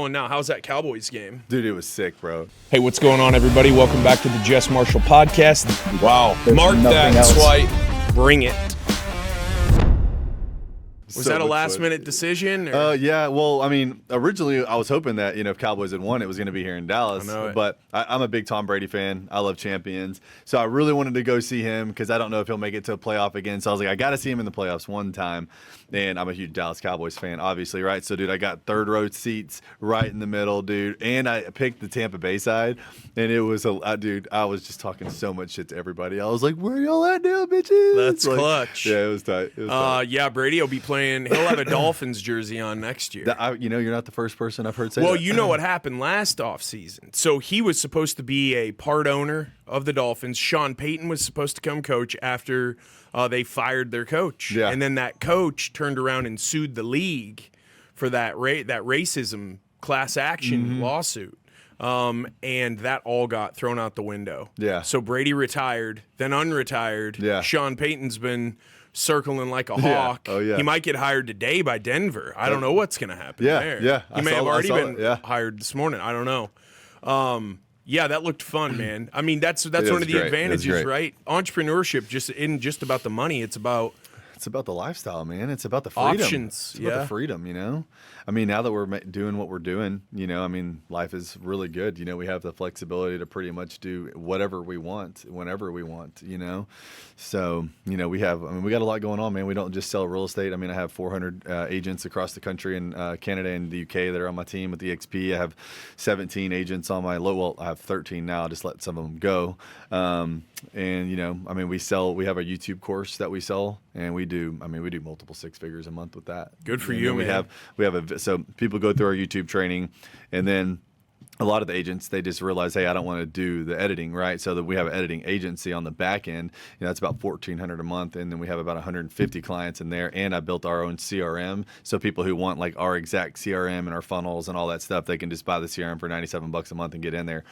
going now? How's that Cowboys game? Dude, it was sick, bro. Hey, what's going on, everybody? Welcome back to the JESS MARSHALL Podcast. Wow. Mark that swipe. Bring it. Was that a last-minute decision? Yeah, well, I mean, originally I was hoping that, if Cowboys had won, it was going to be here in Dallas. I know it. But I'm a big Tom Brady fan. I love champions. So I really wanted to go see him because I don't know if he'll make it to a playoff again. So I was like, I got to see him in the playoffs one time. And I'm a huge Dallas Cowboys fan, obviously, right? So, dude, I got third-row seats right in the middle, dude. And I picked the Tampa Bay side. And it was, dude, I was just talking so much shit to everybody. I was like, where y'all at now, bitches? That's like, clutch. Yeah, it was tight. Yeah, Brady will be playing. He'll have a Dolphins jersey on next year. You're not the first person I've heard say that. Well, you know what happened last offseason. So he was supposed to be a part owner of the Dolphins. Sean Payton was supposed to come coach after they fired their coach. Yeah. And then that coach turned around and sued the league for that racism class action lawsuit. And that all got thrown out the window. Yeah. So Brady retired, then unretired. Yeah. Sean Payton's been circling like a hawk. Oh, yeah. He might get hired today by Denver. I don't know what's going to happen there. Yeah. He may have already been hired this morning. I don't know. Yeah, that looked fun, man. I mean, that's one of the advantages, right? Entrepreneurship isn't just about the money. It's about the lifestyle, man. It's about the freedom. Options. It's about the freedom, I mean, now that we're doing what we're doing, I mean, life is really good. We have the flexibility to pretty much do whatever we want, whenever we want, So, we got a lot going on, man. We don't just sell real estate. I mean, I have 400 agents across the country in Canada and the UK that are on my team with EXP. I have 17 agents on my I have 13 now. I just let some of them go. And, I mean, we have a YouTube course that we sell, and we do multiple six figures a month with that. Good for you, man. So people go through our YouTube training, and then a lot of the agents, they just realize, hey, I don't want to do the editing, right? So that we have an editing agency on the back end. That's about $1,400 a month, and then we have about 150 clients in there. And I built our own CRM, so people who want like our exact CRM and our funnels and all that stuff, they can just buy the CRM for $97 a month and get in there.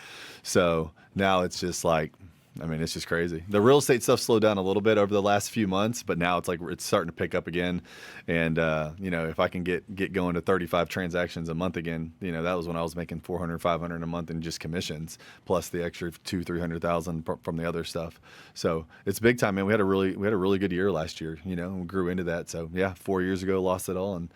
So now it's just like, it's just crazy. The real estate stuff slowed down a little bit over the last few months, but now it's like it's starting to pick up again. And if I can get going to 35 transactions a month again, that was when I was making $400, $500 a month in just commissions, plus the extra $200,000-$300,000 from the other stuff. So it's big time, man. We had a really good year last year. We grew into that. So yeah, 4 years ago, lost it all, and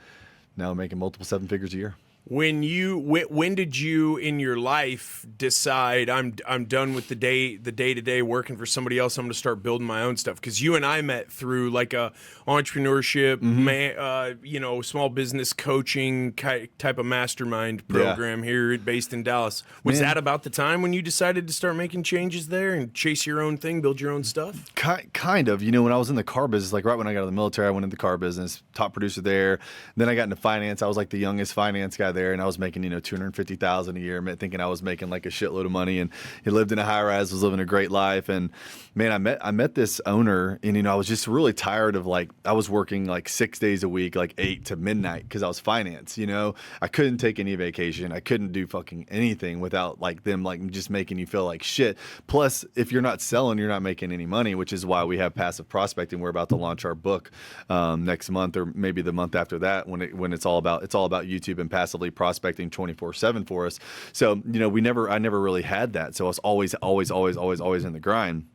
now I'm making multiple seven figures a year. When did you in your life decide I'm done with the day-to-day working for somebody else? I'm going to start building my own stuff? Because you and I met through like a entrepreneurship, small business coaching type of mastermind program here based in Dallas. Was that about the time when you decided to start making changes there and chase your own thing, build your own stuff? Kind of. When I was in the car business, like right when I got out of the military, I went into the car business, top producer there. Then I got into finance. I was like the youngest finance guy there, and I was making $250,000 a year, thinking I was making like a shitload of money. And he lived in a high rise, was living a great life. And man, I met this owner, and I was just really tired of I was working like 6 days a week, like 8 to midnight, because I was finance. I couldn't take any vacation. I couldn't do fucking anything without like them like just making you feel like shit. Plus, if you're not selling, you're not making any money, which is why we have passive prospecting. We're about to launch our book next month, or maybe the month after that, when it's all about YouTube and passively prospecting 24/7 for us. So I never really had that. So I was always in the grind.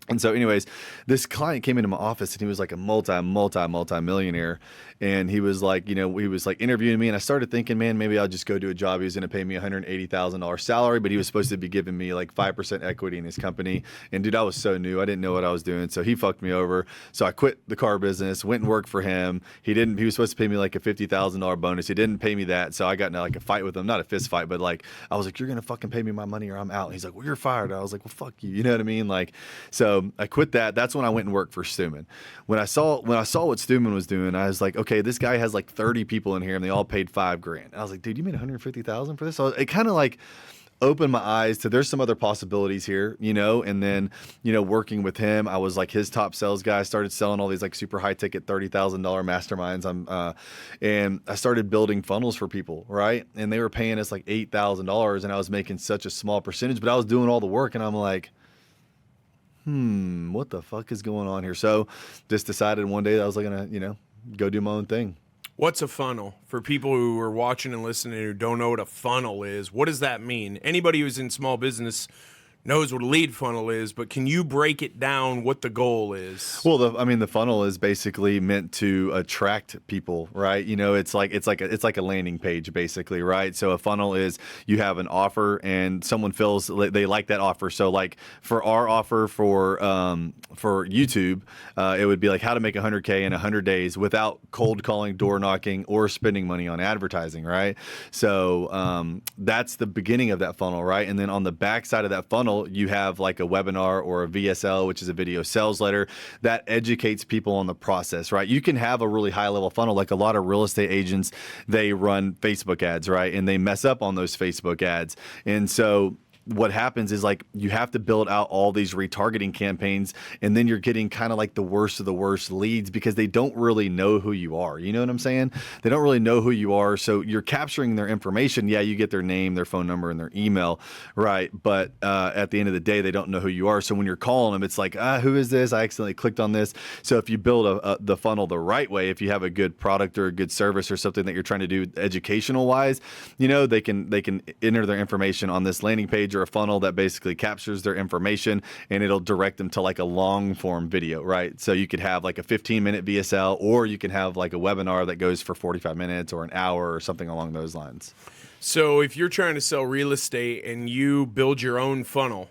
And so anyways, this client came into my office, and he was like a multi-millionaire. And he was like, interviewing me, and I started thinking, man, maybe I'll just go do a job. He was going to pay me $180,000 salary, but he was supposed to be giving me like 5% equity in his company. And dude, I was so new. I didn't know what I was doing. So he fucked me over. So I quit the car business, went and worked for him. He was supposed to pay me like a $50,000 bonus. He didn't pay me that. So I got into like a fight with him, not a fist fight, but like, I was like, you're going to fucking pay me my money or I'm out. And he's like, well, you're fired. I was like, well, fuck you. You know what I mean? Like, so I quit that. That's when I went and worked for Stewman. When I saw what Stewman was doing, I was like, okay, this guy has like 30 people in here, and they all paid $5,000. I was like, dude, you made $150,000 for this? So it kind of like opened my eyes to there's some other possibilities here, and then, working with him, I was like his top sales guy. I started selling all these like super high ticket $30,000 masterminds. And I started building funnels for people, right? And they were paying us like $8,000, and I was making such a small percentage, but I was doing all the work, and I'm like, what the fuck is going on here? So just decided one day that I was like gonna, go do my own thing. What's a funnel? For people who are watching and listening who don't know what a funnel is, what does that mean? Anybody who's in small business knows what a lead funnel is, but can you break it down what the goal is? Well, the funnel is basically meant to attract people, right? You know, it's like a landing page, basically, right? So a funnel is you have an offer and someone feels they like that offer. So like for our offer for YouTube, it would be like how to make 100K in 100 days without cold calling, door knocking, or spending money on advertising, right? So that's the beginning of that funnel, right? And then on the back side of that funnel, you have like a webinar or a VSL, which is a video sales letter that educates people on the process, right? You can have a really high level funnel. Like a lot of real estate agents, they run Facebook ads, right? And they mess up on those Facebook ads. And so what happens is like you have to build out all these retargeting campaigns, and then you're getting kind of like the worst of the worst leads because they don't really know who you are. You know what I'm saying? They don't really know who you are. So you're capturing their information. Yeah, you get their name, their phone number, and their email, right? But at the end of the day, they don't know who you are. So when you're calling them, it's like, who is this? I accidentally clicked on this. So if you build the funnel the right way, if you have a good product or a good service or something that you're trying to do educational wise, you know, they can enter their information on this landing page or a funnel that basically captures their information, and it'll direct them to like a long form video, right? So you could have like a 15-minute VSL, or you can have like a webinar that goes for 45 minutes or an hour or something along those lines. So if you're trying to sell real estate and you build your own funnel,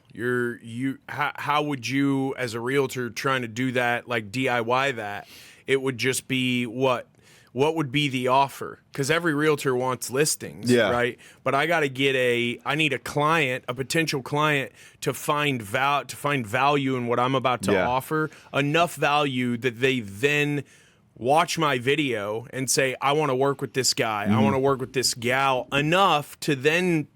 how would you, as a realtor trying to do that, like DIY that, it would just be what would be the offer? Because every realtor wants listings, right? But I need a client, a potential client, to find value in what I'm about to offer, enough value that they then watch my video and say, I want to work with this guy, I want to work with this gal, enough to then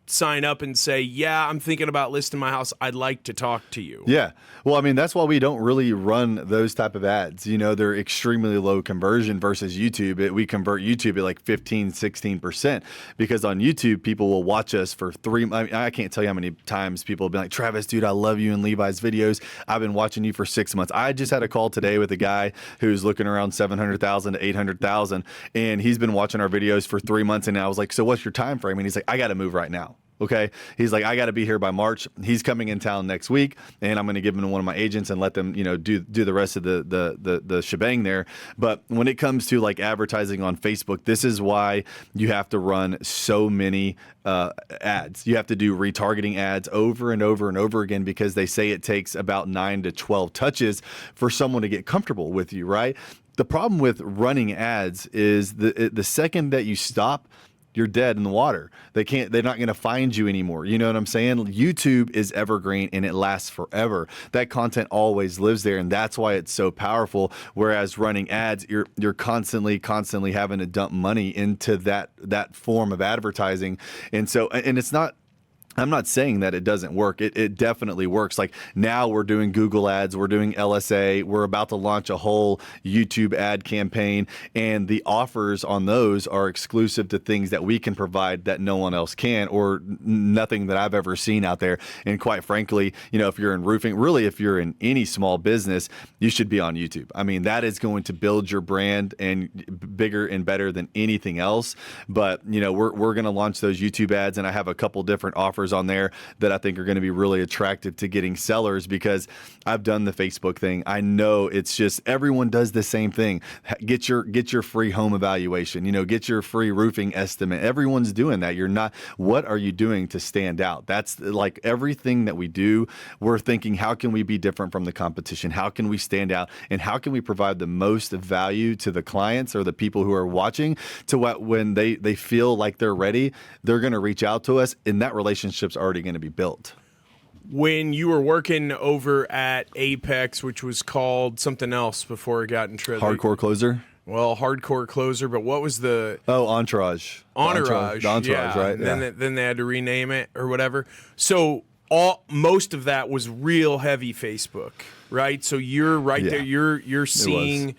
sign up and say, yeah, I'm thinking about listing my house, I'd like to talk to you. Yeah. Well, I mean, that's why we don't really run those type of ads. You know, they're extremely low conversion versus YouTube. We convert YouTube at like 15, 16%, because on YouTube, people will watch us for I can't tell you how many times people have been like, Travis, dude, I love you and Levi's videos. I've been watching you for 6 months. I just had a call today with a guy who's looking around 700,000 to 800,000, and he's been watching our videos for 3 months. And I was like, so what's your time frame? And he's like, I got to move right now. Okay. He's like, I got to be here by March. He's coming in town next week, and I'm going to give him to one of my agents and let them, you know, do the rest of the shebang there. But when it comes to like advertising on Facebook, this is why you have to run so many ads. You have to do retargeting ads over and over and over again, because they say it takes about 9 to 12 touches for someone to get comfortable with you, right? The problem with running ads is the second that you stop, you're dead in the water. They're not going to find you anymore. You know what I'm saying? YouTube is evergreen and it lasts forever. That content always lives there, and that's why it's so powerful. Whereas running ads, you're constantly having to dump money into that form of advertising. And it's not, I'm not saying that it doesn't work. It definitely works. Like now we're doing Google ads, we're doing LSA, we're about to launch a whole YouTube ad campaign, and the offers on those are exclusive to things that we can provide that no one else can, or nothing that I've ever seen out there. And quite frankly, you know, if you're in roofing, really if you're in any small business, you should be on YouTube. I mean, that is going to build your brand and bigger and better than anything else. But, you know, we're going to launch those YouTube ads, and I have a couple different offers on there that I think are going to be really attractive to getting sellers, because I've done the Facebook thing. I know it's just everyone does the same thing. Get your free home evaluation, you know, get your free roofing estimate. Everyone's doing that. You're not. What are you doing to stand out? That's like everything that we do. We're thinking, how can we be different from the competition? How can we stand out? And how can we provide the most value to the clients or the people who are watching, to what when they feel like they're ready, they're going to reach out to us, and that relationship's already going to be built. When you were working over at Apex, which was called something else before it got in trouble. Hardcore Closer? Well, Hardcore Closer, but what was the... Oh, Entourage. Entourage, yeah. Right? Yeah. Then they had to rename it or whatever. So most of that was real heavy Facebook, right? So you're right there. You're seeing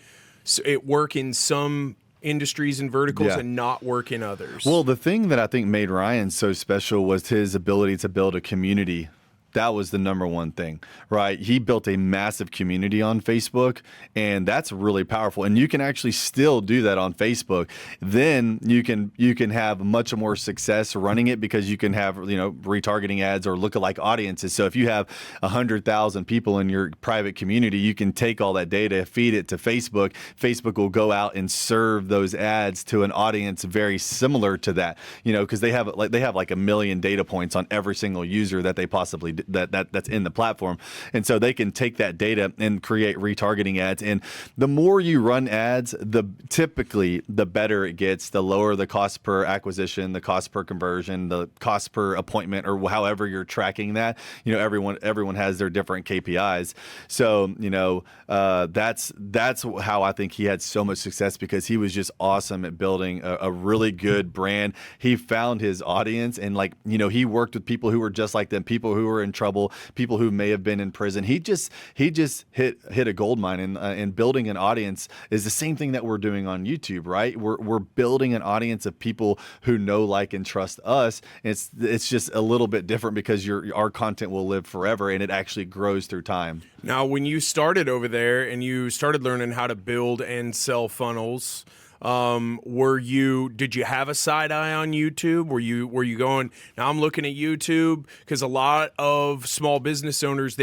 it work in some industries and verticals and not work in others. Well, the thing that I think made Ryan so special was his ability to build a community That was the number one thing, right? He built a massive community on Facebook, and that's really powerful. And you can actually still do that on Facebook. Then you can have much more success running it because you can have, retargeting ads or lookalike audiences. So if you have 100,000 people in your private community, you can take all that data, feed it to Facebook. Facebook will go out and serve those ads to an audience very similar to that, because they have like a million data points on every single user that they possibly that's in the platform. And so they can take that data and create retargeting ads. And the more you run ads, typically the better it gets, the lower the cost per acquisition, the cost per conversion, the cost per appointment, or however you're tracking that. Everyone has their different KPIs. So, that's how I think he had so much success, because he was just awesome at building a really good brand. He found his audience, and he worked with people who were just like them, people who were in trouble, people who may have been in prison. He just hit a gold mine, and building an audience is the same thing that we're doing on YouTube, right? We're building an audience of people who know, like, and trust us. It's just a little bit different because our content will live forever, and it actually grows through time. Now, when you started over there and you started learning how to build and sell funnels, did you have a side eye on YouTube? Were you going, now I'm looking at YouTube? Because a lot of small business owners,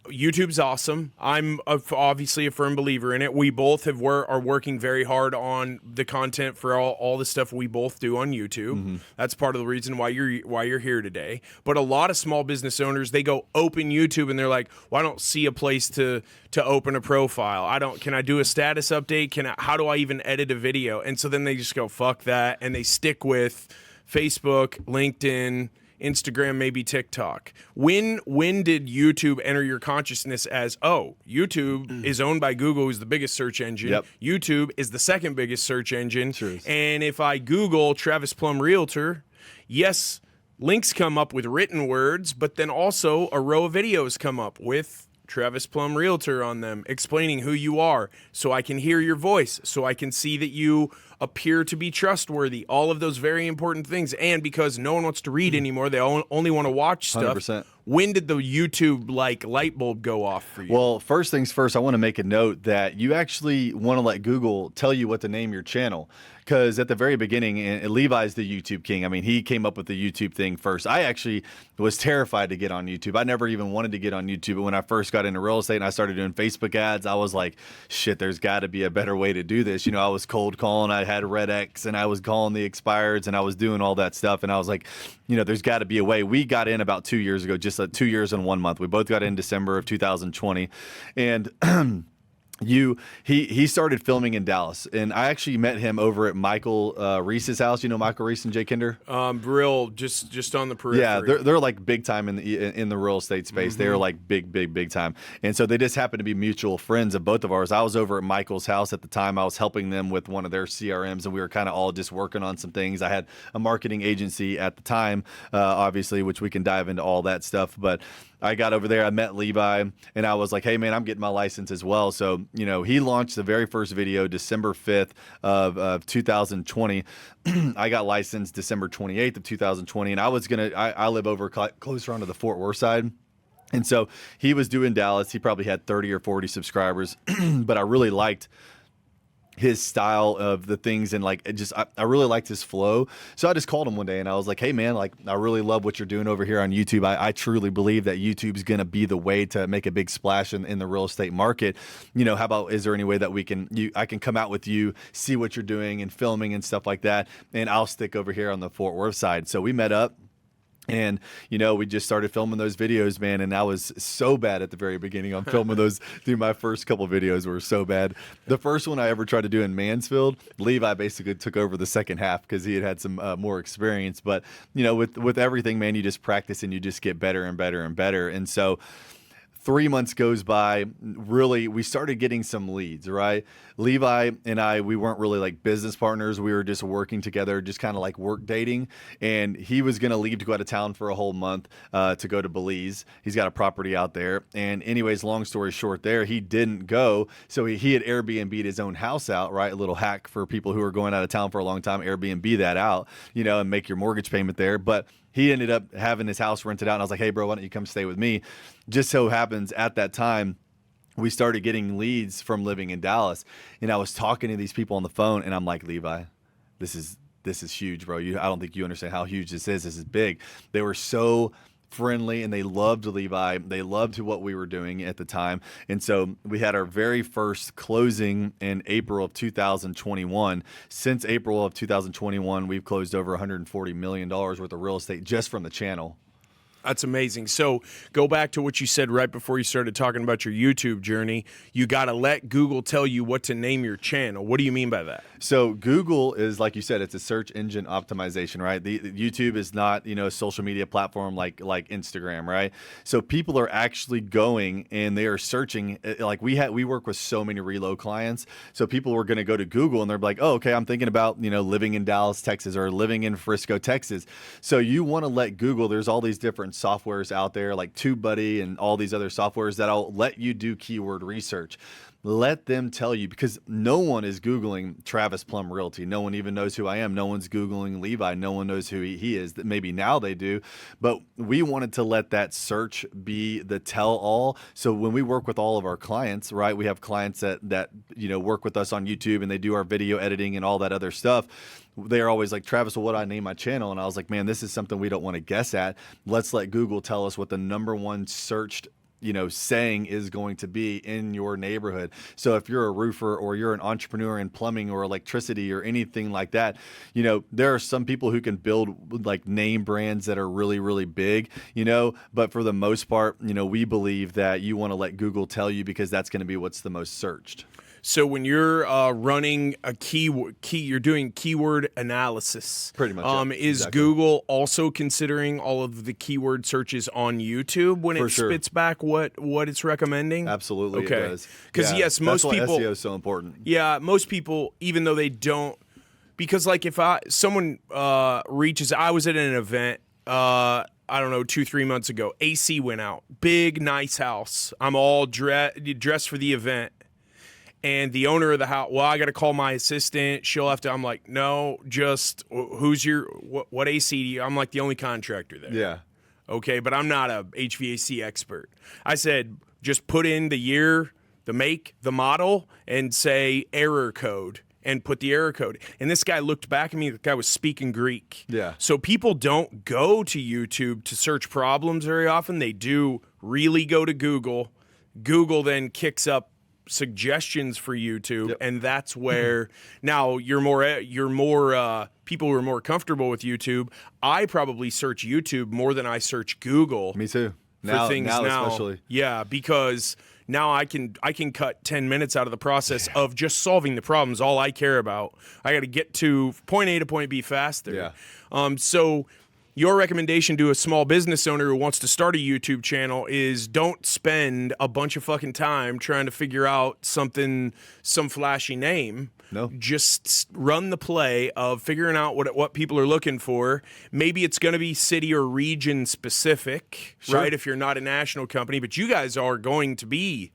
YouTube's awesome. I'm obviously a firm believer in it. We both are working very hard on the content for all the stuff we both do on YouTube. Mm-hmm. That's part of the reason why you're here today. But a lot of small business owners, they go open YouTube and they're like, well, I don't see a place to open a profile. Can I do a status update? How do I even edit a video? And so then they just go, fuck that. And they stick with Facebook, LinkedIn, Instagram, maybe TikTok. When did YouTube enter your consciousness as, YouTube is owned by Google, who's the biggest search engine. Yep. YouTube is the second biggest search engine. Sure is. And if I Google Travis Plumb Realtor, yes, links come up with written words, but then also a row of videos come up with Travis Plumb Realtor on them, explaining who you are, so I can hear your voice, so I can see that you appear to be trustworthy, all of those very important things. And because no one wants to read anymore, they only want to watch stuff. 100%. When did the YouTube light bulb go off for you? Well, first things first, I want to make a note that you actually want to let Google tell you what to name your channel. Because at the very beginning, and Levi's the YouTube king. I mean, he came up with the YouTube thing first. I actually was terrified to get on YouTube. I never even wanted to get on YouTube. But when I first got into real estate and I started doing Facebook ads, I was like, shit, there's got to be a better way to do this. I was cold calling. I had Red X, and I was calling the expireds, and I was doing all that stuff. And I was like, there's got to be a way. We got in about 2 years ago, just 2 years and 1 month. We both got in December of 2020. And he started filming in Dallas, and I actually met him over at Michael Reese's house. Michael Reese and Jay Kinder? Real, just on the periphery. Yeah, they're like big time in the real estate space. Mm-hmm. They're like big time. And so they just happened to be mutual friends of both of ours. I was over at Michael's house at the time. I was helping them with one of their CRMs, and we were kind of all just working on some things. I had a marketing agency at the time, obviously, which we can dive into all that stuff. But I got over there, I met Levi, and I was like, hey, man, I'm getting my license as well. So, he launched the very first video December 5th of 2020. I got licensed December 28th of 2020, and I live over closer onto the Fort Worth side. And so he was doing Dallas. He probably had 30 or 40 subscribers, but I really liked his style of the things, and I really liked his flow. So I just called him one day and I was like, hey man, I really love what you're doing over here on YouTube. I truly believe that YouTube's going to be the way to make a big splash in the real estate market. How about, is there any way that I can come out with you, see what you're doing and filming and stuff like that, and I'll stick over here on the Fort Worth side. So we met up. And, we just started filming those videos, man. And I was so bad at the very beginning on filming those. Dude, my first couple videos were so bad. The first one I ever tried to do in Mansfield, Levi basically took over the second half because he had some more experience. But, with everything, man, you just practice and you just get better and better and better. And so 3 months goes by, really, we started getting some leads, right? Levi and I, we weren't really like business partners. We were just working together, just kind of like work dating. And he was going to leave to go out of town for a whole month to go to Belize. He's got a property out there. And anyways, long story short there, he didn't go. So he had Airbnb'd his own house out, right? A little hack for people who are going out of town for a long time, Airbnb that out, and make your mortgage payment there. But He ended up having his house rented out, and I was like, hey, bro, why don't you come stay with me? Just so happens at that time, we started getting leads from living in Dallas, and I was talking to these people on the phone, and I'm like, Levi, this is huge, bro. I don't think you understand how huge this is. This is big. They were so friendly, and they loved Levi. They loved what we were doing at the time. And so we had our very first closing in April of 2021. Since April of 2021, we've closed over $140 million worth of real estate just from the channel. That's amazing. So go back to what you said right before you started talking about your YouTube journey. You got to let Google tell you what to name your channel. What do you mean by that? So Google is, like you said, it's a search engine optimization, right? The YouTube is not, a social media platform like Instagram, right? So people are actually going and they are searching. Like we work with so many reload clients. So people were going to go to Google and they're like, oh, okay, I'm thinking about, living in Dallas, Texas, or living in Frisco, Texas. So you want to let Google, there's all these different softwares out there like TubeBuddy and all these other softwares that'll let you do keyword research. Let them tell you, because no one is Googling Travis Plumb Realty. No one even knows who I am. No one's Googling Levi. No one knows who he is. Maybe now they do, but we wanted to let that search be the tell-all. So when we work with all of our clients, right, we have clients that work with us on YouTube and they do our video editing and all that other stuff. They're always like, Travis, well, what do I name my channel? And I was like, man, this is something we don't want to guess at. Let's let Google tell us what the number one searched saying is going to be in your neighborhood. So if you're a roofer or you're an entrepreneur in plumbing or electricity or anything like that, there are some people who can build like name brands that are really, really big, but for the most part, we believe that you want to let Google tell you because that's going to be what's the most searched. So when you're running a you're doing keyword analysis. Pretty much. Is exactly. Google also considering all of the keyword searches on YouTube when it spits back what it's recommending? Absolutely, okay. It does. Because yes, most that's why people SEO is so important. Yeah, most people, even though they don't, because like if someone reaches, I was at an event. I don't know, 2-3 months ago. AC went out. Big, nice house. I'm all dressed for the event. And the owner of the house, well, I got to call my assistant. She'll have to, I'm like, no, just who's what AC do you? I'm like the only contractor there. Yeah. Okay, but I'm not a HVAC expert. I said, just put in the year, the make, the model, and say error code. And put the error code. And this guy looked back at me. The guy was speaking Greek. Yeah. So people don't go to YouTube to search problems very often. They do really go to Google. Google then kicks up suggestions for YouTube, and that's where now you're more people who are more comfortable with YouTube. I probably search YouTube more than I search Google. Me too. Now Especially. Yeah, because now I can cut 10 minutes out of the process of just solving the problems. All I care about. I got to get to point A to point B faster. Yeah. So your recommendation to a small business owner who wants to start a YouTube channel is don't spend a bunch of fucking time trying to figure out some flashy name. No. Just run the play of figuring out what people are looking for. Maybe it's going to be city or region specific, right? If you're not a national company, but you guys are going to be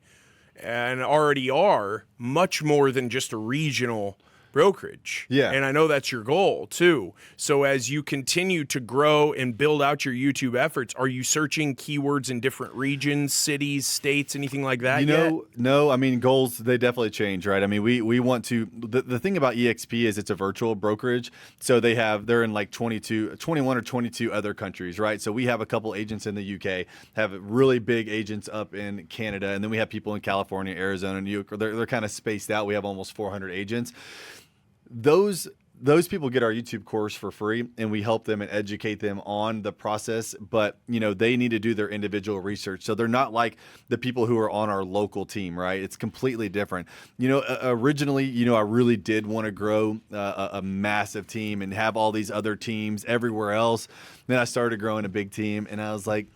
and already are much more than just a regional brokerage. Yeah. And I know that's your goal too. So as you continue to grow and build out your YouTube efforts, are you searching keywords in different regions, cities, states, anything like that yet? No, I mean, goals, they definitely change, right? I mean, we want to, the thing about EXP is it's a virtual brokerage. So they're in like 21 or 22 other countries, right? So we have a couple agents in the UK, have really big agents up in Canada, and then we have people in California, Arizona, New York. They're kind of spaced out. We have almost 400 agents. Those people get our YouTube course for free, and we help them and educate them on the process, but they need to do their individual research. So they're not like the people who are on our local team, right? It's completely different. Originally, I really did want to grow a massive team and have all these other teams everywhere else. Then I started growing a big team, and I was like,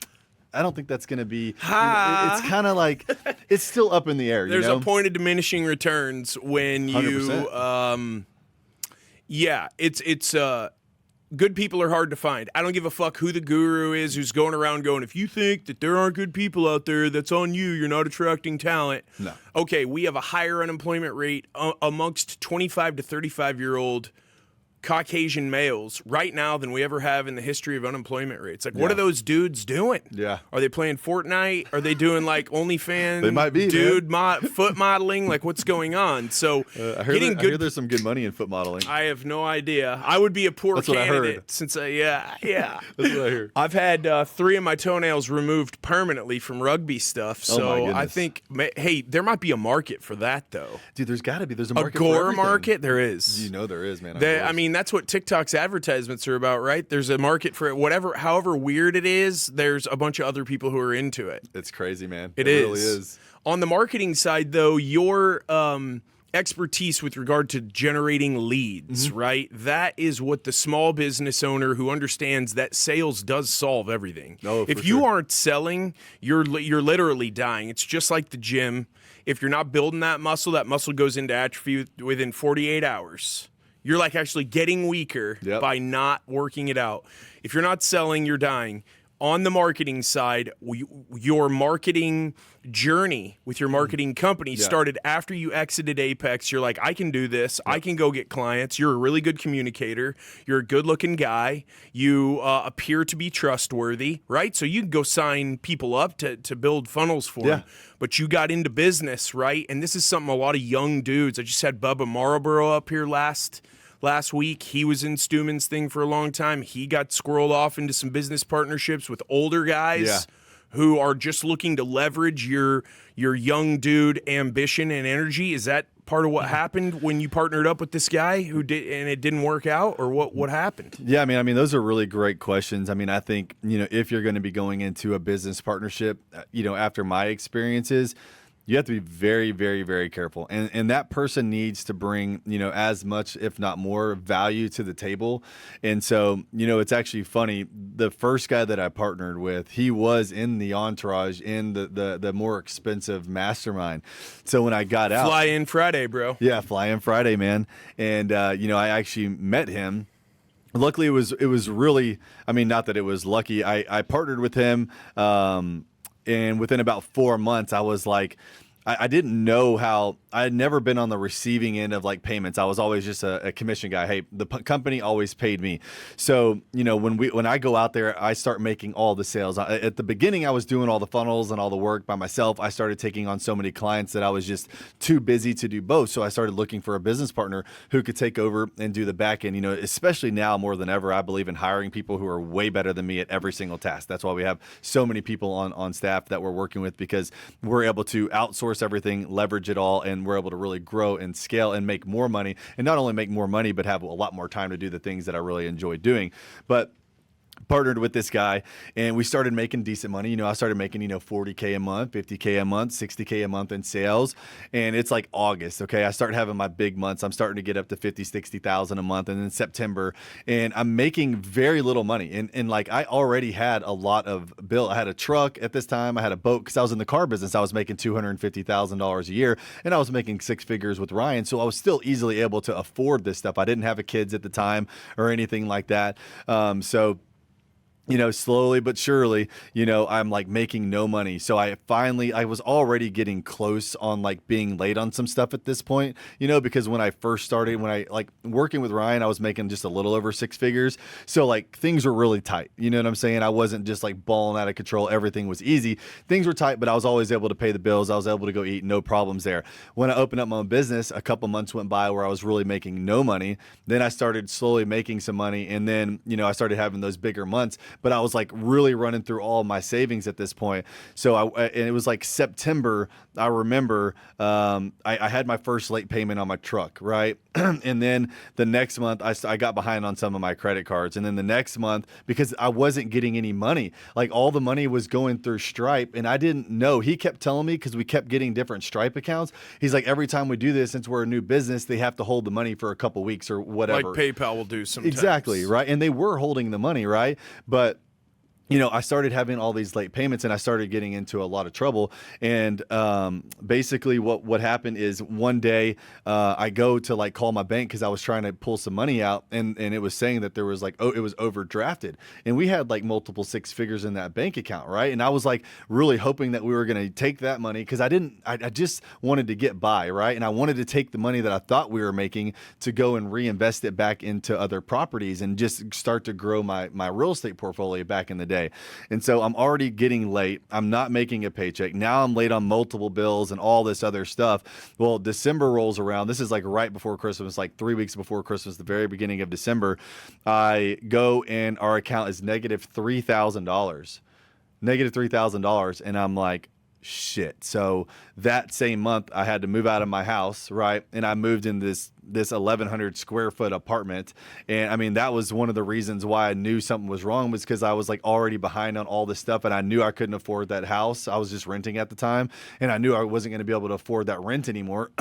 I don't think that's going to be, it's kind of like, it's still up in the air. There's a point of diminishing returns when you, 100%. Yeah, it's good people are hard to find. I don't give a fuck who the guru is who's going around going, if you think that there aren't good people out there, that's on you. You're not attracting talent. No. Okay, we have a higher unemployment rate amongst 25 to 35-year-old Caucasian males right now than we ever have in the history of unemployment rates. Like, what are those dudes doing? Yeah. Are they playing Fortnite? Are they doing like OnlyFans? They might be, dude foot modeling. Like, what's going on? So I hear there's some good money in foot modeling. I have no idea. I would be a poor candidate since yeah. That's what I heard. I've had 3 of my toenails removed permanently from rugby stuff. So I think, hey, there might be a market for that though. Dude, there's got to be. There's a market a for gore everything. market. There is. You know there is, man. I mean, that's what TikTok's advertisements are about, right? There's a market for it. However weird it is, there's a bunch of other people who are into it. It's crazy, man. It really is. On the marketing side, though, your expertise with regard to generating leads, right? That is what the small business owner who understands that sales does solve everything. If you aren't selling, you're literally dying. It's just like the gym. If you're not building that muscle goes into atrophy within 48 hours. You're like actually getting weaker by not working it out. If you're not selling, you're dying. On the marketing side, your marketing journey with your marketing company started after you exited Apex. You're like, I can do this. I can go get clients. You're a really good communicator. You're a good-looking guy. You appear to be trustworthy, right? So you can go sign people up to build funnels for them. But you got into business, right? And this is something a lot of young dudes. I just had Bubba Marlboro up here last week. He was in Stuman's thing for a long time. He got squirreled off into some business partnerships with older guys who are just looking to leverage your young dude ambition and energy. Is that part of what happened when you partnered up with this guy who did and it didn't work out, or what happened? Yeah, I mean those are really great questions. I mean, I think, if you're going to be going into a business partnership, after my experiences, you have to be very, very, very careful. And that person needs to bring, as much, if not more, value to the table. And so, it's actually funny. The first guy that I partnered with, he was in the entourage in the more expensive mastermind. So when I got out. Fly in Friday, bro. Yeah, fly in Friday, man. And, I actually met him. Luckily, it was really, not that it was lucky. I partnered with him. And within about 4 months, I was like, I didn't know how. I had never been on the receiving end of like payments. I was always just a commission guy. Hey, the company always paid me. So, when I go out there, I start making all the sales. At the beginning, I was doing all the funnels and all the work by myself. I started taking on so many clients that I was just too busy to do both. So I started looking for a business partner who could take over and do the back end. Especially now more than ever, I believe in hiring people who are way better than me at every single task. That's why we have so many people on staff that we're working with, because we're able to outsource everything, leverage it all, and we're able to really grow and scale and make more money, and not only make more money, but have a lot more time to do the things that I really enjoy doing. But partnered with this guy and we started making decent money. I started making, $40K a month, $50K a month, $60K a month in sales. And it's like August. Okay. I start having my big months. I'm starting to get up to 50, 60,000 a month. And then September, and I'm making very little money. And like, I already had a lot of bill. I had a truck at this time. I had a boat because I was in the car business. I was making $250,000 a year and I was making 6 figures with Ryan. So I was still easily able to afford this stuff. I didn't have kids at the time or anything like that. Slowly but surely, I'm like making no money. So I was already getting close on like being late on some stuff at this point, because when I first started, when I like working with Ryan, I was making just a little over 6 figures. So like things were really tight. You know what I'm saying? I wasn't just like balling out of control. Everything was easy. Things were tight, but I was always able to pay the bills. I was able to go eat, no problems there. When I opened up my own business, a couple months went by where I was really making no money. Then I started slowly making some money. And then, I started having those bigger months. But I was like really running through all my savings at this point. So and it was like September. I remember I had my first late payment on my truck, right? And then the next month I got behind on some of my credit cards. And then the next month, because I wasn't getting any money, like all the money was going through Stripe, and I didn't know. He kept telling me, because we kept getting different Stripe accounts. He's like, every time we do this, since we're a new business, they have to hold the money for a couple weeks or whatever. Like PayPal will do sometimes. Exactly, right? And they were holding the money, right? But I started having all these late payments, and I started getting into a lot of trouble. And basically what happened is one day I go to like call my bank because I was trying to pull some money out, and it was saying that there was like, it was overdrafted. And we had like multiple six figures in that bank account, right? And I was like really hoping that we were going to take that money because I just wanted to get by, right? And I wanted to take the money that I thought we were making to go and reinvest it back into other properties and just start to grow my real estate portfolio back in the day. And so I'm already getting late. I'm not making a paycheck. Now I'm late on multiple bills and all this other stuff. Well, December rolls around. This is like right before Christmas, like 3 weeks before Christmas, the very beginning of December. I go and our account is negative $3,000. Negative $3,000. And I'm like, shit. So that same month I had to move out of my house, right? And I moved in this 1,100 square foot apartment. And I mean, that was one of the reasons why I knew something was wrong, was because I was like already behind on all this stuff, and I knew I couldn't afford that house. I was just renting at the time, and I knew I wasn't going to be able to afford that rent anymore.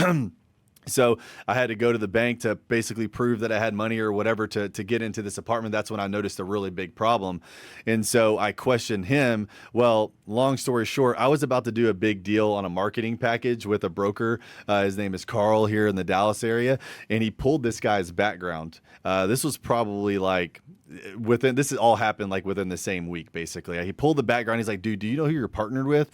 So I had to go to the bank to basically prove that I had money or whatever to get into this apartment. That's when I noticed a really big problem. And so I questioned him. Well, long story short, I was about to do a big deal on a marketing package with a broker. His name is Carl here in the Dallas area. And he pulled this guy's background. This was probably like this all happened like within the same week, basically. He pulled the background. He's like, dude, do you know who you're partnered with?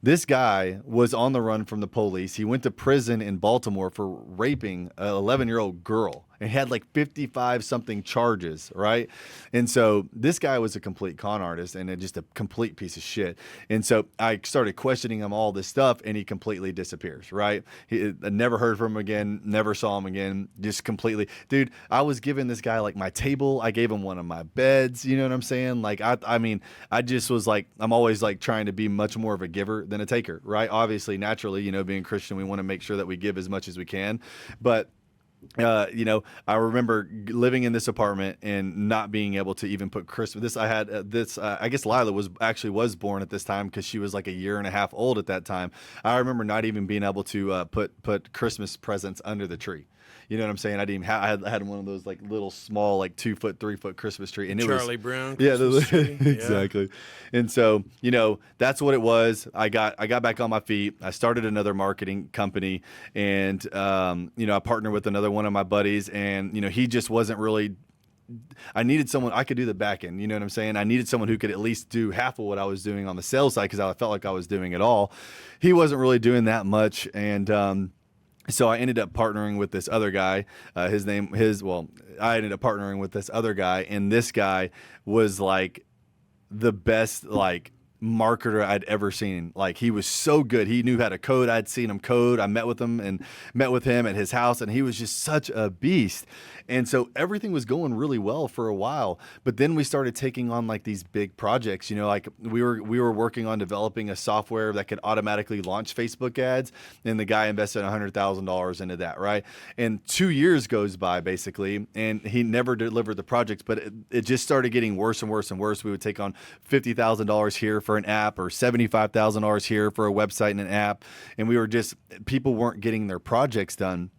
This guy was on the run from the police. He went to prison in Baltimore for raping an 11-year-old girl and had like 55 something charges, right? And so this guy was a complete con artist and just a complete piece of shit. And so I started questioning him all this stuff, and he completely disappears, right? I never heard from him again, never saw him again, just completely. Dude, I was giving this guy like my table. I gave him one of my beds, you know what I'm saying? Like, I mean, I just was like, I'm always like trying to be much more of a giver than a taker, right? Obviously, naturally, being Christian, we want to make sure that we give as much as we can. But I remember living in this apartment and not being able to even put Christmas. I guess Lila was born at this time because she was like a year and a half old at that time. I remember not even being able to put Christmas presents under the tree. You know what I'm saying? I didn't even I had one of those like little small like 2 foot, 3 foot Christmas tree, and it was Charlie Brown. Yeah, Tree. exactly. Yeah. And so that's what it was. I got back on my feet. I started another marketing company, and I partnered with another one of my buddies, and he just wasn't really. I needed someone I could do the back end. You know what I'm saying? I needed someone who could at least do half of what I was doing on the sales side because I felt like I was doing it all. He wasn't really doing that much, and so I ended up partnering with this other guy. I ended up partnering with this other guy, and this guy was like the best like marketer I'd ever seen. Like, he was so good. He knew how to code. I'd seen him code. I met with him at his house, and he was just such a beast. And so everything was going really well for a while, but then we started taking on like these big projects, like we were working on developing a software that could automatically launch Facebook ads, and the guy invested $100,000 into that, right? And 2 years goes by basically, and he never delivered the projects, but it just started getting worse and worse and worse. We would take on $50,000 here for an app, or $75,000 here for a website and an app, and people weren't getting their projects done.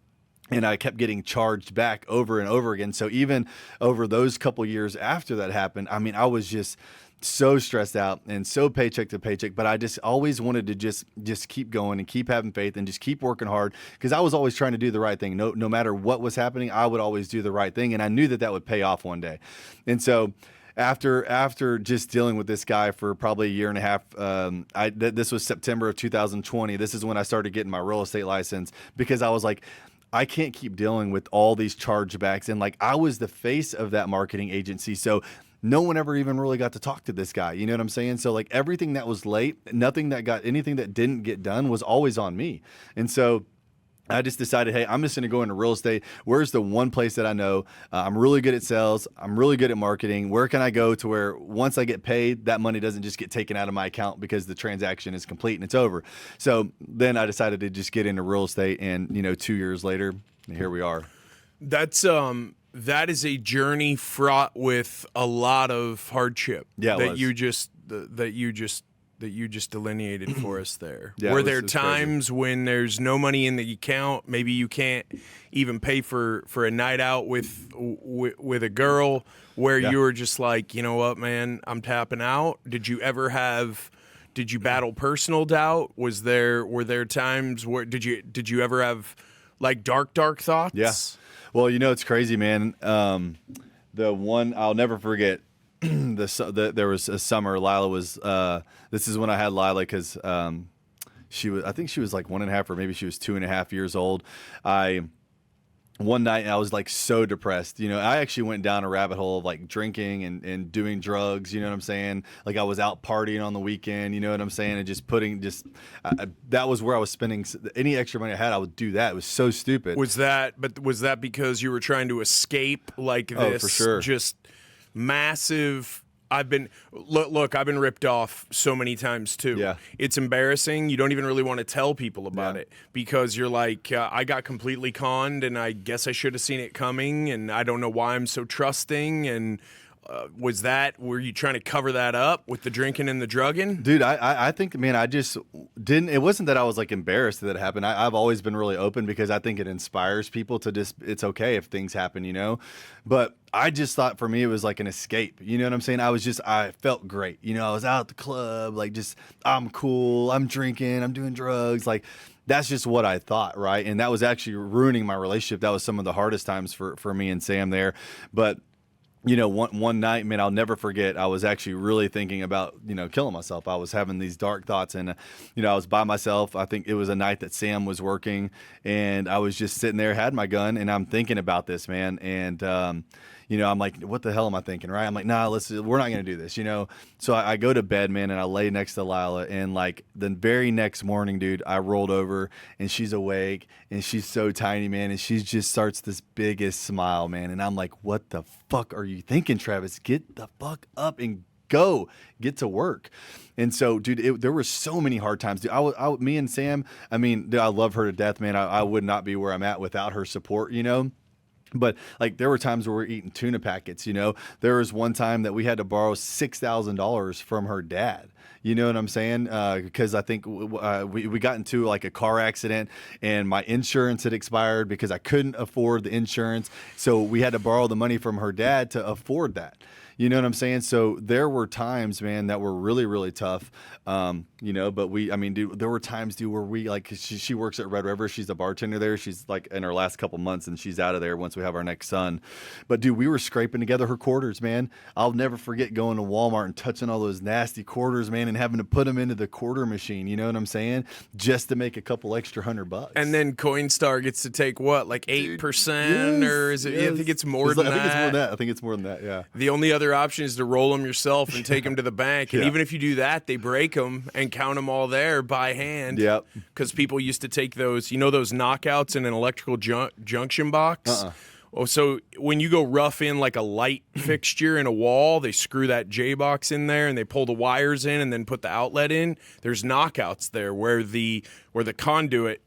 And I kept getting charged back over and over again. So even over those couple years after that happened, I mean, I was just so stressed out and so paycheck to paycheck, but I just always wanted to just keep going and keep having faith and just keep working hard, because I was always trying to do the right thing. No matter what was happening, I would always do the right thing. And I knew that would pay off one day. And so after just dealing with this guy for probably a year and a half, this was September of 2020. This is when I started getting my real estate license, because I was like, I can't keep dealing with all these chargebacks. And like, I was the face of that marketing agency. So no one ever even really got to talk to this guy. You know what I'm saying? So like, everything that was late, anything that didn't get done was always on me. And so I just decided, hey, I'm just going to go into real estate. Where's the one place that I know I'm really good at sales? I'm really good at marketing. Where can I go to where once I get paid, that money doesn't just get taken out of my account because the transaction is complete and it's over? So then I decided to just get into real estate, and 2 years later, here we are. That is a journey fraught with a lot of hardship. Yeah, that you just that you just delineated for us there. Yeah, Were it there was times when there's no money in the account, maybe you can't even pay for a night out with a girl, where Yeah. you were just like, you know what, man, I'm tapping out? Did you battle personal doubt? Were there times where did you ever have like dark thoughts? Yeah. Well, it's crazy, man. The one I'll never forget. There was a summer. Lila was. This is when I had Lila because I think she was like 1.5 or maybe she was 2.5 years old. One night I was like so depressed. I actually went down a rabbit hole of like drinking and doing drugs. You know what I'm saying? Like I was out partying on the weekend. You know what I'm saying? And just that was where I was spending any extra money I had. I would do that. It was so stupid. Was that because you were trying to escape like this? Oh, for sure. Just massive. I've been ripped off so many times too. Yeah. It's embarrassing. You don't even really want to tell people about it because you're like, I got completely conned, and I guess I should have seen it coming, and I don't know why I'm so trusting. And were you trying to cover that up with the drinking and the drugging? Dude, I think, man, I just didn't. It wasn't that I was like embarrassed that it happened. I've always been really open because I think it inspires people to just, it's okay if things happen, But I just thought for me it was like an escape. You know what I'm saying? I felt great. I was out at the club, like just, I'm cool, I'm drinking, I'm doing drugs. Like, that's just what I thought, right? And that was actually ruining my relationship. That was some of the hardest times for me and Sam there. But one night, man, I'll never forget. I was actually really thinking about, killing myself. I was having these dark thoughts, and I was by myself. I think it was a night that Sam was working, and I was just sitting there, had my gun, and I'm thinking about this, man. And I'm like, what the hell am I thinking, right? I'm like, nah, we're not gonna do this, So I go to bed, man, and I lay next to Lila, and like the very next morning, dude, I rolled over, and she's awake, and she's so tiny, man, and she just starts this biggest smile, man, and I'm like, what the fuck are you thinking, Travis? Get the fuck up and get to work. And so, dude, there were so many hard times. Dude, me and Sam, I mean, dude, I love her to death, man. I would not be where I'm at without her support, But like there were times where we're eating tuna packets, There was one time that we had to borrow $6,000 from her dad. You know what I'm saying? Because I think we got into like a car accident, and my insurance had expired because I couldn't afford the insurance. So we had to borrow the money from her dad to afford that. You know what I'm saying? So there were times, man, that were really, really tough. But dude, there were times, dude, where we like, she works at Red River. She's a bartender there. She's like in her last couple months, and she's out of there once we have our next son. But dude, we were scraping together her quarters, man. I'll never forget going to Walmart and touching all those nasty quarters, man, and having to put them into the quarter machine. You know what I'm saying? Just to make a couple extra $100. And then Coinstar gets to take what, like 8%, or is it? Yes. I think it's more than that. I think it's more than that. Yeah. The only other option is to roll them yourself and take them to the bank. And Yeah. even if you do that, they break them and count them all there by hand. Yep. Because people used to take those, those knockouts in an electrical junction box. Oh, so when you go rough in like a light fixture in a wall, they screw that J box in there and they pull the wires in and then put the outlet in. There's knockouts there where the conduit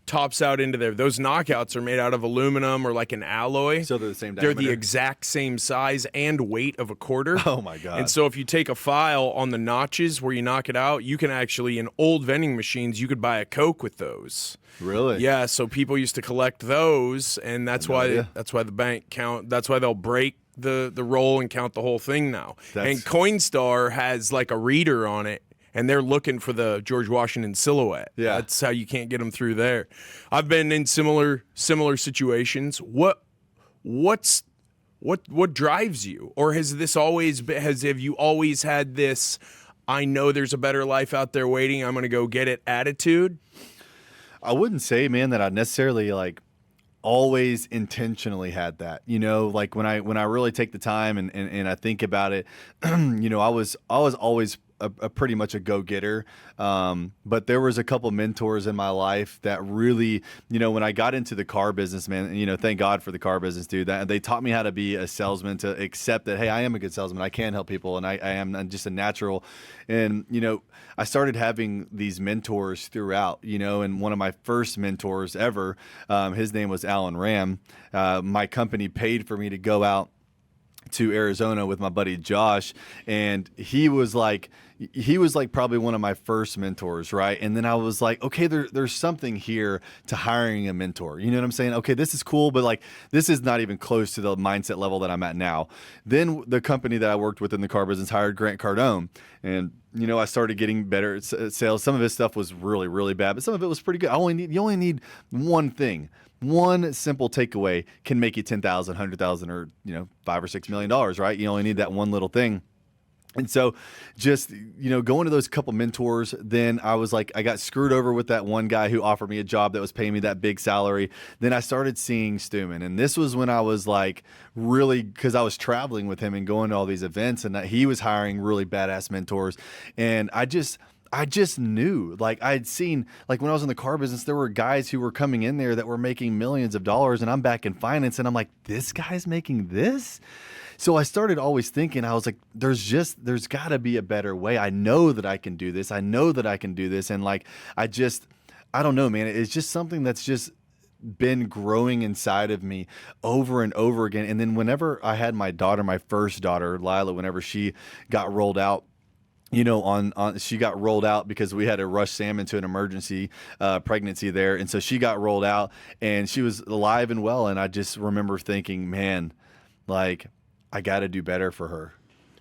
tops out into there. Those knockouts are made out of aluminum or like an alloy. So they're the same They're diameter? the exact same size and weight of a quarter. Oh my God. And so if you take a file on the notches where you knock it out, you can actually, in old vending machines, you could buy a Coke with those. Really? Yeah, so people used to collect those, and that's why the bank that's why they'll break the roll and count the whole thing now. And Coinstar has like a reader on it, and they're looking for the George Washington silhouette. Yeah. That's how you can't get them through there. I've been in similar situations. What drives you? Or has this always been, have you always had this, I know there's a better life out there waiting, I'm going to go get it attitude? I wouldn't say, man, that I necessarily like always intentionally had that, like when I really take the time and I think about it, I was always a pretty much a go-getter. But there was a couple mentors in my life that really, when I got into the car business, man, thank God for the car business, dude, that they taught me how to be a salesman, to accept that, hey, I am a good salesman. I can help people, and I am just a natural. And, I started having these mentors throughout, and one of my first mentors ever, his name was Alan Ram. My company paid for me to go out to Arizona with my buddy Josh, and he was like probably one of my first mentors, right? And then I was like, okay, there's something here to hiring a mentor. You know what I'm saying? Okay, this is cool, but like this is not even close to the mindset level that I'm at now. Then the company that I worked with in the car business hired Grant Cardone, and I started getting better at sales. Some of his stuff was really, really bad, but some of it was pretty good. You only need one thing. One simple takeaway can make you 10,000, 100,000, or $5 or $6 million, right? You only need that one little thing. And so just, going to those couple mentors, then I was like, I got screwed over with that one guy who offered me a job that was paying me that big salary. Then I started seeing Stuman. And this was when I was like, really, because I was traveling with him and going to all these events, and he was hiring really badass mentors. And I just knew, like I'd seen, like when I was in the car business, there were guys who were coming in there that were making millions of dollars, and I'm back in finance, and I'm like, this guy's making this? So I started always thinking, I was like, there's got to be a better way. I know that I can do this. I know that I can do this. And like, I don't know, man. It's just something that's just been growing inside of me over and over again. And then whenever I had my first daughter, Lila, whenever she got rolled out, she got rolled out because we had to rush Sam into an emergency pregnancy there. And so she got rolled out, and she was alive and well. And I just remember thinking, man, like, I got to do better for her.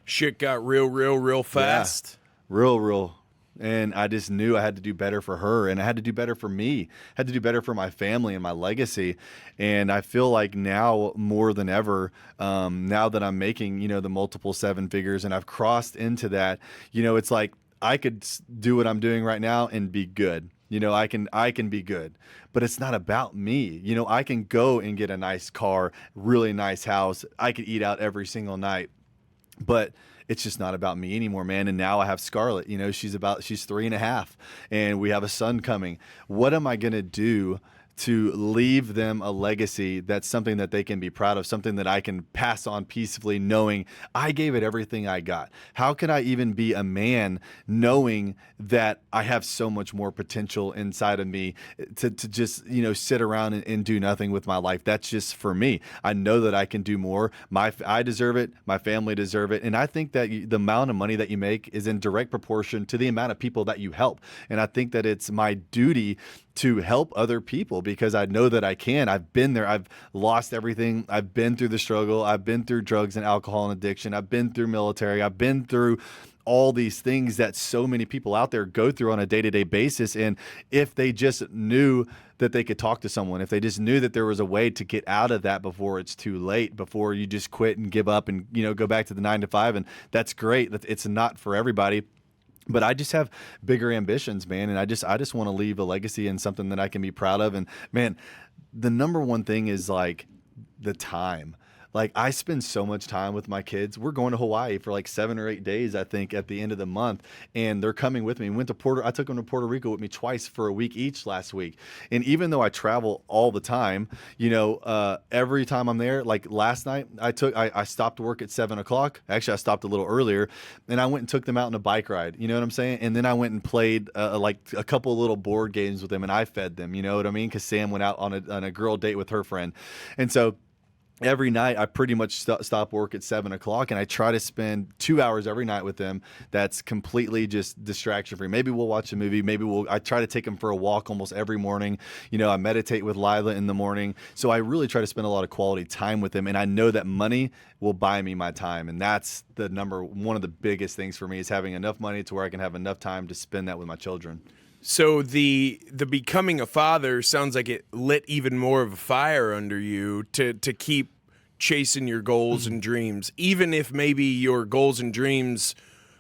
Shit got real fast. Yeah, real. And I just knew I had to do better for her, and I had to do better for me. I had to do better for my family and my legacy. And I feel like now more than ever, now that I'm making, the multiple seven figures, and I've crossed into that, it's like I could do what I'm doing right now and be good. I can be good, but it's not about me. I can go and get a nice car, really nice house. I could eat out every single night, but it's just not about me anymore, man. And now I have Scarlett, she's 3.5, and we have a son coming. What am I going to do to leave them a legacy that's something that they can be proud of, something that I can pass on peacefully, knowing I gave it everything I got? How can I even be a man knowing that I have so much more potential inside of me to just, sit around and do nothing with my life? That's just for me. I know that I can do more. I deserve it. My family deserve it. And I think that the amount of money that you make is in direct proportion to the amount of people that you help. And I think that it's my duty to help other people because I know that I can. I've been there. I've lost everything. I've been through the struggle. I've been through drugs and alcohol and addiction. I've been through military. I've been through all these things that so many people out there go through on a day-to-day basis. And if they just knew that they could talk to someone, if they just knew that there was a way to get out of that before it's too late, before you just quit and give up and, go back to the 9 to 5, and that's great. It's not for everybody. But I just have bigger ambitions, man. And I just want to leave a legacy and something that I can be proud of. And man, the number one thing is like the time. Like I spend so much time with my kids. We're going to Hawaii for like 7 or 8 days, I think, at the end of the month. And they're coming with me. I took them to Puerto Rico with me twice for a week each last week. And even though I travel all the time, every time I'm there, like last night, I stopped work at 7 o'clock. Actually, I stopped a little earlier, and I went and took them out on a bike ride. You know what I'm saying? And then I went and played like a couple of little board games with them, and I fed them. You know what I mean? Because Sam went out on a girl date with her friend. And so every night I pretty much stop work at 7 o'clock, and I try to spend 2 hours every night with them. That's completely just distraction free. Maybe we'll watch a movie. I try to take them for a walk almost every morning. I meditate with Lila in the morning. So I really try to spend a lot of quality time with them. And I know that money will buy me my time. And that's one of the biggest things for me, is having enough money to where I can have enough time to spend that with my children. So the becoming a father sounds like it lit even more of a fire under you to keep chasing your goals and dreams, even if maybe your goals and dreams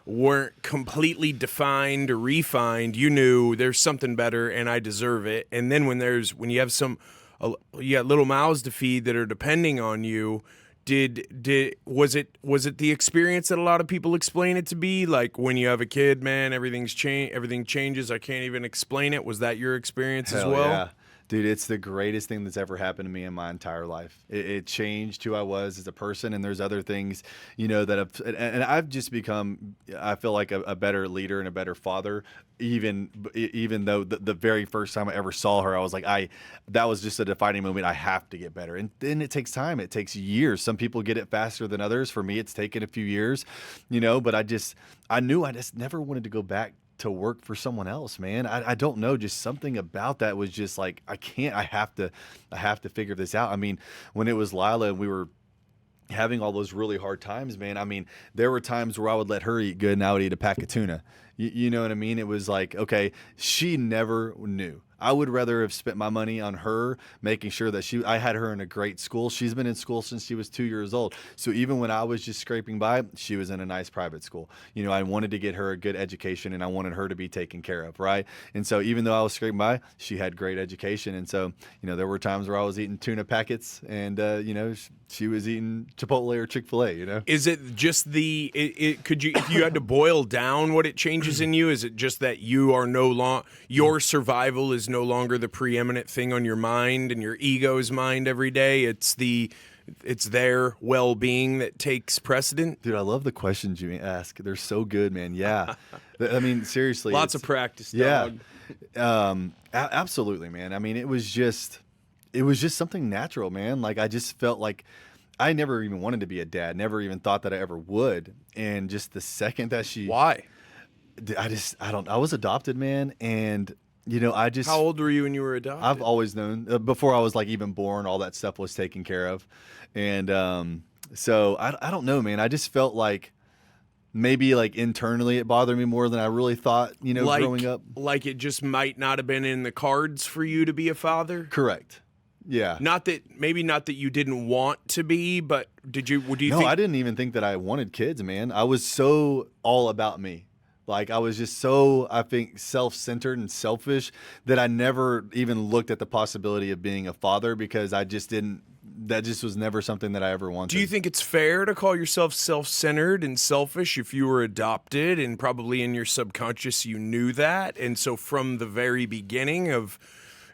weren't completely defined or refined. You knew there's something better and I deserve it. And then when you have you got little mouths to feed that are depending on you, was it the experience that a lot of people explain it to be? Like when you have a kid, man, everything changes. I can't even explain it. Was that your experience as well? Yeah. Dude, it's the greatest thing that's ever happened to me in my entire life. It changed who I was as a person, and there's other things, that and I've just become, I feel like a better leader and a better father. Even though the very first time I ever saw her, I was like, that was just a defining moment. I have to get better, and then it takes time. It takes years. Some people get it faster than others. For me, it's taken a few years, But I knew I just never wanted to go back to work for someone else, man. I don't know, just something about that was just like, I have to figure this out. I mean, when it was Lila and we were having all those really hard times, man, I mean, there were times where I would let her eat good and I would eat a pack of tuna. You know what I mean? It was like, okay, she never knew. I would rather have spent my money on her, making sure that I had her in a great school. She's been in school since she was 2 years old. So even when I was just scraping by, she was in a nice private school. I wanted to get her a good education and I wanted her to be taken care of, right? And so even though I was scraping by, she had great education. And so, there were times where I was eating tuna packets and, she was eating Chipotle or Chick-fil-A, Is it just if you had to boil down what it changes in you, is it just that you are your survival is no longer the preeminent thing on your mind and your ego's mind every day? It's their well-being that takes precedent? Dude, I love the questions you ask. They're so good, man. Yeah. I mean, seriously. Lots of practice, dog. Yeah. Absolutely, man. I mean, it was just something natural, man. Like, I just felt like I never even wanted to be a dad, never even thought that I ever would. And just the second that Why? I was adopted, man. And how old were you when you were adopted? I've always known before I was like even born, all that stuff was taken care of. And so I don't know, man. I just felt like maybe like internally it bothered me more than I really thought, growing up. Like it just might not have been in the cards for you to be a father? Correct. Yeah. Not that you didn't want to be, but do you No, think? I didn't even think that I wanted kids, man. I was so all about me. Like, I was just so, I think, self-centered and selfish that I never even looked at the possibility of being a father because that just was never something that I ever wanted. Do you think it's fair to call yourself self-centered and selfish if you were adopted and probably in your subconscious you knew that? And so from the very beginning of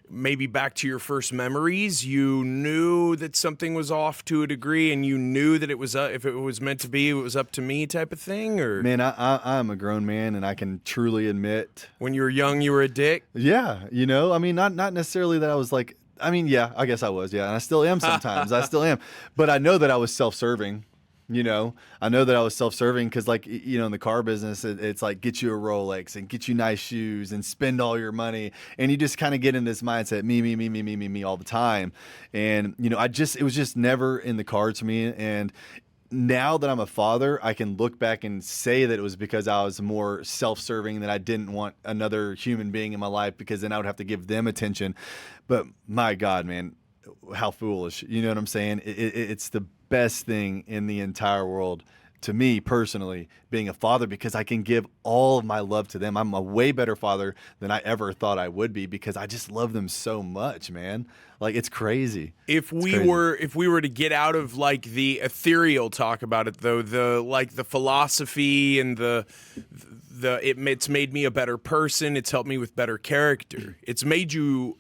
maybe back to your first memories, you knew that something was off to a degree, and you knew that it was if it was meant to be, it was up to me type of thing? Or man, I'm a grown man, and I can truly admit, when you were young, you were a dick. Yeah, I mean, not necessarily that I was like. I mean, yeah, I guess I was, yeah, and I still am sometimes. I still am, but I know that I was self-serving. I know that I was self-serving because, like, in the car business, it's like get you a Rolex and get you nice shoes and spend all your money. And you just kind of get in this mindset, me all the time. And, it was just never in the cards for me. And now that I'm a father, I can look back and say that it was because I was more self-serving, that I didn't want another human being in my life because then I would have to give them attention. But my God, man, how foolish. You know what I'm saying? It's the best thing in the entire world to me personally, being a father, because I can give all of my love to them. I'm a way better father than I ever thought I would be because I just love them so much, man. Like, it's crazy. If we were to get out of like the ethereal talk about it, though, the philosophy and it's made me a better person. It's helped me with better character. It's made you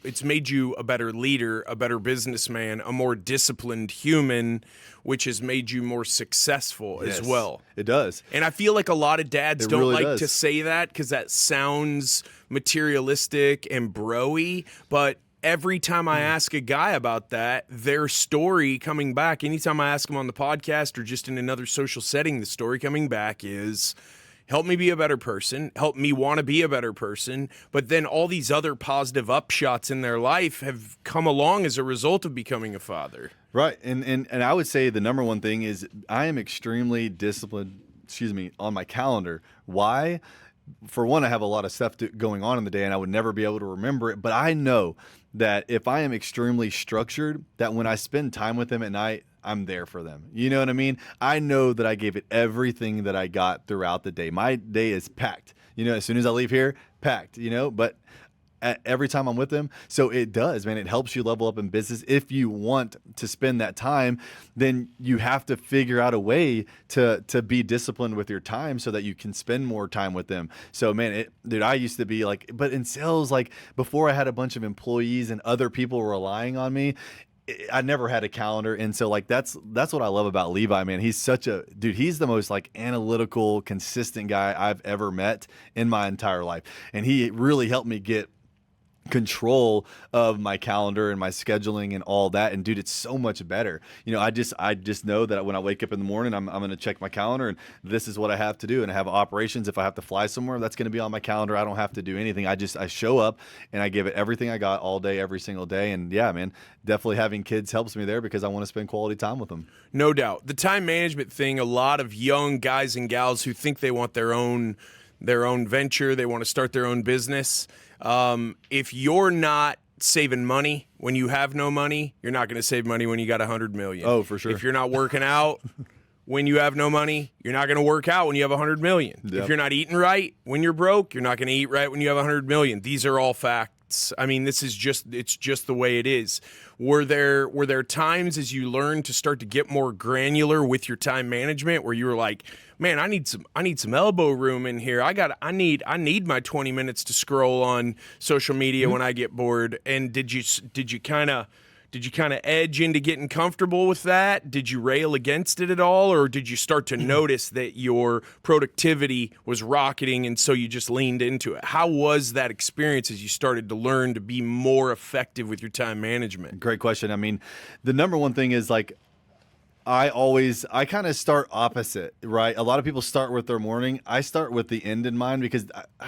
a better leader, a better businessman, a more disciplined human, which has made you more successful as well. It does. And I feel like a lot of dads don't really like does. to say that because that sounds materialistic and bro-y, but every time I ask a guy about that, their story coming back, anytime I ask them on the podcast or just in another social setting, the story coming back is, help me be a better person, help me want to be a better person, but then all these other positive upshots in their life have come along as a result of becoming a father. Right. And I would say the number one thing is I am extremely disciplined, on my calendar. Why? For one, I have a lot of stuff going on in the day and I would never be able to remember it. But I know that if I am extremely structured, that when I spend time with them at night, I'm there for them. You know what I mean? I know that I gave it everything that I got throughout the day. My day is packed. As soon as I leave here, packed, but every time I'm with them. So it does, man. It helps you level up in business. If you want to spend that time, then you have to figure out a way to be disciplined with your time so that you can spend more time with them. So man, dude, I used to be like, but in sales, like before I had a bunch of employees and other people relying on me, I never had a calendar. And so like, that's what I love about Levi, man. He's such a dude. He's the most like analytical, consistent guy I've ever met in my entire life. And he really helped me get control of my calendar and my scheduling and all that. And dude, it's so much better. You know, I just know that when I wake up in the morning, I'm going to check my calendar and this is what I have to do. And I have operations. If I have to fly somewhere, that's going to be on my calendar. I don't have to do anything. I show up and I give it everything I got all day, every single day. And yeah, man, definitely having kids helps me there because I want to spend quality time with them. No doubt. The time management thing, a lot of young guys and gals who think they want their own venture, they want to start their own business. If you're not saving money when you have no money, you're not going to save money when you got $100 million. Oh, for sure. If you're not working out when you have no money, you're not going to work out when you have $100 million. Yep. If you're not eating right when you're broke, you're not going to eat right when you have $100 million. These are all facts. I mean, it's just the way it is. Were there times as you learned to start to get more granular with your time management where you were like, man, I need some elbow room in here. I need my 20 minutes to scroll on social media when I get bored. And did you kind of edge into getting comfortable with that? Did you rail against it at all, or did you start to notice that your productivity was rocketing and so you just leaned into it? How was that experience as you started to learn to be more effective with your time management? Great question. I mean, the number one thing is like, I kind of start opposite, right? A lot of people start with their morning. I start with the end in mind because,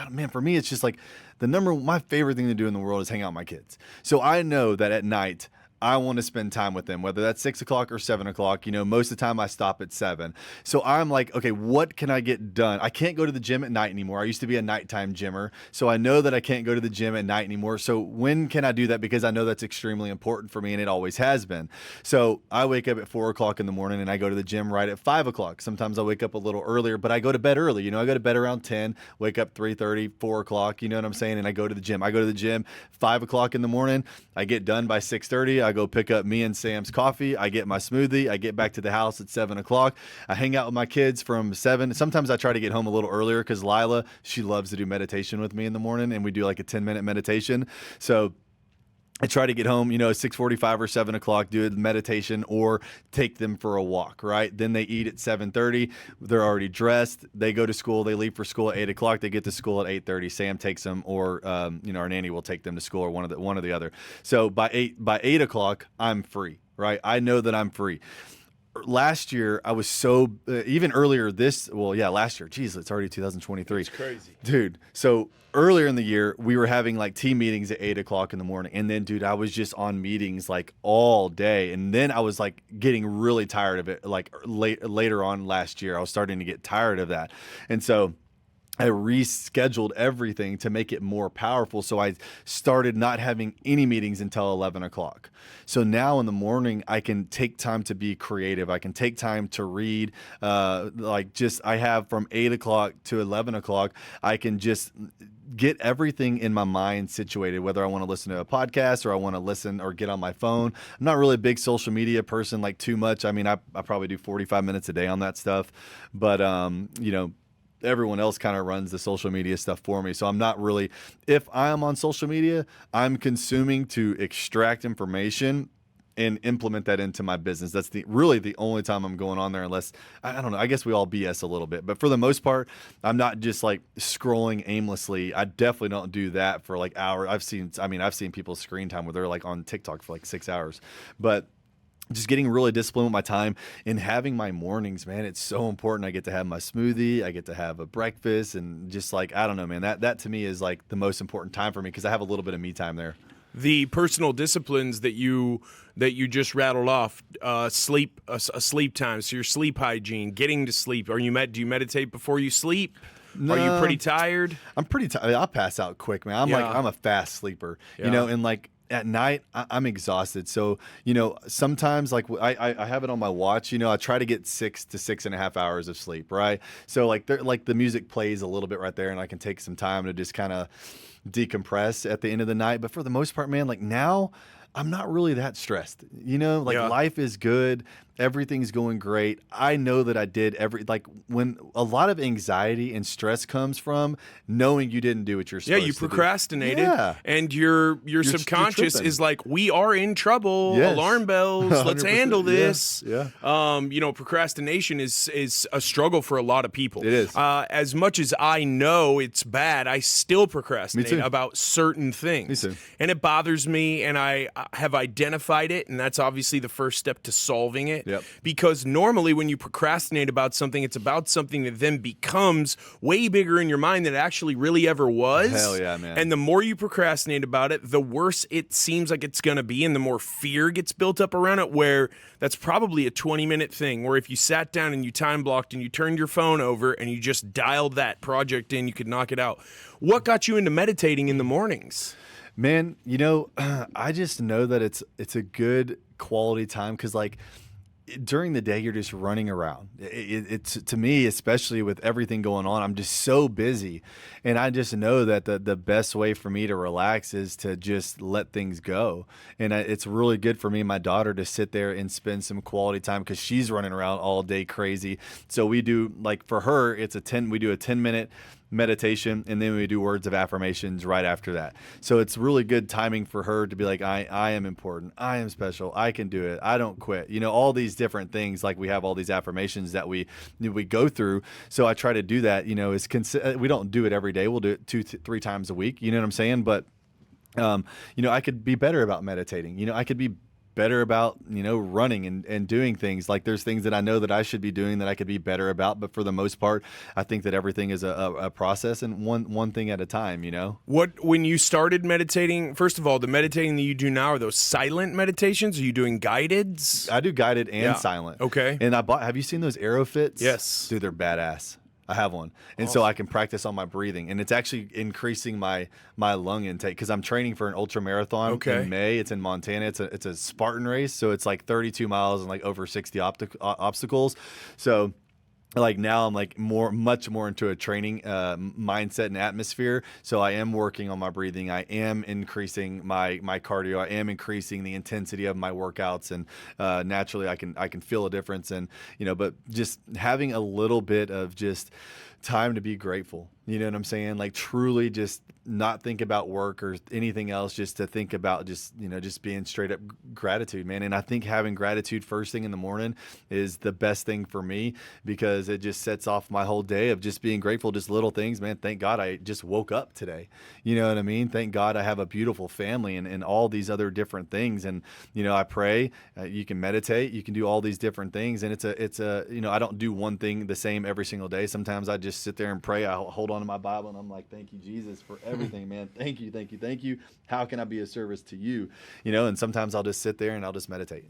man, for me, it's just like my favorite thing to do in the world is hang out with my kids. So I know that at night, I want to spend time with them, whether that's 6 o'clock or 7 o'clock. You know, most of the time I stop at 7. So I'm like, okay, what can I get done? I can't go to the gym at night anymore. I used to be a nighttime gymmer. So I know that I can't go to the gym at night anymore. So when can I do that? Because I know that's extremely important for me and it always has been. So I wake up at 4 o'clock in the morning and I go to the gym right at 5 o'clock. Sometimes I wake up a little earlier, but I go to bed early. You know, I go to bed around 10, wake up 3:30, 4 o'clock, you know what I'm saying? And I go to the gym. I go to the gym 5 o'clock in the morning. I get done by 6:30. I go pick up me and Sam's coffee. I get my smoothie. I get back to the house at 7 o'clock. I hang out with my kids from 7. Sometimes I try to get home a little earlier because Lila, she loves to do meditation with me in the morning, and we do like a 10-minute meditation. So I try to get home, you know, 6:45 or 7 o'clock, do a meditation or take them for a walk, right? Then they eat at 7:30. They're already dressed. They go to school. They leave for school at 8 o'clock. They get to school at 8:30. Sam takes them, or you know, our nanny will take them to school, or one or the other. So by 8 o'clock, I'm free, right? I know that I'm free. Last year, I was so even earlier last year. Geez, it's already 2023. It's crazy, dude. So earlier in the year, we were having like team meetings at 8 o'clock in the morning, and then, dude, I was just on meetings like all day, and then I was like getting really tired of it. Like later on last year, I was starting to get tired of that, and so I rescheduled everything to make it more powerful. So I started not having any meetings until 11 o'clock. So now in the morning, I can take time to be creative. I can take time to read. I have from 8 o'clock to 11 o'clock, I can just get everything in my mind situated, whether I want to listen to a podcast or I want to listen or get on my phone. I'm not really a big social media person, like too much. I mean, I probably do 45 minutes a day on that stuff, but, you know, everyone else kind of runs the social media stuff for me. So I'm not really, if I am on social media, I'm consuming to extract information and implement that into my business. That's really the only time I'm going on there, unless, I don't know, I guess we all BS a little bit, but for the most part, I'm not just like scrolling aimlessly. I definitely don't do that for like hours. I've seen people's screen time where they're like on TikTok for like 6 hours, but just getting really disciplined with my time and having my mornings, man, it's so important. I get to have my smoothie, I get to have a breakfast, and just like, I don't know, man, that to me is like the most important time for me because I have a little bit of me time there. The personal disciplines that you just rattled off, sleep time, so your sleep hygiene, getting to sleep. Do you meditate before you sleep? No, are you pretty tired? I'm pretty tired. I'll pass out quick, man. I'm a fast sleeper, you know, and like at night I'm exhausted. So, sometimes like I have it on my watch, I try to get 6 to 6.5 hours of sleep. Right. So like the music plays a little bit right there and I can take some time to just kind of decompress at the end of the night. But for the most part, man, like now I'm not really that stressed, like Yeah. life is good. Everything's going great. I know that I did like when a lot of anxiety and stress comes from knowing you didn't do what you're supposed to You do. procrastinated, Yeah. and your subconscious tripping. is like, we are in trouble. Yes. Alarm bells. Let's 100%. handle this. Yeah. Procrastination is a struggle for a lot of people. It is. As much as I know it's bad, I still procrastinate Me too. about certain things. Me too. And it bothers me, and I have identified it, and that's obviously the first step to solving it. Yep. Because normally when you procrastinate about something, it's about something that then becomes way bigger in your mind than it actually really ever was. Hell yeah, man. And the more you procrastinate about it, the worse it seems like it's going to be, and the more fear gets built up around it, where that's probably a 20-minute thing, where if you sat down and you time blocked and you turned your phone over and you just dialed that project in, you could knock it out. What got you into meditating in the mornings? Man, I just know that it's a good quality time because like during the day you're just running around. It's to me, especially with everything going on, I'm just so busy, and I just know that the best way for me to relax is to just let things go. And it's really good for me and my daughter to sit there and spend some quality time because she's running around all day crazy. So we do, like, for her, we do a 10-minute meditation, and then we do words of affirmations right after that. So it's really good timing for her to be like, I am important, I am special, I can do it, I don't quit, all these different things. Like we have all these affirmations that we go through. So I try to do that. We don't do it every day, we'll do it 2-3 times a week, you know what I'm saying? But I could be better about meditating. I could be better about, running and doing things. Like there's things that I know that I should be doing that I could be better about. But for the most part, I think that everything is a process and one thing at a time, When you started meditating, first of all, the meditating that you do now, are those silent meditations? Are you doing guideds? I do guided and silent. Okay. And have you seen those AeroFits? Yes. Dude, they're badass. I have one. And so I can practice on my breathing, and it's actually increasing my lung intake because I'm training for an ultra marathon in May. It's in Montana. It's a Spartan race. So it's like 32 miles and like over 60 obstacles. So like now I'm like much more into a training mindset and atmosphere. So I am working on my breathing. I am increasing my cardio. I am increasing the intensity of my workouts, and naturally I can feel a difference. And but just having a little bit of just time to be grateful. You know what I'm saying? Like truly just not think about work or anything else, just to think about just being straight up gratitude, man. And I think having gratitude first thing in the morning is the best thing for me because it just sets off my whole day of just being grateful, just little things, man. Thank God I just woke up today. You know what I mean? Thank God I have a beautiful family and all these other different things. And, I pray, you can meditate, you can do all these different things. And it's a I don't do one thing the same every single day. Sometimes I just sit there and pray. I hold on to my Bible and I'm like, thank you, Jesus, for everything, man. Thank you, thank you, thank you. How can I be of service to you? And sometimes I'll just sit there and I'll just meditate,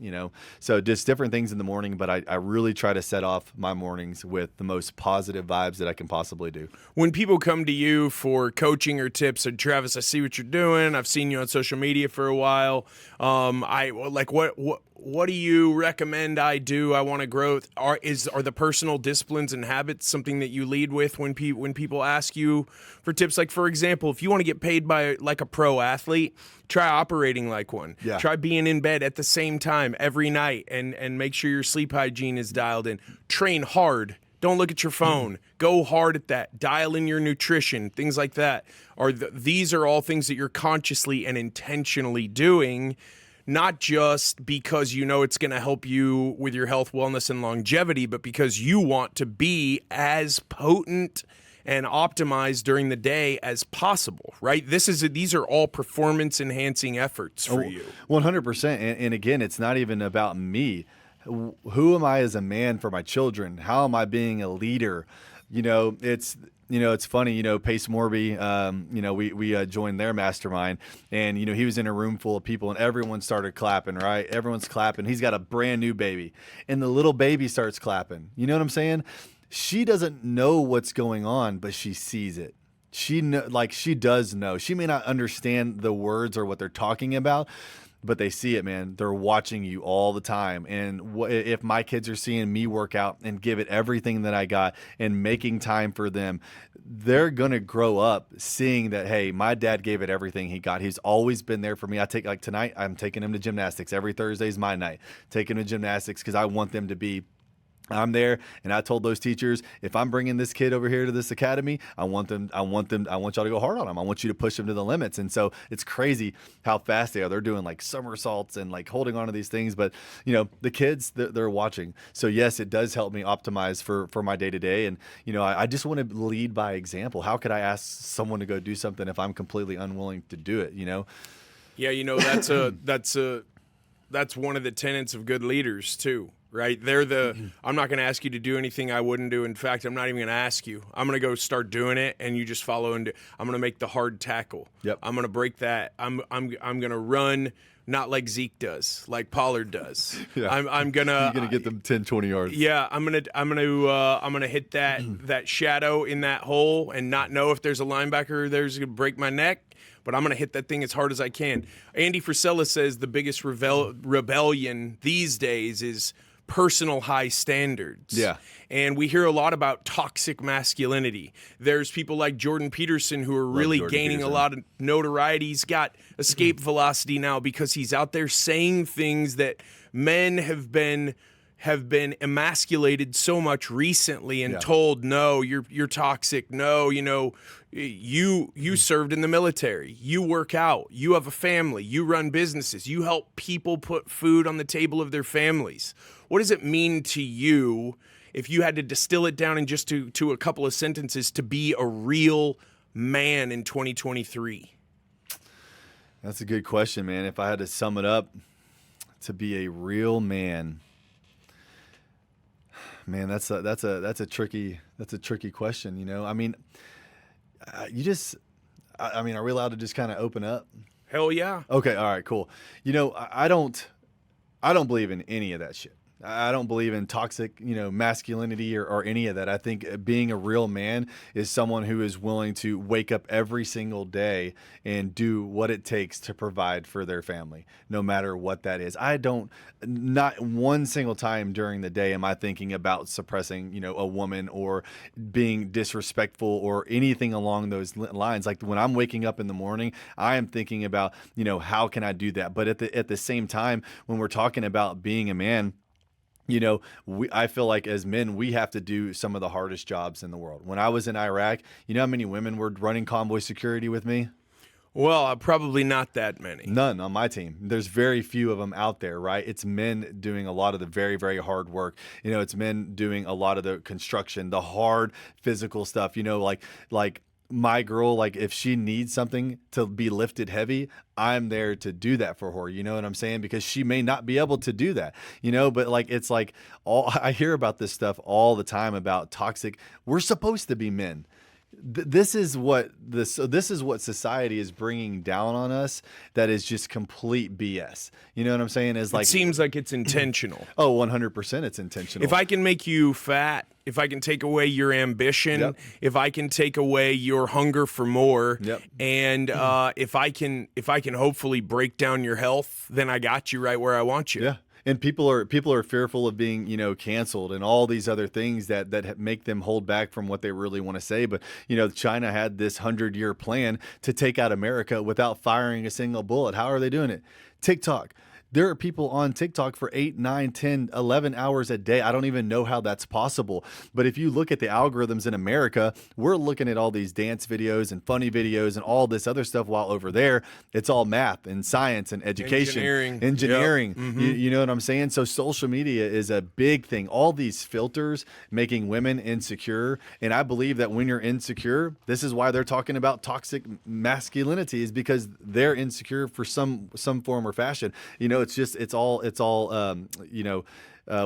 So just different things in the morning, but I really try to set off my mornings with the most positive vibes that I can possibly do. When people come to you for coaching or tips, and Travis, I see what you're doing. I've seen you on social media for a while. What do you recommend I do? I want to grow. Are the personal disciplines and habits something that you lead with when people ask you for tips? Like, for example, if you want to get paid by like a pro athlete, try operating like one. Yeah. Try being in bed at the same time every night and make sure your sleep hygiene is dialed in. Train hard. Don't look at your phone. Go hard at that. Dial in your nutrition, things like that. These are all things that you're consciously and intentionally doing, not just because it's going to help you with your health, wellness, and longevity, but because you want to be as potent and optimized during the day as possible, right? These are all performance-enhancing efforts for you. 100%. And again, it's not even about me. Who am I as a man for my children? How am I being a leader? It's funny, Pace Morby, we joined their mastermind, and, he was in a room full of people and everyone started clapping, right? Everyone's clapping. He's got a brand new baby and the little baby starts clapping. You know what I'm saying? She doesn't know what's going on, but she sees it. she does know. She may not understand the words or what they're talking about, but they see it, man. They're watching you all the time. And if my kids are seeing me work out and give it everything that I got and making time for them, they're going to grow up seeing that, hey, my dad gave it everything he got. He's always been there for me. Like tonight, I'm taking him to gymnastics. Every Thursday is my night. Taking him to gymnastics because I want them to be I'm there, and I told those teachers, if I'm bringing this kid over here to this academy, I want y'all to go hard on them. I want you to push them to the limits. And so it's crazy how fast they are. They're doing like somersaults and like holding on to these things. But, the kids, they're watching. So yes, it does help me optimize for my day to day. And, I just want to lead by example. How could I ask someone to go do something if I'm completely unwilling to do it, Yeah, that's one of the tenets of good leaders too. Right? I'm not going to ask you to do anything I wouldn't do. In fact, I'm not even going to ask you. I'm going to go start doing it, and you just follow and I'm going to make the hard tackle. Yep. I'm going to break that. I'm going to run not like Zeke does, like Pollard does. Yeah. I'm going to You're going to get them 10, 20 yards. Yeah, I'm going to hit that shadow in that hole and not know if there's a linebacker there's going to break my neck. But I'm going to hit that thing as hard as I can. Andy Frisella says the biggest rebellion these days is personal high standards. Yeah. And we hear a lot about toxic masculinity. There's people like Jordan Peterson who are really gaining a lot of notoriety. He's got escape velocity now because he's out there saying things that men have been emasculated so much recently and told, no, you're toxic. No, you served in the military. You work out. You have a family. You run businesses. You help people put food on the table of their families. What does it mean to you, if you had to distill it down in just to a couple of sentences, to be a real man in 2023? That's a good question, man. If I had to sum it up, to be a real man, man, that's a tricky question. I mean, are we allowed to just kind of open up? Hell yeah. Okay. All right, cool. I don't believe in any of that shit. I don't believe in toxic, masculinity or any of that. I think being a real man is someone who is willing to wake up every single day and do what it takes to provide for their family, no matter what that is. Not one single time during the day am I thinking about suppressing, a woman or being disrespectful or anything along those lines. Like when I'm waking up in the morning, I am thinking about, how can I do that? But at the same time, when we're talking about being a man, I feel like as men, we have to do some of the hardest jobs in the world. When I was in Iraq, you know how many women were running convoy security with me? Well, probably not that many. None on my team. There's very few of them out there, right? It's men doing a lot of the very, very hard work. It's men doing a lot of the construction, the hard physical stuff, like my girl, like if she needs something to be lifted heavy, I'm there to do that for her. You know what I'm saying? Because she may not be able to do that, but like, it's like I hear about this stuff all the time about toxic. We're supposed to be men. This is what society is bringing down on us. That is just complete BS. You know what I'm saying? It seems like it's intentional. Oh, 100% it's intentional. If I can make you fat, if I can take away your ambition, if I can take away your hunger for more, and if I can hopefully break down your health, then I got you right where I want you. Yeah. And people are fearful of being, canceled and all these other things that make them hold back from what they really want to say. But, China had this 100-year plan to take out America without firing a single bullet. How are they doing it? TikTok. There are people on TikTok for 8, 9, 10, 11 hours a day. I don't even know how that's possible. But if you look at the algorithms in America, we're looking at all these dance videos and funny videos and all this other stuff, while over there, it's all math and science and education. Engineering. Yep. Mm-hmm. You know what I'm saying? So social media is a big thing. All these filters making women insecure. And I believe that when you're insecure, this is why they're talking about toxic masculinity, is because they're insecure for some form or fashion. It's all what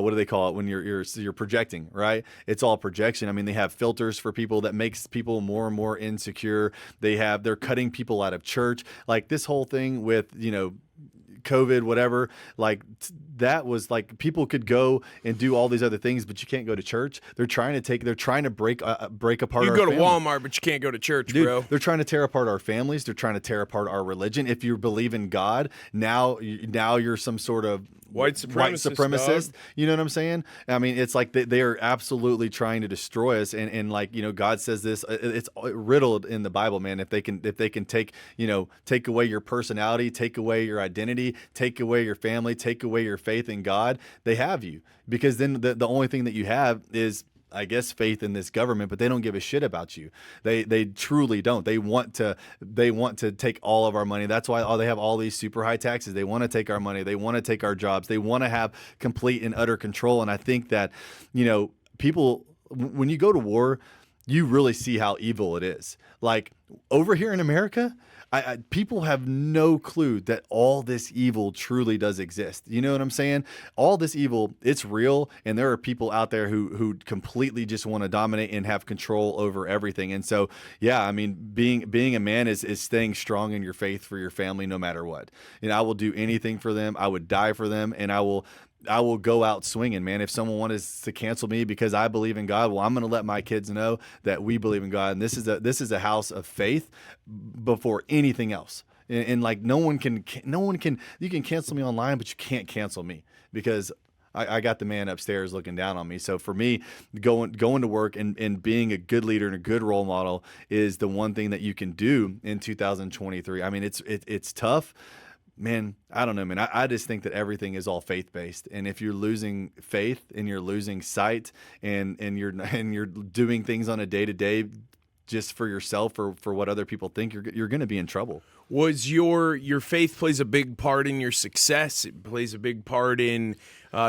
do they call it when you're projecting, right? It's all projection. I mean, they have filters for people that makes people more and more insecure. They're cutting people out of church. Like this whole thing with, COVID, whatever, like that was like, people could go and do all these other things, but you can't go to church. They're trying to break apart. You our go to family. Walmart, but you can't go to church, Dude, bro. they're trying to tear apart our families. They're trying to tear apart our religion. If you believe in God, now you're some sort of White supremacist. Dog. You know what I'm saying? I mean, it's like they are absolutely trying to destroy us. And like, God says this, it's riddled in the Bible, man. If they can take away your personality, take away your identity, take away your family, take away your faith in God, they have you. Because then the only thing that you have is, I guess, faith in this government, but they don't give a shit about you. They truly don't. They want to take all of our money. That's why they have all these super high taxes. They want to take our money. They want to take our jobs. They want to have complete and utter control. And I think that, people, when you go to war, you really see how evil it is. Like over here in America, people have no clue that all this evil truly does exist. You know what I'm saying? All this evil, it's real, and there are people out there who completely just want to dominate and have control over everything. And so, yeah, I mean, being a man is staying strong in your faith for your family no matter what. I will do anything for them. I would die for them, and I will go out swinging, man. If someone wants to cancel me because I believe in God, well, I'm going to let my kids know that we believe in God, and this is a house of faith before anything else. And like, no one can. You can cancel me online, but you can't cancel me because I got the man upstairs looking down on me. So for me, going to work and being a good leader and a good role model is the one thing that you can do in 2023. I mean, it's tough. Man, I don't know, man. I just think that everything is all faith-based, and if you're losing faith and you're losing sight, and you're doing things on a day-to-day just for yourself or for what other people think, you're going to be in trouble. Was your faith plays a big part in your success? It plays a big part in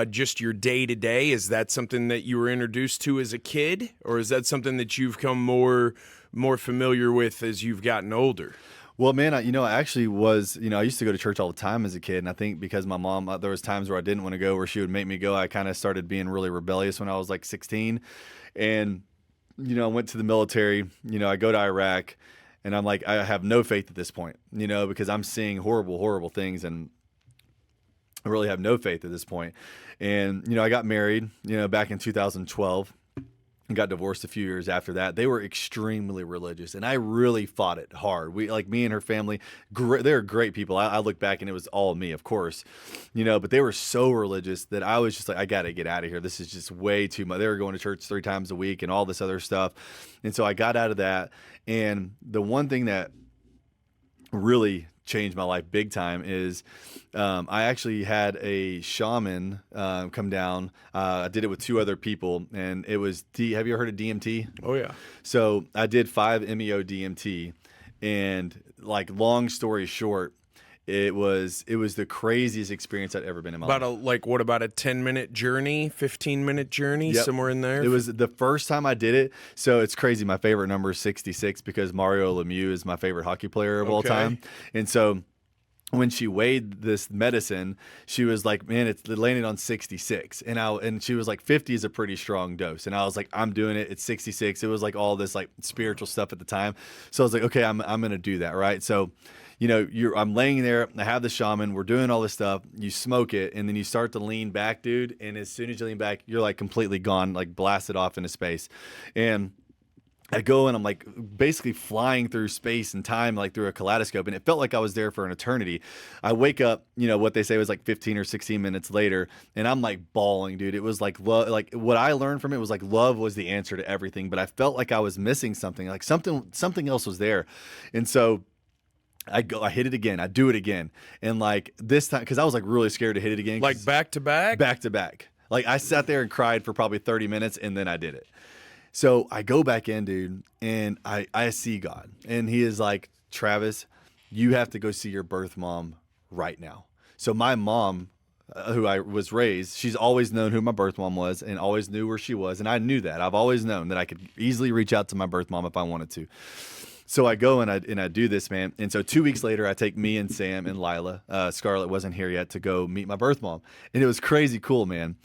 just your day-to-day. Is that something that you were introduced to as a kid, or is that something that you've come more familiar with as you've gotten older? Well, man, I actually was, I used to go to church all the time as a kid. And I think because my mom, there was times where I didn't want to go, where she would make me go. I kind of started being really rebellious when I was like 16. And, I went to the military, I go to Iraq, and I'm like, I have no faith at this point, because I'm seeing horrible, horrible things. And I really have no faith at this point. And, I got married, back in 2012. And got divorced a few years after that. They were extremely religious, and I really fought it hard. Me and her family, they're great people. I look back and it was all me, of course, but they were so religious that I was just like, I got to get out of here. This is just way too much. They were going to church 3 times a week and all this other stuff. And so I got out of that. And the one thing that really changed my life big time is I actually had a shaman come down. I did it with 2 other people, and it was have you ever heard of DMT? Oh yeah. So I did 5-MeO DMT, and like, long story short, it was the craziest experience I'd ever been in my life. What about a 10-minute journey, 15-minute journey, Yep. somewhere in there? It was the first time I did it. So it's crazy. My favorite number is 66 because Mario Lemieux is my favorite hockey player of all time. And so when she weighed this medicine, she was like, man, it landed on 66. And she was like, 50 is a pretty strong dose. And I was like, I'm doing it. It's 66. It was like all this like spiritual stuff at the time. So I was like, okay, I'm going to do that. Right. So, I'm laying there, I have the shaman, we're doing all this stuff, you smoke it, and then you start to lean back, dude, and as soon as you lean back, you're like completely gone, like blasted off into space. And I go and I'm like basically flying through space and time, like through a kaleidoscope, and it felt like I was there for an eternity. I wake up, what they say was like 15 or 16 minutes later, and I'm like bawling, dude. It was like love. Like, what I learned from it was like love was the answer to everything, but I felt like I was missing something, like something else was there. And so I hit it again. I do it again. And like this time, because I was like really scared to hit it again. Like back to back? Back to back. Like I sat there and cried for probably 30 minutes, and then I did it. So I go back in, dude, and I see God. And he is like, Travis, you have to go see your birth mom right now. So my mom, who I was raised, she's always known who my birth mom was and always knew where she was. And I knew that. I've always known that I could easily reach out to my birth mom if I wanted to. So I go and I do this, man. And so 2 weeks later, I take me and Sam and Lila. Scarlett wasn't here yet, to go meet my birth mom. And it was crazy cool, man.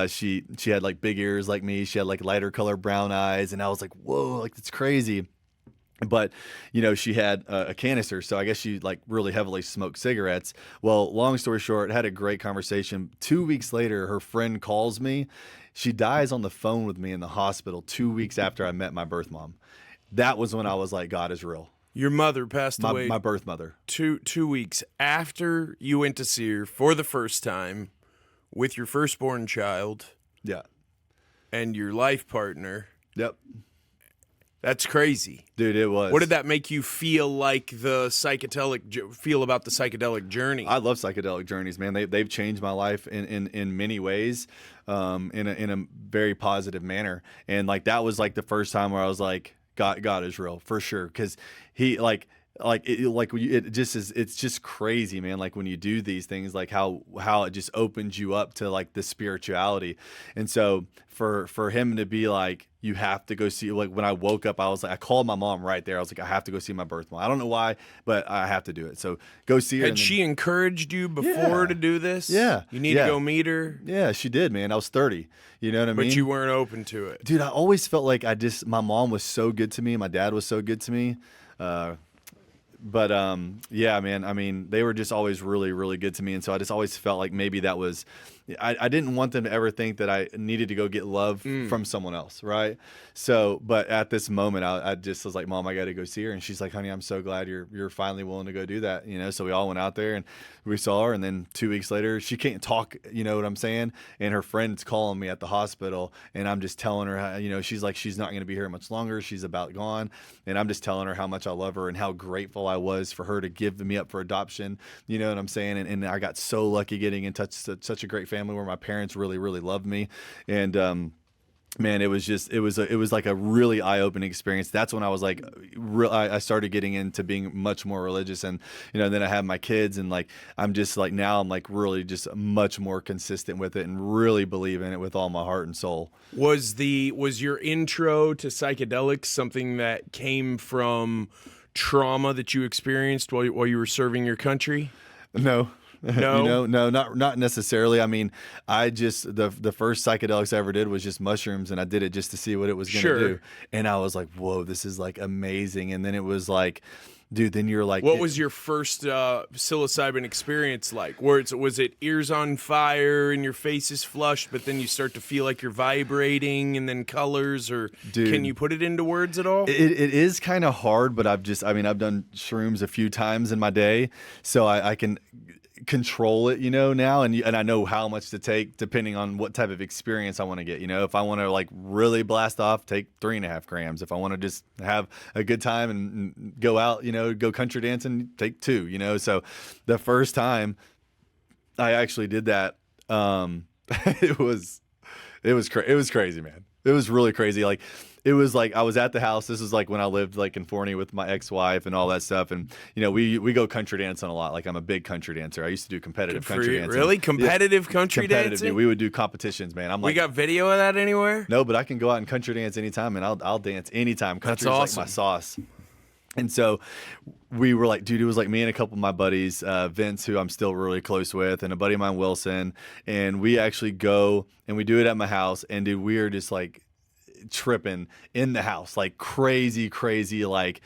She had like big ears like me. She had like lighter color brown eyes. And I was like, whoa, like, that's crazy. But, you know, she had a canister, so I guess she like really heavily smoked cigarettes. Well, long story short, had a great conversation. 2 weeks later, her friend calls me. She dies on the phone with me in the hospital 2 weeks after I met my birth mom. That was when I was like, God is real. Your mother passed away My birth mother. 2 weeks after you went to see her for the first time with your firstborn child Yeah. and your life partner. Yep. That's crazy. Dude, it was. What did that make you feel like feel about the psychedelic journey? I love psychedelic journeys, man. They've changed my life in many ways, in a very positive manner. And like that was like the first time where I was like, God is real for sure, because he it's just crazy, man. Like when you do these things, like how it just opens you up to like the spirituality. And so for him to be like, you have to go see, like when I woke up, I was like, I called my mom right there. I was like, I have to go see my birth mom. I don't know why, but I have to do it. So go see her. Had she encouraged you before to do this? Yeah. You need to go meet her? Yeah, she did, man. I was 30. You know what I mean? But you weren't open to it. Dude, I always felt like my mom was so good to me. My dad was so good to me. But yeah, man, I mean, they were just always really, really good to me. And so I just always felt like maybe that was, I didn't want them to ever think that I needed to go get love from someone else. Right. So, but at this moment, I just was like, Mom, I got to go see her. And she's like, honey, I'm so glad you're finally willing to go do that. You know? So we all went out there and we saw her. And then 2 weeks later, she can't talk, you know what I'm saying? And her friend's calling me at the hospital, and I'm just telling her how, you know, she's like, she's not going to be here much longer. She's about gone. And I'm just telling her how much I love her and how grateful I was for her to give me up for adoption. You know what I'm saying? And I got so lucky getting in touch with such a great family where my parents really, really loved me. And, man, it was like a really eye-opening experience. That's when I was like, I started getting into being much more religious, and you know, then I have my kids, and like I'm just like now I'm like really just much more consistent with it, and really believe in it with all my heart and soul. Was your intro to psychedelics something that came from trauma that you experienced while you were serving your country? No. No, you know, no, not necessarily. I mean, I just the first psychedelics I ever did was just mushrooms, and I did it just to see what it was going to do. And I was like, whoa, this is like amazing. And then it was like, dude, then you're like, what was your first psilocybin experience like? Was it ears on fire and your face is flushed, but then you start to feel like you're vibrating, and then colors, or dude, can you put it into words at all? It is kind of hard, but I've done shrooms a few times in my day, so I can control it, you know, now, and I know how much to take depending on what type of experience I want to get. You know, if I want to like really blast off, take 3.5 grams. If I want to just have a good time and go out, you know, go country dancing, take 2. You know, so the first time I actually did that, it was crazy, man. It was really crazy. Like, it was like I was at the house. This is like when I lived like in Forney with my ex-wife and all that stuff. And you know, we go country dancing a lot. Like I'm a big country dancer. I used to do competitive country dancing. Really? Competitive country dancing? Dude. We would do competitions, man. I'm like, we got video of that anywhere? No, but I can go out and country dance anytime, and I'll dance anytime. Country is like my sauce. And so we were like, dude, it was like me and a couple of my buddies, Vince, who I'm still really close with, and a buddy of mine, Wilson. And we actually go and we do it at my house. And dude, we are just like tripping in the house, like crazy, like,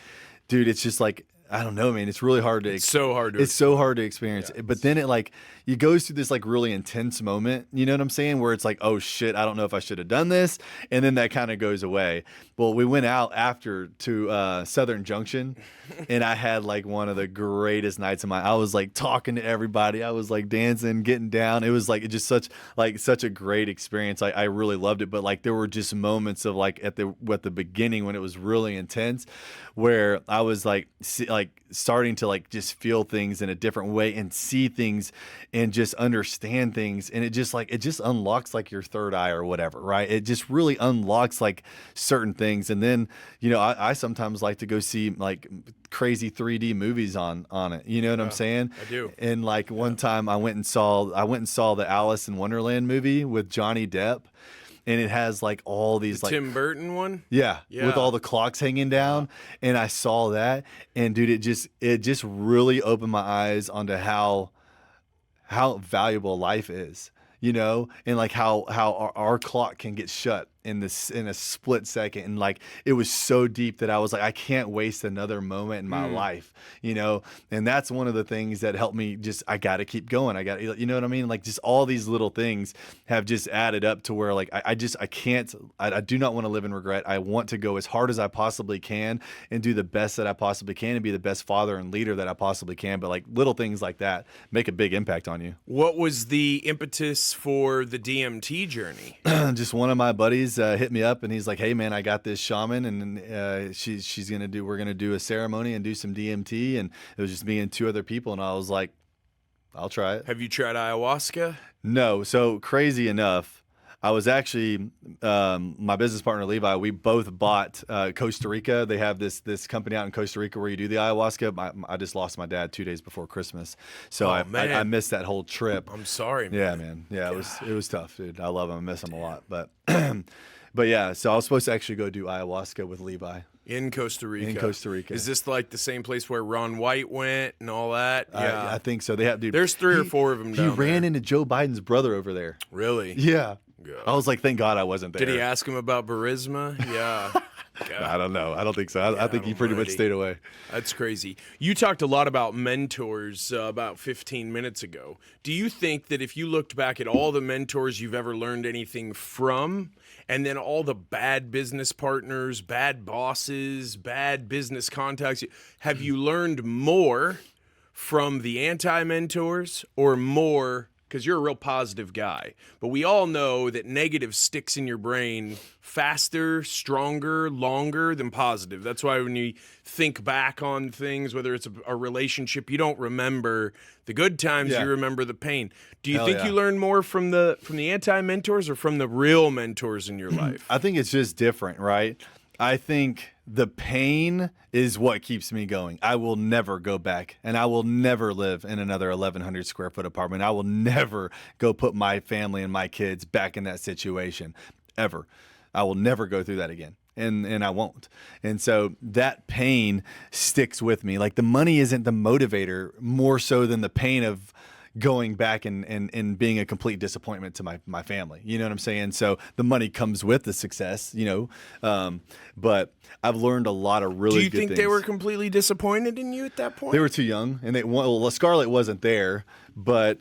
dude, it's just like, I don't know, man. It's really hard to. It's so hard to experience. Yeah, but then it like you goes through this like really intense moment. You know what I'm saying? Where it's like, oh shit, I don't know if I should have done this, and then that kind of goes away. Well, we went out after to Southern Junction, and I had like one of the greatest nights of my. I was like talking to everybody. I was like dancing, getting down. It was like just such a great experience. I really loved it. But like there were just moments of like at the beginning when it was really intense, where I was like starting to like just feel things in a different way and see things and just understand things, and it just unlocks like your third eye or whatever, right? It just really unlocks like certain things. And then, you know, I sometimes like to go see like crazy 3D movies on it. You know what I'm saying? I do. And like one time I went and saw the Alice in Wonderland movie with Johnny Depp. And it has like all these like Tim Burton one, yeah, with all the clocks hanging down. Yeah. And I saw that, and dude, it just really opened my eyes onto how valuable life is, you know, and like how our clock can get shut in a split second, and like it was so deep that I was like, I can't waste another moment in my life, you know. And that's one of the things that helped me. Just I got to keep going. I got, you know what I mean? Like just all these little things have just added up to where like I do not want to live in regret. I want to go as hard as I possibly can and do the best that I possibly can and be the best father and leader that I possibly can. But like little things like that make a big impact on you. What was the impetus for the DMT journey? Just one of my buddies hit me up and he's like, "Hey man, I got this shaman and we're gonna do a ceremony and do some DMT." And it was just me and two other people, and I was like, "I'll try it." Have you tried ayahuasca? No. So crazy enough, I was actually my business partner Levi. We both bought Costa Rica. They have this company out in Costa Rica where you do the ayahuasca. I just lost my dad 2 days before Christmas, so I missed that whole trip. I'm sorry, man. Yeah, man. Yeah, God. It was tough, dude. I love him. I miss him a lot, but but yeah. So I was supposed to actually go do ayahuasca with Levi. In Costa Rica. In Costa Rica. Is this like the same place where Ron White went and all that? Yeah, I think so. They have. Dude, there's 3 or 4 of them. He ran into Joe Biden's brother over there. Really? Yeah. God. I was like, thank God I wasn't there. Did he ask him about Burisma? Yeah. I don't know. I don't think so. I think he pretty much stayed away. That's crazy. You talked a lot about mentors about 15 minutes ago. Do you think that if you looked back at all the mentors you've ever learned anything from, and then all the bad business partners, bad bosses, bad business contacts, have you learned more from the anti-mentors or more? Because you're a real positive guy. But we all know that negative sticks in your brain faster, stronger, longer than positive. That's why when you think back on things, whether it's a relationship, you don't remember the good times, you remember the pain. Do you think you learn more from the anti-mentors or from the real mentors in your life? I think it's just different, right? I think the pain is what keeps me going. I will never go back, and I will never live in another 1,100 square foot apartment. I will never go put my family and my kids back in that situation, ever. I will never go through that again. And I won't. And so that pain sticks with me. Like the money isn't the motivator more so than the pain of going back and being a complete disappointment to my family. You know what I'm saying? So the money comes with the success, you know. But I've learned a lot of really good things. Do you think they were completely disappointed in you at that point? They were too young, and Scarlett wasn't there. But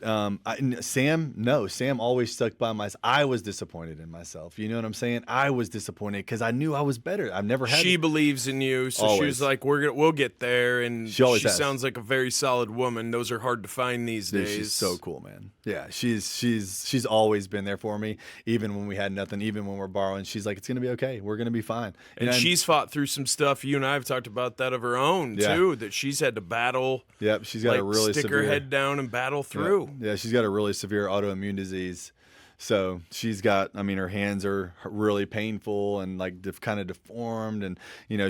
Sam always stuck by myself. I was disappointed in myself. You know what I'm saying? I was disappointed because I knew I was better. I've never had. She believes in you, so always. She was like, "We'll get there." And she sounds like a very solid woman. Those are hard to find these days. She's so cool, man. Yeah, she's always been there for me, even when we had nothing, even when we're borrowing. She's like, "It's gonna be okay. We're gonna be fine." And she's fought through some stuff. You and I have talked about that of her own too. That she's had to battle. Yep, she's got a really stick her head down and battle through. Yeah, she's got a really severe autoimmune disease. So she's got, her hands are really painful and like kind of deformed. And, you know,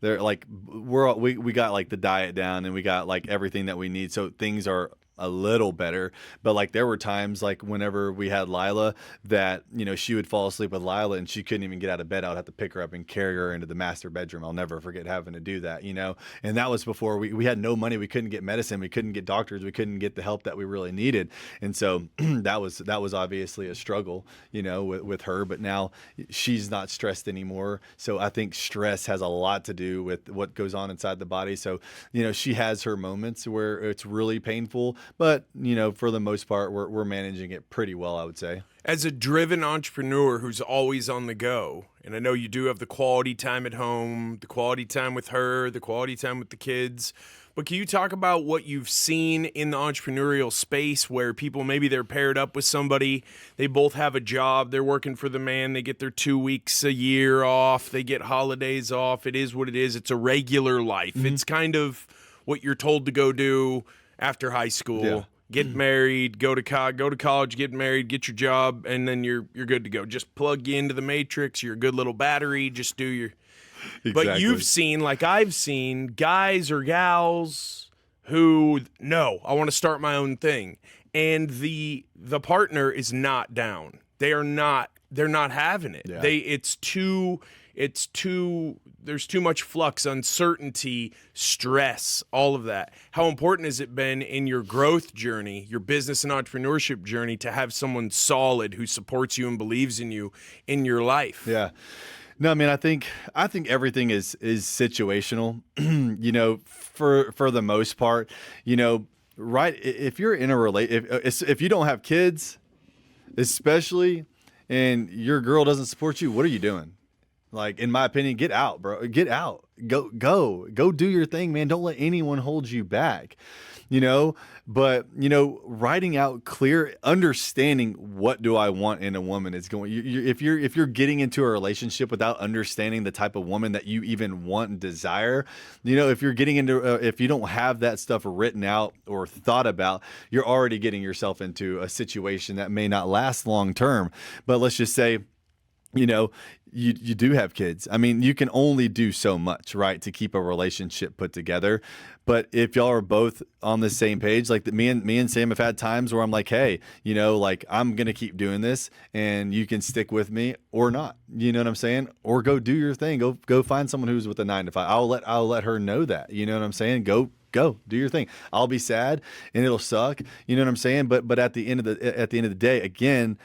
they're like, we got like the diet down and we got like everything that we need. So things are a little better, but like there were times like whenever we had Lila that, you know, she would fall asleep with Lila and she couldn't even get out of bed. I would have to pick her up and carry her into the master bedroom. I'll never forget having to do that, you know. And that was before we had no money. We couldn't get medicine. We couldn't get doctors. We couldn't get the help that we really needed. And so that was obviously a struggle, you know, with her. But now she's not stressed anymore. So I think stress has a lot to do with what goes on inside the body. So, you know, she has her moments where it's really painful. But, you know, for the most part, we're managing it pretty well, I would say. As a driven entrepreneur who's always on the go, and I know you do have the quality time at home, the quality time with her, the quality time with the kids, but can you talk about what you've seen in the entrepreneurial space where people, maybe they're paired up with somebody, they both have a job, they're working for the man, they get their 2 weeks a year off, they get holidays off, it is what it is, it's a regular life. Mm-hmm. It's kind of what you're told to go do after high school, get married, go to college, get married, get your job, and then you're good to go. Just plug you into the matrix. You're a good little battery. Just do your. Exactly. But you've seen, like I've seen, guys or gals who no, I want to start my own thing, and the partner is not down. They're not having it. Yeah. there's too much flux, uncertainty, stress, all of that. How important has it been in your growth journey, your business and entrepreneurship journey, to have someone solid who supports you and believes in you in your life? Yeah. No, I mean, I think everything is situational, for the most part, right. If you're in a if you don't have kids, especially, and your girl doesn't support you, what are you doing? Like, in my opinion, get out, bro. Get out. Go do your thing, man. Don't let anyone hold you back, but, writing out clear, understanding what do I want in a woman is going, if you're getting into a relationship without understanding the type of woman that you even want and desire, if you're getting into, if you don't have that stuff written out or thought about, you're already getting yourself into a situation that may not last long term. But let's just say, you do have kids. I mean, you can only do so much, right, to keep a relationship put together. But if y'all are both on the same page, like me and Sam have had times where I'm like, hey, like, I'm going to keep doing this and you can stick with me or not. You know what I'm saying? Or go do your thing. Go find someone who's with a 9 to 5. I'll let her know that. You know what I'm saying? Go do your thing. I'll be sad and it'll suck. You know what I'm saying? But at the end of the day, again,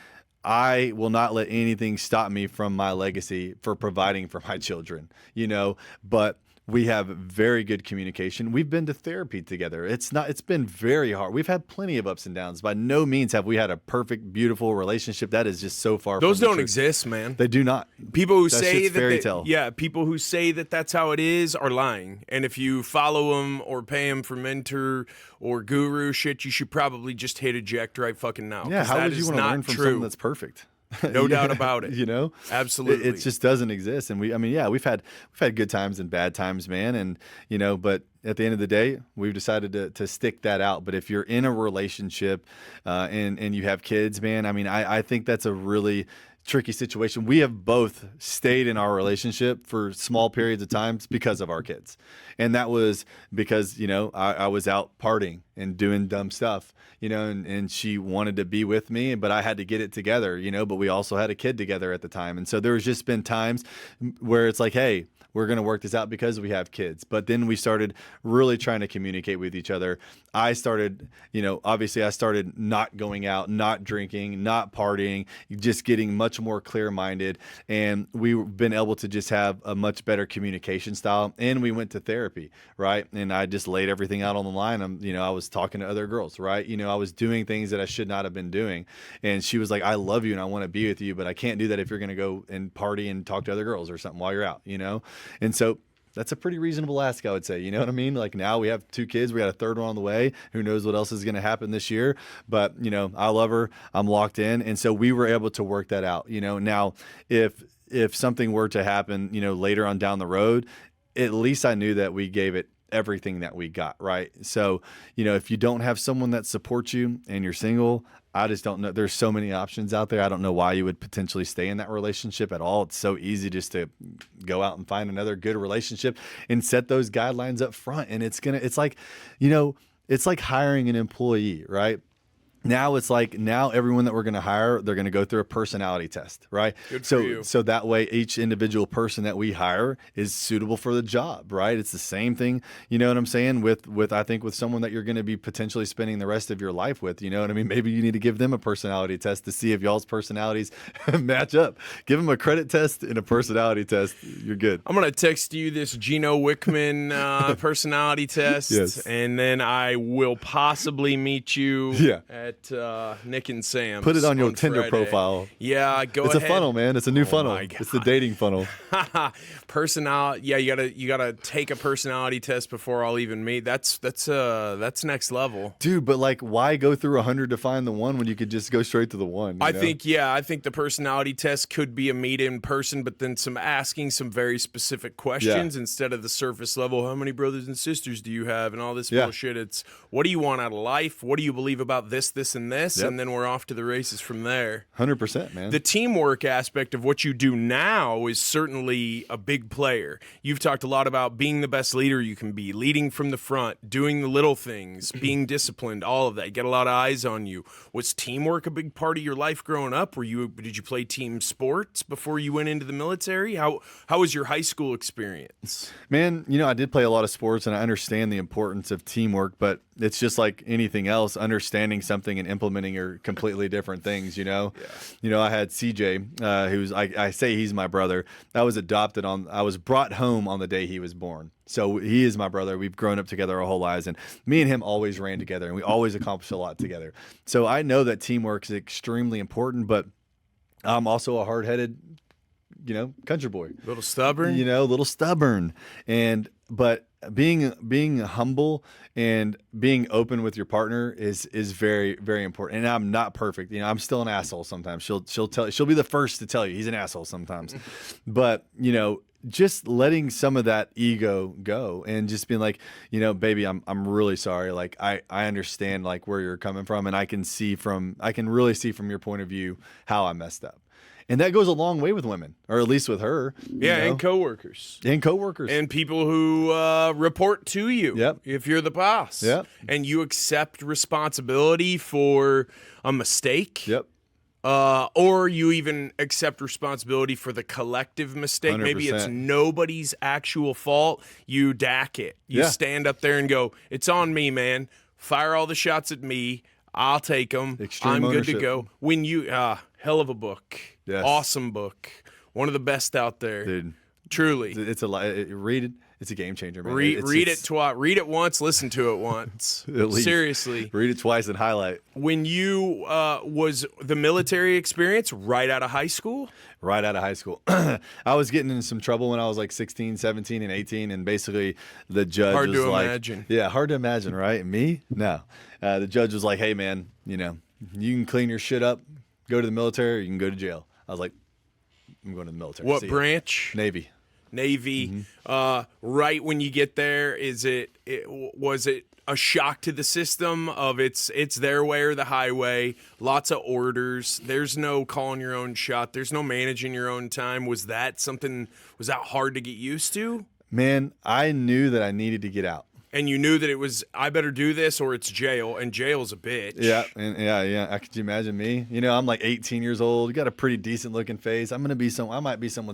I will not let anything stop me from my legacy for providing for my children, but we have very good communication. We've been to therapy together. It's been very hard. We've had plenty of ups and downs. By no means have we had a perfect, beautiful relationship. That is just so far Those from the don't truth. Exist, man. They do not. People who That say shit's that fairy tale. people who say that that's how it is are lying. And if you follow them or pay them for mentor or guru shit, you should probably just hit eject right fucking now. Yeah, how would you want to learn from someone true. that's perfect? No doubt about it. Absolutely. It just doesn't exist. And we've had good times and bad times, man. And, but at the end of the day, we've decided to stick that out. But if you're in a relationship, and you have kids, man, I mean, I think that's a really tricky situation. We have both stayed in our relationship for small periods of times because of our kids. And that was because, I was out partying and doing dumb stuff, and she wanted to be with me, but I had to get it together, but we also had a kid together at the time. And so there's just been times where it's like, hey, we're going to work this out because we have kids. But then we started really trying to communicate with each other. I started, obviously I started not going out, not drinking, not partying, just getting much more clear-minded. And we've been able to just have a much better communication style. And we went to therapy, right? And I just laid everything out on the line. I was talking to other girls, right? I was doing things that I should not have been doing. And she was like, I love you and I want to be with you, but I can't do that if you're going to go and party and talk to other girls or something while you're out, And so that's a pretty reasonable ask, I would say. You know what I mean? Like, now we have 2 kids. We got a 3rd one on the way. Who knows what else is going to happen this year? But, I love her. I'm locked in. And so we were able to work that out. Now if something were to happen, later on down the road, at least I knew that we gave it everything that we got, right? So, if you don't have someone that supports you and you're single, I just don't know. There's so many options out there. I don't know why you would potentially stay in that relationship at all. It's so easy just to go out and find another good relationship and set those guidelines up front. And it's like hiring an employee, right? Now everyone that we're going to hire, they're going to go through a personality test, right? Good for you. So that way each individual person that we hire is suitable for the job, right? It's the same thing, you know what I'm saying? With I think with someone that you're going to be potentially spending the rest of your life with, you know what I mean? Maybe you need to give them a personality test to see if y'all's personalities match up. Give them a credit test and a personality test. You're good. I'm going to text you this Gino Wickman personality test. Yes. And then I will possibly meet you at Nick and Sam's. Put it on your Tinder Friday. Profile. Yeah, go It's ahead. a funnel, man. It's a new funnel. My God. It's the dating funnel. Personality. Yeah, you gotta take a personality test before I'll even meet. That's next level, dude. But like, why go through 100 to find the one when you could just go straight to the one? I think the personality test could be a meet in person, but then asking some very specific questions instead of the surface level. How many brothers and sisters do you have, and all this bullshit? It's what do you want out of life? What do you believe about this this, and this, Yep. and then we're off to the races from there. 100%, man. The teamwork aspect of what you do now is certainly a big player. You've talked a lot about being the best leader you can be, leading from the front, doing the little things, being disciplined, all of that. You get a lot of eyes on you. Was teamwork a big part of your life growing up? Did you play team sports before you went into the military? How was your high school experience? Man, you know, I did play a lot of sports, and I understand the importance of teamwork, but it's just like anything else. Understanding something and implementing are completely different things, you know? Yeah. You know, I had CJ, who's, I say he's my brother. I was brought home on the day he was born. So he is my brother. We've grown up together our whole lives, and me and him always ran together, and we always accomplished a lot together. So I know that teamwork is extremely important, but I'm also a hard-headed, you know, country boy. A little stubborn? You know, a little stubborn. But being humble and being open with your partner is very, very important. And I'm not perfect. You know, I'm still an asshole sometimes. She'll be the first to tell you he's an asshole sometimes. But, you know, just letting some of that ego go and just being like, you know, baby, I'm really sorry. Like I understand like where you're coming from, and I can really see from your point of view how I messed up. And that goes a long way with women, or at least with her. Yeah, you know? and coworkers. And people who report to you. Yep. If you're the boss. Yep. And you accept responsibility for a mistake. Yep. Or you even accept responsibility for the collective mistake. 100%. Maybe it's nobody's actual fault. You DAC it. You stand up there and go, it's on me, man. Fire all the shots at me. I'll take them. I'm good to go. When you, hell of a book. Yes. Awesome book. One of the best out there. Dude. Truly. It's read it. It's a game changer, man. Read it twice. Read it once. Listen to it once. At least. Seriously. Read it twice and highlight. When you was the military experience right out of high school? Right out of high school. I was getting in some trouble when I was like 16, 17, and 18, and basically the judge Hard was to like, imagine. Yeah, hard to imagine, right? Me? No. The judge was like, hey, man, you know, you can clean your shit up, go to the military, or you can go to jail. I was like, I'm going to the military. What See ya. branch? Navy. Right when you get there, was it a shock to the system of it's their way or the highway, lots of orders, there's no calling your own shot, there's no managing your own time? Was that hard to get used to? Man, I knew that I needed to get out. And you knew that it was, I better do this or it's jail, and jail's a bitch. Yeah, and yeah. Could you imagine me? You know, I'm like 18 years old. You got a pretty decent looking face. I might be someone's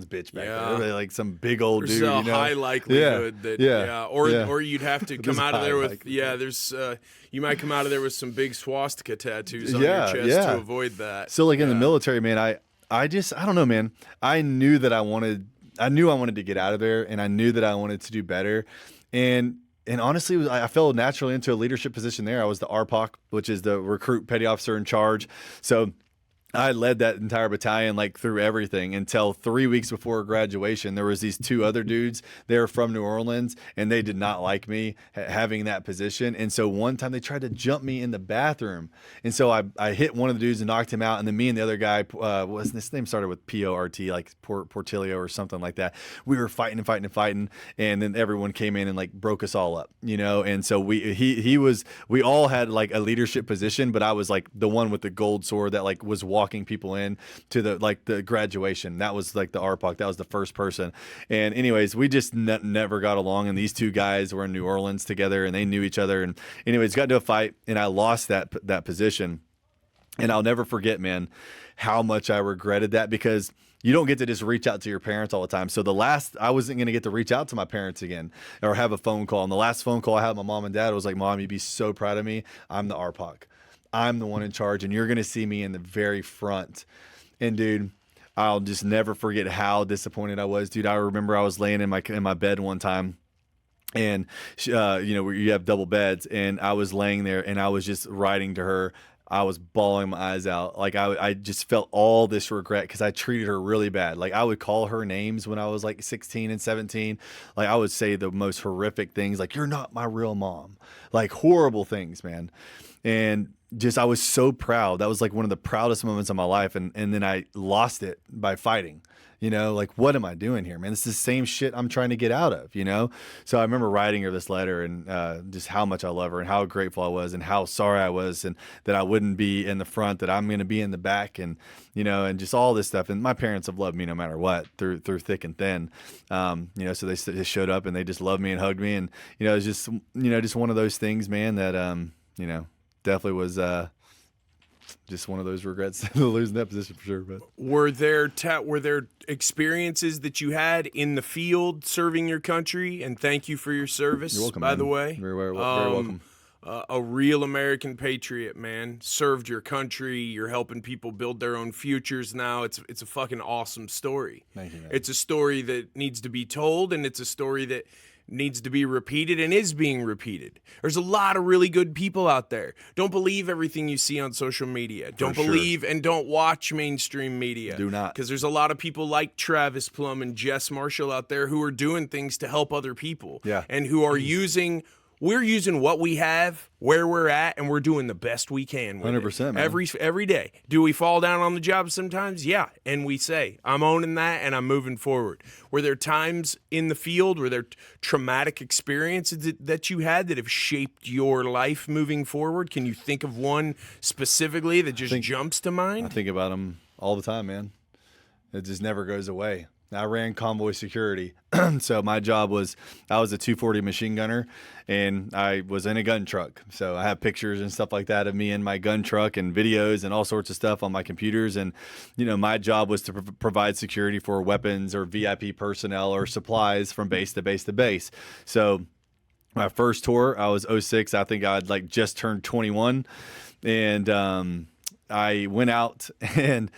bitch back there. Really, like some big old There's dude. a you know? high likelihood or you'd have to come out of there with you might come out of there with some big swastika tattoos on your chest to avoid that. So like in the military, man, I don't know, man. I knew I wanted to get out of there, and I knew that I wanted to do better, and honestly, I fell naturally into a leadership position there. I was the RPOC, which is the recruit petty officer in charge. So I led that entire battalion like through everything until 3 weeks before graduation. There was these two other dudes. They were from New Orleans, and they did not like me having that position. And so one time they tried to jump me in the bathroom. And so I hit one of the dudes and knocked him out. And then me and the other guy, his name started with P-O-R-T, like Portillo or something like that. We were fighting. And then everyone came in and like broke us all up, you know? And so we all had like a leadership position, but I was like the one with the gold sword that like was walking people in to the graduation. That was like the RPOC. That was the first person. And anyways, we just never got along. And these two guys were in New Orleans together, and they knew each other. And anyways, got into a fight, and I lost that position. And I'll never forget, man, how much I regretted that, because you don't get to just reach out to your parents all the time. So I wasn't going to get to reach out to my parents again or have a phone call. And the last phone call I had with my mom and dad was like, Mom, you'd be so proud of me. I'm the RPOC. I'm the one in charge, and you're going to see me in the very front. And dude, I'll just never forget how disappointed I was, dude. I remember I was laying in my bed one time, and you know, where you have double beds, and I was laying there, and I was just writing to her. I was bawling my eyes out. Like I just felt all this regret because I treated her really bad. Like I would call her names when I was like 16 and 17. Like I would say the most horrific things, like, you're not my real mom, like horrible things, man. And I was so proud. That was like one of the proudest moments of my life. And then I lost it by fighting, like, what am I doing here, man? It's the same shit I'm trying to get out of, So I remember writing her this letter and just how much I love her and how grateful I was and how sorry I was and that I wouldn't be in the front, that I'm going to be in the back and, and just all this stuff. And my parents have loved me no matter what through thick and thin. So they just showed up and they just loved me and hugged me. And, it was just, just one of those things, man, that, definitely was just one of those regrets to losing that position for sure. But were there experiences that you had in the field serving your country? And thank you for your service. You're welcome, by man. the way. Very welcome. A real American patriot, man. Served your country. You're helping people build their own futures now. It's a fucking awesome story. Thank you, man. It's a story that needs to be told, and it's a story that needs to be repeated and is being repeated. There's a lot of really good people out there. Don't believe everything you see on social media. Don't believe and don't watch mainstream media. Do not. Because there's a lot of people like Travis Plumb and JESS MARSHALL out there who are doing things to help other people. Yeah. And who are we're using what we have, where we're at, and we're doing the best we can with 100%, it. man. Every day. Do we fall down on the job sometimes? Yeah. And we say, I'm owning that and I'm moving forward. Were there times in the field, were there traumatic experiences that you had that have shaped your life moving forward? Can you think of one specifically that just jumps to mind? I think about them all the time, man. It just never goes away. I ran convoy security. So my job was, I was a 240 machine gunner and I was in a gun truck. So I have pictures and stuff like that of me in my gun truck and videos and all sorts of stuff on my computers. And, my job was to provide security for weapons or VIP personnel or supplies from base to base to base. So my first tour, I was 06. I think I'd like just turned 21. And I went out and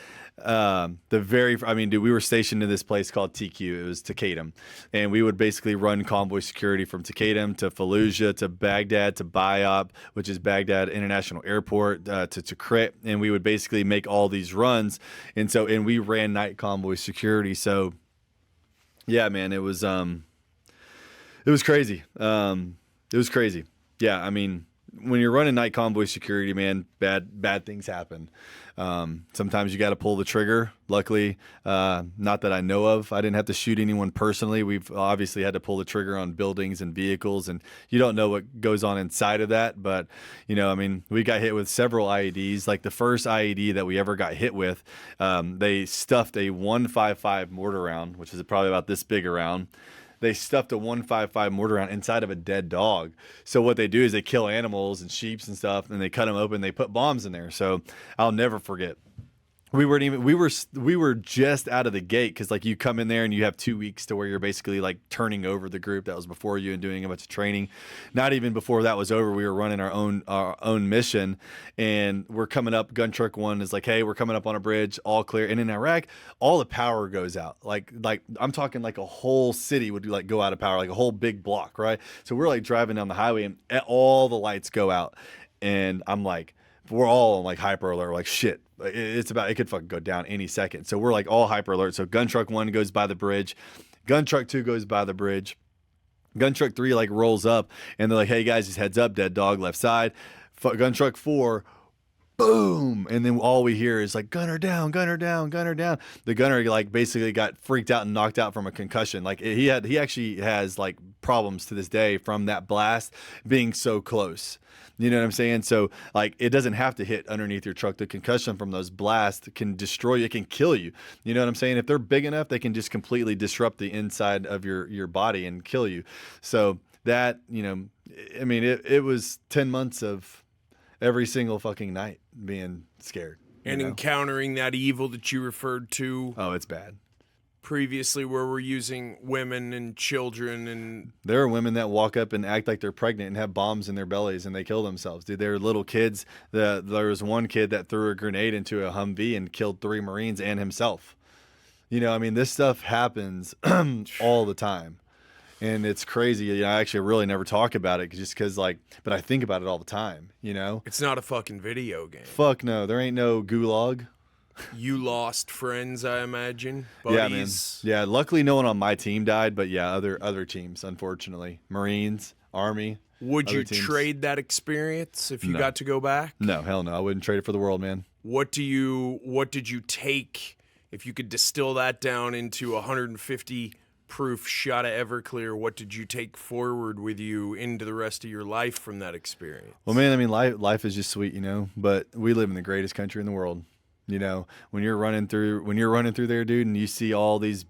we were stationed in this place called TQ. It was Takadam. And we would basically run convoy security from Takadam to Fallujah to Baghdad to Bayab, which is Baghdad International Airport, to Tikrit. And we would basically make all these runs. And we ran night convoy security. So yeah, man, it was crazy. It was crazy. Yeah. I mean, when you're running night convoy security, man, bad things happen. Sometimes you got to pull the trigger. Luckily, not that I know of. I didn't have to shoot anyone personally. We've obviously had to pull the trigger on buildings and vehicles, and you don't know what goes on inside of that. But, we got hit with several IEDs. Like the first IED that we ever got hit with, they stuffed a 155 mortar round, which is probably about this big around. They stuffed a 155 mortar round inside of a dead dog. So what they do is they kill animals and sheep and stuff, and they cut them open. They put bombs in there. So I'll never forget. We were just out of the gate because like you come in there and you have 2 weeks to where you're basically like turning over the group that was before you and doing a bunch of training. Not even before that was over, we were running our own mission, and we're coming up. Gun truck one is like, hey, we're coming up on a bridge, all clear. And in Iraq, all the power goes out. Like I'm talking like a whole city would like go out of power, like a whole big block, right? So we're like driving down the highway and all the lights go out, and I'm like, we're all on like hyper alert, like shit. It could fucking go down any second. So we're like all hyper alert. So gun truck one goes by the bridge. Gun truck two goes by the bridge. Gun truck three like rolls up and they're like, hey guys, just heads up, dead dog left side. Gun truck four, boom. And then all we hear is like, gunner down, gunner down, gunner down. The gunner like basically got freaked out and knocked out from a concussion. Like he actually has like problems to this day from that blast being so close. You know what I'm saying? So like it doesn't have to hit underneath your truck. The concussion from those blasts can destroy you. It can kill you. You know what I'm saying? If they're big enough, they can just completely disrupt the inside of your body and kill you. So that, it was 10 months of every single fucking night being scared. And encountering that evil that you referred to. Oh, it's bad. Previously, where we're using women and children, and there are women that walk up and act like they're pregnant and have bombs in their bellies and they kill themselves. Dude, they're little kids. There was one kid that threw a grenade into a Humvee and killed 3 Marines and himself. This stuff happens all the time, and it's crazy. I actually really never talk about it just because, but I think about it all the time. It's not a fucking video game. Fuck no, there ain't no gulag. You lost friends, I imagine. Buddies. Yeah, man. Yeah, luckily no one on my team died, but yeah, other teams, unfortunately. Marines, Army. Would you trade that experience if you got to go back? No, hell no. I wouldn't trade it for the world, man. What did you take, if you could distill that down into 150 proof shot of Everclear, what did you take forward with you into the rest of your life from that experience? Well, man, I mean, life is just sweet, but we live in the greatest country in the world. When you're running through there, dude, and you see all these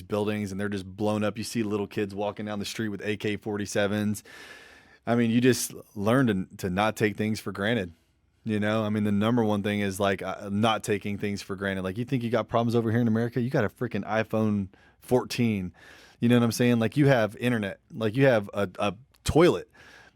buildings and they're just blown up. You see little kids walking down the street with AK-47s. I mean, you just learn to not take things for granted. I mean, the number one thing is like not taking things for granted. Like, you think you got problems over here in America? You got a freaking iPhone 14. You know what I'm saying? Like, you have internet. Like, you have a toilet.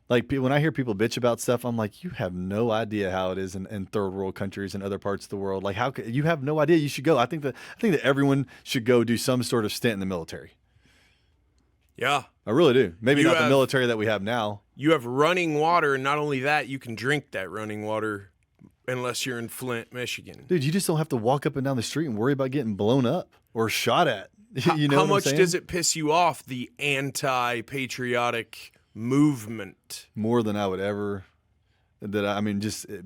Like, when I hear people bitch about stuff, I'm like, you have no idea how it is in third world countries and other parts of the world. Like, you have no idea. You should go. I think that everyone should go do some sort of stint in the military. Yeah. I really do. Maybe not the military that we have now. You have running water, and not only that, you can drink that running water unless you're in Flint, Michigan. Dude, you just don't have to walk up and down the street and worry about getting blown up or shot at. How much does it piss you off, the anti-patriotic movement? More than I would ever. It pisses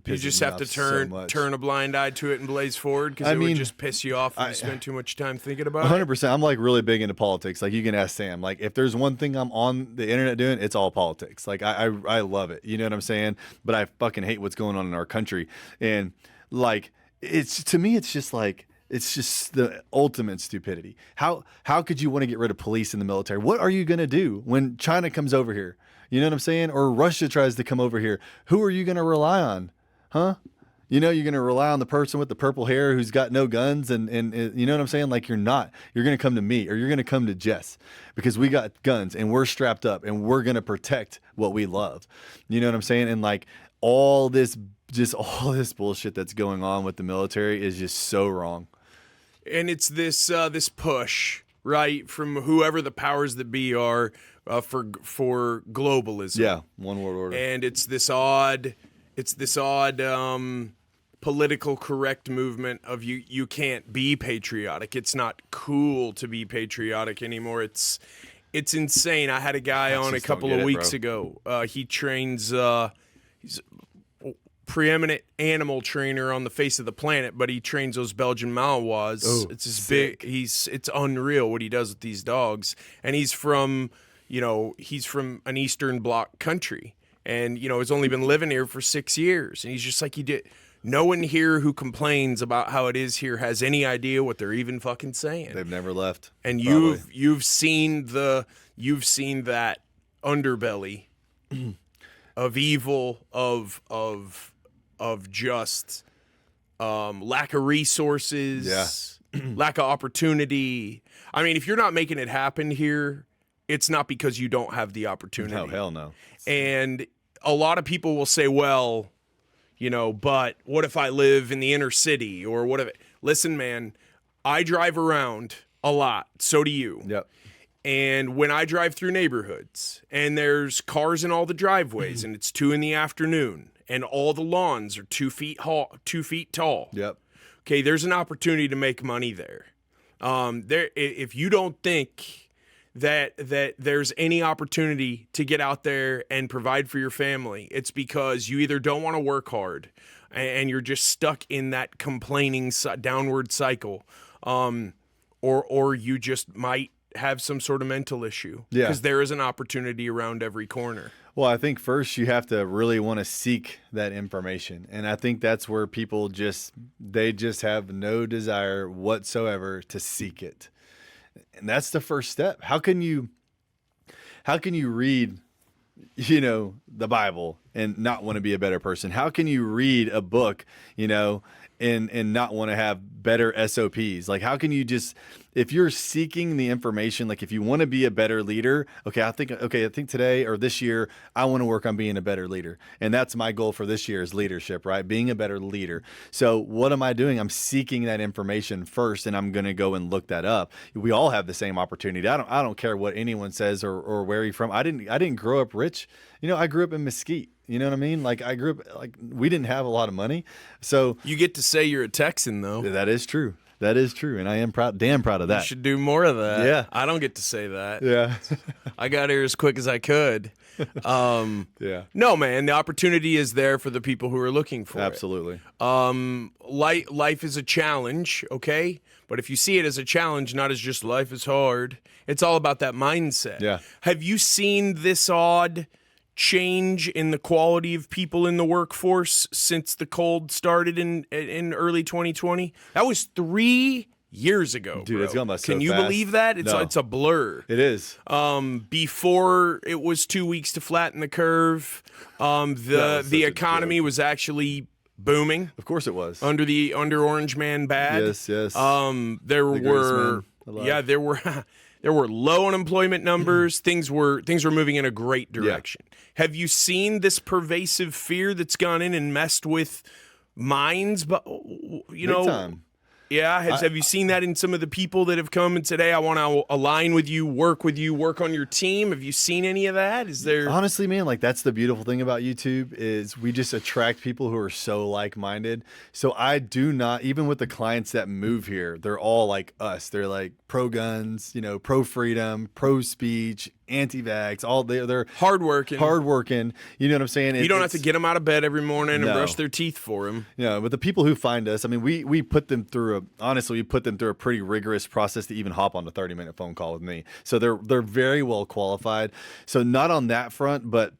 you just me have off to so turn a blind eye to it and blaze forward because would just piss you off if you spend too much time thinking about 100%. I'm like really big into politics. Like, you can ask Sam. Like, if there's one thing I'm on the internet doing, it's all politics. Like, I love it. You know what I'm saying? But I fucking hate what's going on in our country. And like, to me, it's just the ultimate stupidity. How could you want to get rid of police in the military? What are you going to do when China comes over here? You know what I'm saying? Or Russia tries to come over here. Who are you going to rely on? Huh? You're going to rely on the person with the purple hair who's got no guns and you know what I'm saying? Like, you're not. You're going to come to me, or you're going to come to Jess, because we got guns and we're strapped up and we're going to protect what we love. You know what I'm saying? And like, all this bullshit that's going on with the military is just so wrong. And it's this push, right, from whoever the powers that be are for globalism. Yeah, one world order. And it's this odd political correct movement of you can't be patriotic. It's not cool to be patriotic anymore. It's insane. I had a guy on a couple of weeks ago. He trains. He's preeminent animal trainer on the face of the planet, but he trains those Belgian Malinois. Oh, it's his big. It's unreal what he does with these dogs, and he's from an Eastern Bloc country, and he's only been living here for 6 years, and he's just like, no one here who complains about how it is here has any idea what they're even fucking saying. They've never left. And you've seen that underbelly of evil, of just lack of resources, lack of opportunity. I mean, if you're not making it happen here, it's not because you don't have the opportunity. No, hell no. And a lot of people will say, well, but what if I live in the inner city, or what if listen, man, I drive around a lot. So do you. Yep. And when I drive through neighborhoods and there's cars in all the driveways and it's 2 PM and all the lawns are 2 feet tall. Yep. Okay, there's an opportunity to make money there. If you don't think that there's any opportunity to get out there and provide for your family, it's because you either don't want to work hard and you're just stuck in that complaining downward cycle, or you just might have some sort of mental issue. Yeah. Because there is an opportunity around every corner. Well, I think first you have to really want to seek that information. And I think that's where people just have no desire whatsoever to seek it. And that's the first step. How can you read, the Bible and not want to be a better person? How can you read a book, and not want to have better SOPs? Like, how can you just, if you're seeking the information, like if you want to be a better leader, I think today or this year, I want to work on being a better leader. And that's my goal for this year is leadership, right? Being a better leader. So what am I doing? I'm seeking that information first, and I'm going to go and look that up. We all have the same opportunity. I don't care what anyone says or where you're from. I didn't grow up rich. I grew up in Mesquite. You know what I mean? Like I grew up, like we didn't have a lot of money. So You get to say you're a Texan, though. that is true. That is true. And I am damn proud of You that. should do more of that. Yeah. I don't get to say that. Yeah. I got here as quick as I could. Yeah. No, man, the opportunity is there for the people who are looking for Absolutely. it. Life is a challenge, okay? But if you see it as a challenge, not as just life is hard, it's all about that mindset. Yeah. Have you seen this odd change in the quality of people in the workforce since the cold started in early 2020? That was 3 years ago, Dude, bro. it's gone by so Can you fast. believe that? It's a blur. It is. Before it was 2 weeks to flatten the curve. The such a economy was actually booming Of course it was. under Orange Man bad. Yes, yes. There greatest were man alive. yeah, there were there were low unemployment numbers. things were moving in a great direction. Have you seen this pervasive fear that's gone in and messed with minds? But you know, time. yeah. Have you seen that in some of the people that have come and said, "Hey, I want to align with you, work on your team"? Have you seen any of that? Is there Honestly, man, like that's the beautiful thing about YouTube is we just attract people who are so like-minded. So I do not, even with the clients that move here, they're all like us. They're like pro guns, you know, pro freedom, pro speech, anti-vax. All they're hardworking? hardworking. You know what I'm saying? You don't have to get them out of bed every morning and No. brush their teeth for them. Yeah, but the people who find us, I mean, we put them through we put them through a pretty rigorous process to even hop on a 30-minute phone call with me. So they're very well qualified. So not on that front, but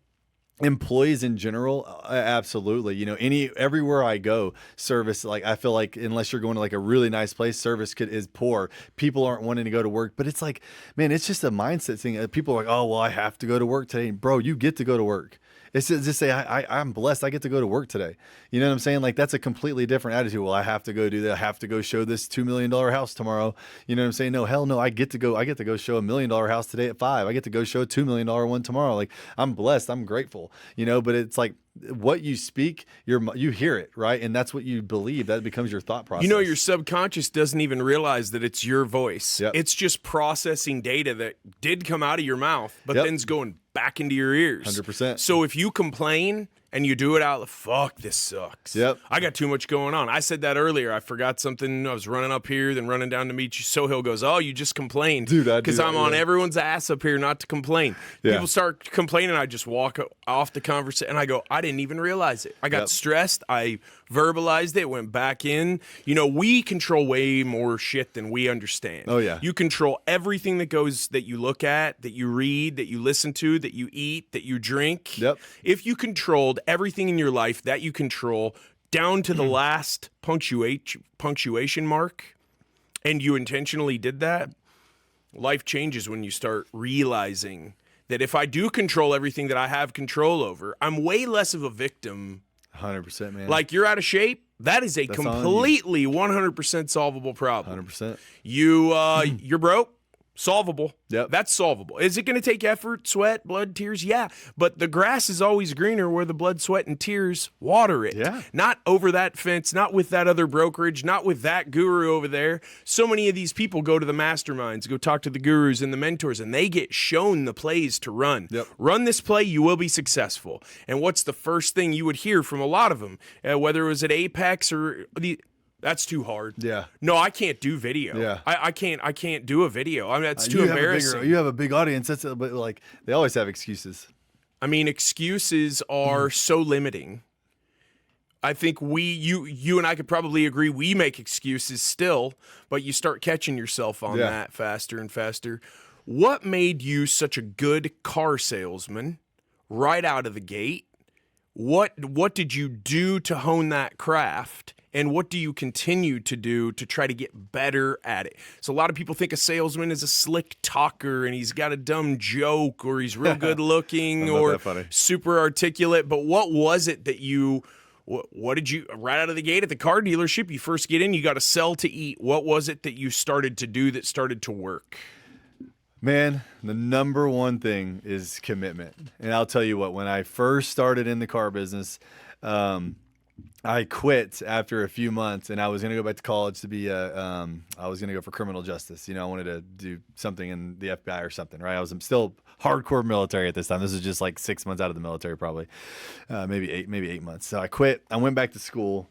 employees in general, absolutely. You know, everywhere I go, service, like I feel like unless you're going to like a really nice place, service is poor. People aren't wanting to go to work, but it's like, man, it's just a mindset thing. People are like, oh, well, I have to go to work today. Bro, you get to go to work. It's just say, I'm blessed. I get to go to work today. You know what I'm saying? Like that's a completely different attitude. Well, I have to go do that. I have to go show this $2 million house tomorrow. You know what I'm saying? No, hell no. I get to go show $1 million house today at 5. I get to go show a $2 million one tomorrow. Like I'm blessed. I'm grateful, you know, but it's like what you speak, you hear it, right? And that's what you believe. That becomes your thought process. You know, your subconscious doesn't even realize that it's your voice. Yep. It's just processing data that did come out of your mouth, but Yep. then's going back into your ears. 100%. So if you complain and you do it out, fuck, this sucks. Yep. I got too much going on. I said that earlier. I forgot something. I was running up here, then running down to meet you. Sohail goes, oh, you just complained. Dude, I do because that, I'm on yeah. everyone's ass up here not to complain. Yeah. People start complaining. I just walk off the conversation and I go, I didn't even realize it. I got Yep. stressed. I verbalized it, went back in. You know, we control way more shit than we understand. Oh, yeah. You control everything that you look at, that you read, that you listen to, that you eat, that you drink. Yep. If you controlled everything in your life that you control down to the last punctuation mark, and you intentionally did that, life changes when you start realizing that if I do control everything that I have control over, I'm way less of a victim. 100%, man. Like you're out of shape, that is a That's on you. completely 100% solvable problem. 100%. You're broke. Solvable. Yep. That's solvable. Is it going to take effort, sweat, blood, tears? Yeah. But the grass is always greener where the blood, sweat, and tears water it. Yeah. Not over that fence, not with that other brokerage, not with that guru over there. So many of these people go to the masterminds, go talk to the gurus and the mentors, and they get shown the plays to run. Yep. Run this play, you will be successful. And what's the first thing you would hear from a lot of them? Whether it was at Apex or that's too hard. Yeah. No, I can't do video. Yeah. I can't do a video. I mean, that's too You have embarrassing. you have a big audience. But like they always have excuses. I mean, excuses are so limiting. I think you and I could probably agree we make excuses still, but you start catching yourself on Yeah. that faster and faster. What made you such a good car salesman right out of the gate? What did you do to hone that craft? And what do you continue to do to try to get better at it? So a lot of people think a salesman is a slick talker and he's got a dumb joke or he's real good looking Not or that funny. super articulate. But what was it that what did you, right out of the gate at the car dealership, you first get in, you got to sell to eat. What was it that you started to do that started to work? Man, the number one thing is commitment. And I'll tell you what, when I first started in the car business, I quit after a few months, and I was going to go back to college to be I was going to go for criminal justice. You know, I wanted to do something in the FBI or something, right? I'm still hardcore military at this time. This is just like 6 months out of the military, probably, maybe 8 months. So I quit. I went back to school,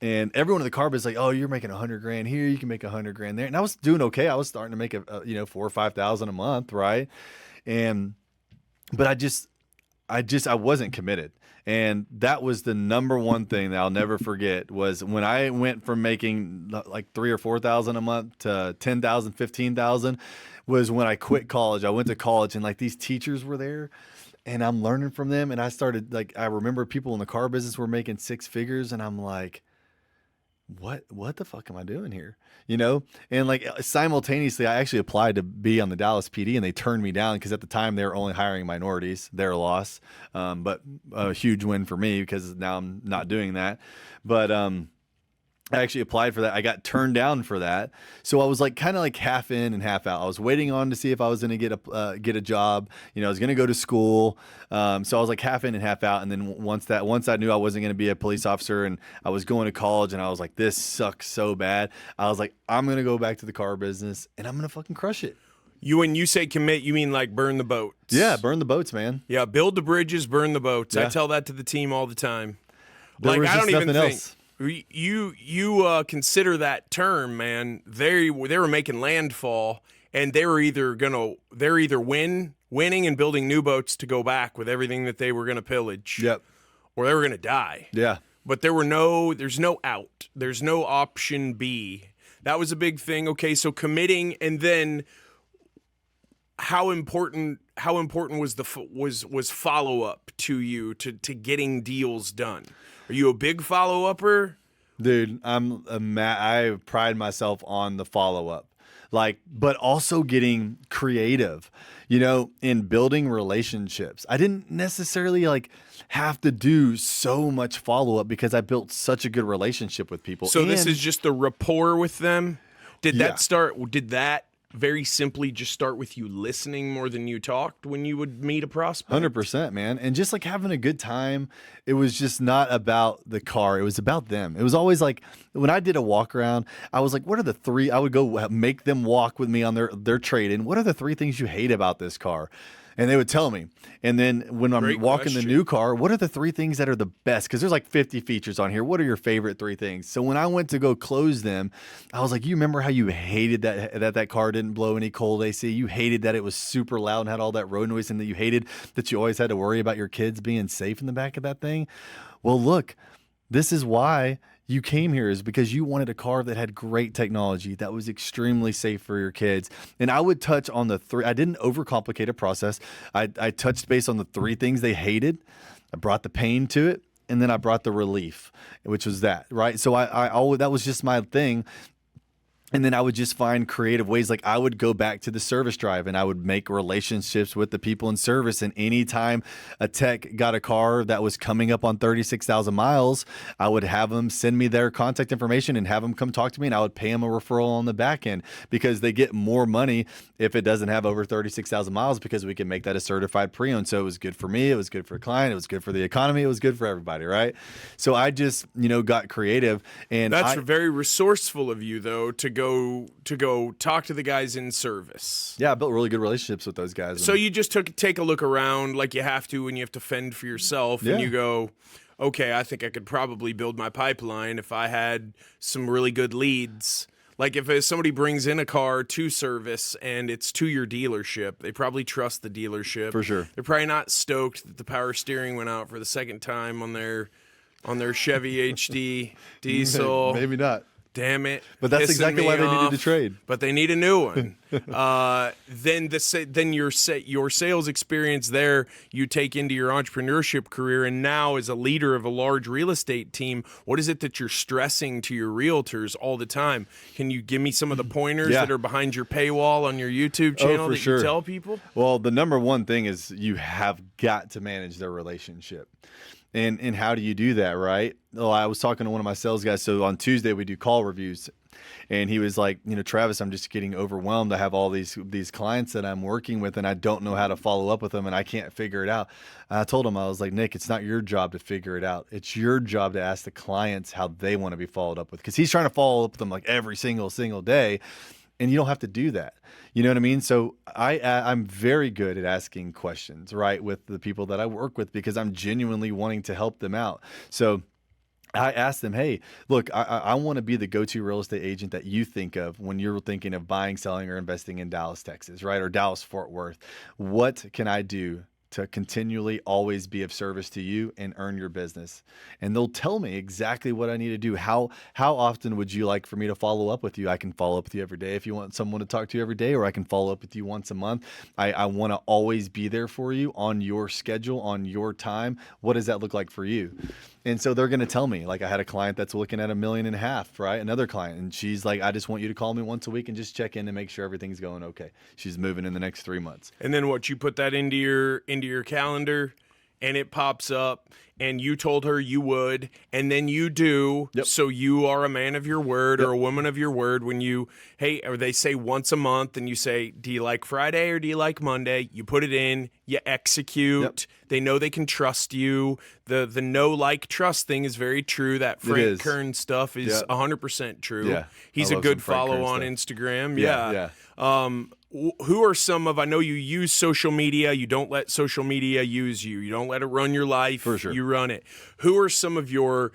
and everyone in the car was like, "Oh, you're making $100,000 here. You can make $100,000 there." And I was doing okay. I was starting to make a 4,000 or 5,000 a month, right? But I wasn't committed. And that was the number one thing that I'll never forget was when I went from making like 3,000 or 4,000 a month to 10,000, 15,000 was when I quit college. I went to college and like these teachers were there and I'm learning from them. And I started I remember people in the car business were making six figures and I'm like, what the fuck am I doing here? You know? And like simultaneously, I actually applied to be on the Dallas PD and they turned me down because at the time they were only hiring minorities, their loss. But a huge win for me because now I'm not doing that. But, I actually applied for that. I got turned down for that. So I was like kind of like half in and half out. I was waiting on to see if I was going to get a job. You know, I was going to go to school. So I was like half in and half out. And then once I knew I wasn't going to be a police officer and I was going to college and I was like, this sucks so bad. I was like, I'm going to go back to the car business and I'm going to fucking crush it. When you say commit, you mean like burn the boats? Yeah, burn the boats, man. Yeah, build the bridges, burn the boats. Yeah. I tell that to the team all the time. There was I don't just even nothing think else. you consider that term, man. They were making landfall, and they're either winning and building new boats to go back with everything that they were gonna pillage. Yep. Or they were gonna die. Yeah. But there's no out. There's no option B. That was a big thing. Okay, so committing, and then how important was follow up to you to getting deals done? Are you a big follow upper? Dude, I pride myself on the follow up. But also getting creative, in building relationships. I didn't necessarily have to do so much follow up because I built such a good relationship with people. So this is just the rapport with them. Did Yeah. that very simply just start with you listening more than you talked when you would meet a prospect? 100%, man. And just having a good time. It was just not about the car. It was about them. It was always when I did a walk around, I was like, what are the three? I would go make them walk with me on their trade-in. What are the three things you hate about this car? And they would tell me. And then when I'm walking the new car, what are the three things that are the best? Because there's 50 features on here. What are your favorite three things? So when I went to go close them, I was like, you remember how you hated that car didn't blow any cold AC? You hated that it was super loud and had all that road noise, and that you hated that you always had to worry about your kids being safe in the back of that thing? Well, look, this is why you came here, is because you wanted a car that had great technology, that was extremely safe for your kids. And I would touch on the three. I didn't overcomplicate a process. I touched base on the three things they hated. I brought the pain to it, and then I brought the relief, which was that, right? So I always, that was just my thing. And then I would just find creative ways. I would go back to the service drive and I would make relationships with the people in service. And anytime a tech got a car that was coming up on 36,000 miles, I would have them send me their contact information and have them come talk to me. And I would pay them a referral on the back end because they get more money if it doesn't have over 36,000 miles, because we can make that a certified pre-owned. So it was good for me. It was good for the client. It was good for the economy. It was good for everybody, right? So I just, got creative. And that's very resourceful of you, though, to go talk to the guys in service. Yeah, I built really good relationships with those guys. So you just take a look around like you have to when you have to fend for yourself, and you go, okay, I think I could probably build my pipeline if I had some really good leads. Like if somebody brings in a car to service and it's to your dealership, they probably trust the dealership. For sure. They're probably not stoked that the power steering went out for the second time on their Chevy HD diesel. Maybe not. Damn it! But that's exactly why they needed to trade. But they need a new one. Then your sales experience there, you take into your entrepreneurship career, and now as a leader of a large real estate team, what is it that you're stressing to your realtors all the time? Can you give me some of the pointers that are behind your paywall on your YouTube channel that you tell people? Well, the number one thing is you have got to manage their relationship. And how do you do that, right? Well, I was talking to one of my sales guys. So on Tuesday we do call reviews, and he was like, Travis, I'm just getting overwhelmed. I have all these clients that I'm working with, and I don't know how to follow up with them, and I can't figure it out. And I told him, I was like, Nick, it's not your job to figure it out. It's your job to ask the clients how they want to be followed up with, because he's trying to follow up with them like every single day. And you don't have to do that. You know what I mean? So I'm very good at asking questions, right, with the people that I work with, because I'm genuinely wanting to help them out. So I asked them, hey, look, I want to be the go-to real estate agent that you think of when you're thinking of buying, selling, or investing in Dallas, Texas, right, or Dallas, Fort Worth. What can I do to continually always be of service to you and earn your business? And they'll tell me exactly what I need to do. How often would you like for me to follow up with you? I can follow up with you every day if you want someone to talk to you every day, or I can follow up with you once a month. I want to always be there for you on your schedule, on your time. What does that look like for you? And so they're going to tell me, like, I had a client that's looking at $1.5 million, right? Another client. And she's like, I just want you to call me once a week and just check in and make sure everything's going okay. She's moving in the next 3 months. And then what, you put that into your calendar, and it pops up, and you told her you would, and then you do. Yep. So you are a man of your word, or a woman of your word when you, or they say once a month, and you say, do you like Friday or do you like Monday? You put it in, you execute. Yep. They know they can trust you. The know, like, trust thing is very true. That Frank Kern stuff is 100% true. Yeah. He's a good follow on Instagram. Yeah. Who are some of, I know you use social media. You don't let social media use you. You don't let it run your life. For sure. You run it. Who are some of your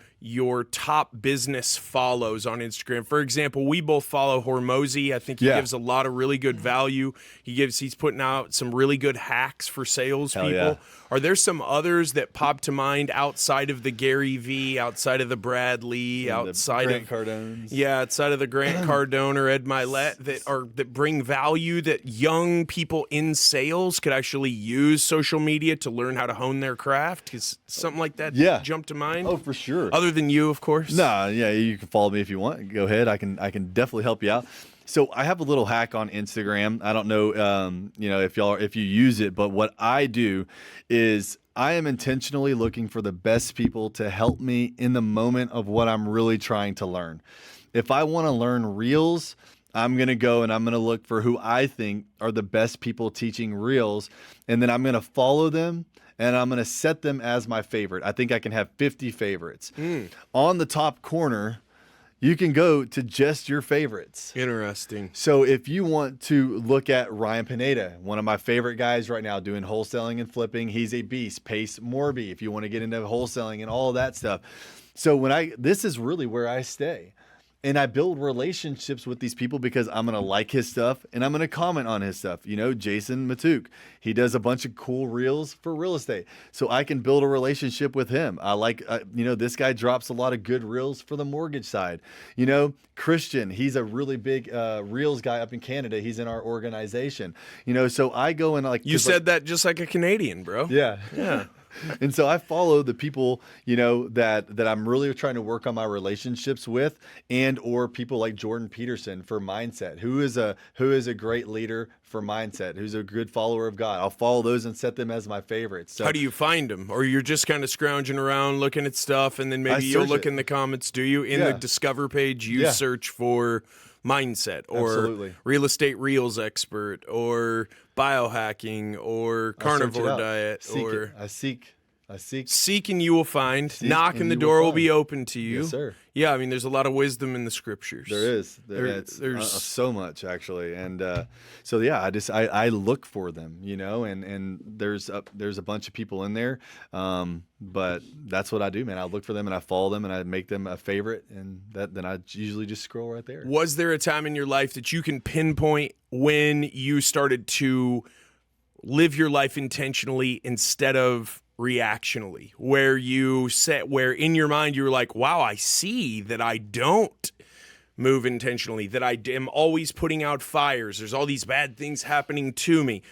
top business follows on Instagram? For example, we both follow Hormozy. I think he gives a lot of really good value. He's putting out some really good hacks for salespeople. Yeah. Are there some others that pop to mind outside of the Gary V, outside of the Brad Lee, outside Grant of Cardone's? Yeah, outside of the Grant Cardone or Ed Milet that bring value, that young people in sales could actually use social media to learn how to hone their craft? Is something like that jump to mind? Oh, for sure. Other than you, of course. Nah, yeah, you can follow me if you want. Go ahead. I can definitely help you out. So I have a little hack on Instagram. I don't know, if you use it, but what I do is I am intentionally looking for the best people to help me in the moment of what I'm really trying to learn. If I want to learn Reels, I'm going to go and I'm going to look for who I think are the best people teaching Reels, and then I'm going to follow them. And I'm going to set them as my favorite. I think I can have 50 favorites. On the top corner, you can go to just your favorites. Interesting. So if you want to look at Ryan Pineda, one of my favorite guys right now doing wholesaling and flipping, he's a beast. Pace Morby, if you want to get into wholesaling and all of that stuff. So this is really where I stay. And I build relationships with these people because I'm going to like his stuff and I'm going to comment on his stuff. Jason Matuk, he does a bunch of cool reels for real estate. So I can build a relationship with him. I like, this guy drops a lot of good reels for the mortgage side. Christian, he's a really big reels guy up in Canada. He's in our organization. So I go and You said that just like a Canadian, bro. Yeah. Yeah. And so I follow the people, that I'm really trying to work on my relationships with, and or people like Jordan Peterson for mindset, who is a great leader for mindset, who's a good follower of God. I'll follow those and set them as my favorites. So how do you find them? Or you're just kind of scrounging around looking at stuff, and then maybe you'll look in the comments. Do you the Discover page? You search for mindset or Absolutely. real estate reels expert or biohacking or carnivore diet. I seek. Seek and you will find. Knock and the door will be open to you. Yes, sir. Yeah, I mean, there's a lot of wisdom in the scriptures. There is. There's so much, actually. And I look for them, and there's a bunch of people in there. But that's what I do, man. I look for them and I follow them and I make them a favorite, and then I usually just scroll right there. Was there a time in your life that you can pinpoint when you started to live your life intentionally instead of reactionally, where in your mind you were like, wow, I see that I don't move intentionally, that I am always putting out fires, there's all these bad things happening to me?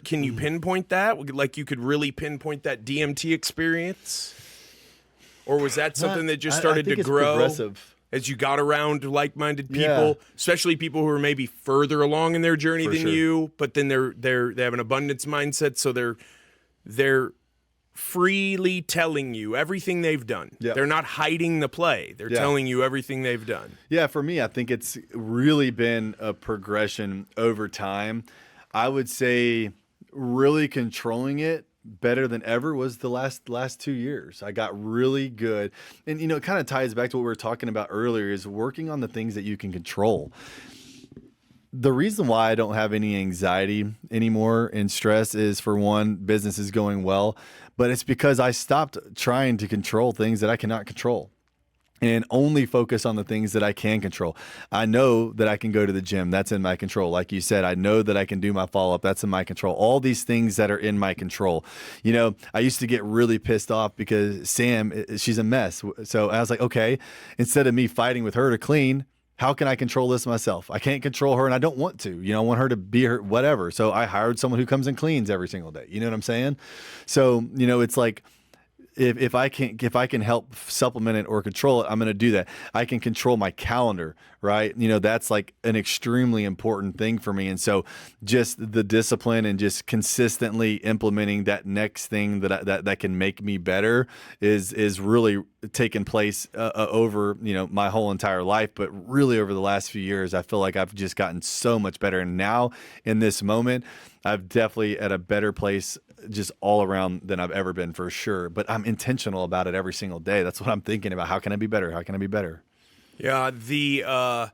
Can you pinpoint that? Like, you could really pinpoint that DMT experience? Or was that something that just started to grow progressive as you got around like-minded people, especially people who are maybe further along in their journey than you, but then they have an abundance mindset, so they're freely telling you everything they've done. Yep. They're not hiding the play. They're telling you everything they've done. Yeah, for me, I think it's really been a progression over time. I would say really controlling it better than ever was the last 2 years. I got really good. And, it kind of ties back to what we were talking about earlier, is working on the things that you can control. The reason why I don't have any anxiety anymore and stress is, for one, business is going well, but it's because I stopped trying to control things that I cannot control and only focus on the things that I can control. I know that I can go to the gym. That's in my control. Like you said, I know that I can do my follow-up. That's in my control. All these things that are in my control. I used to get really pissed off because Sam, she's a mess. So I was like, okay, instead of me fighting with her to clean, how can I control this myself? I can't control her, and I don't want to. I want her to be her, whatever. So I hired someone who comes and cleans every single day. You know what I'm saying? So, it's like, if I can help supplement it or control it, I'm going to do that. I can control my calendar, right? That's like an extremely important thing for me. And so just the discipline and just consistently implementing that next thing that can make me better is really taken place over, my whole entire life, but really over the last few years, I feel like I've just gotten so much better. And now in this moment, I've definitely at a better place just all around than I've ever been, for sure. But I'm intentional about it every single day. That's what I'm thinking about. How can I be better? How can I be better? Yeah, the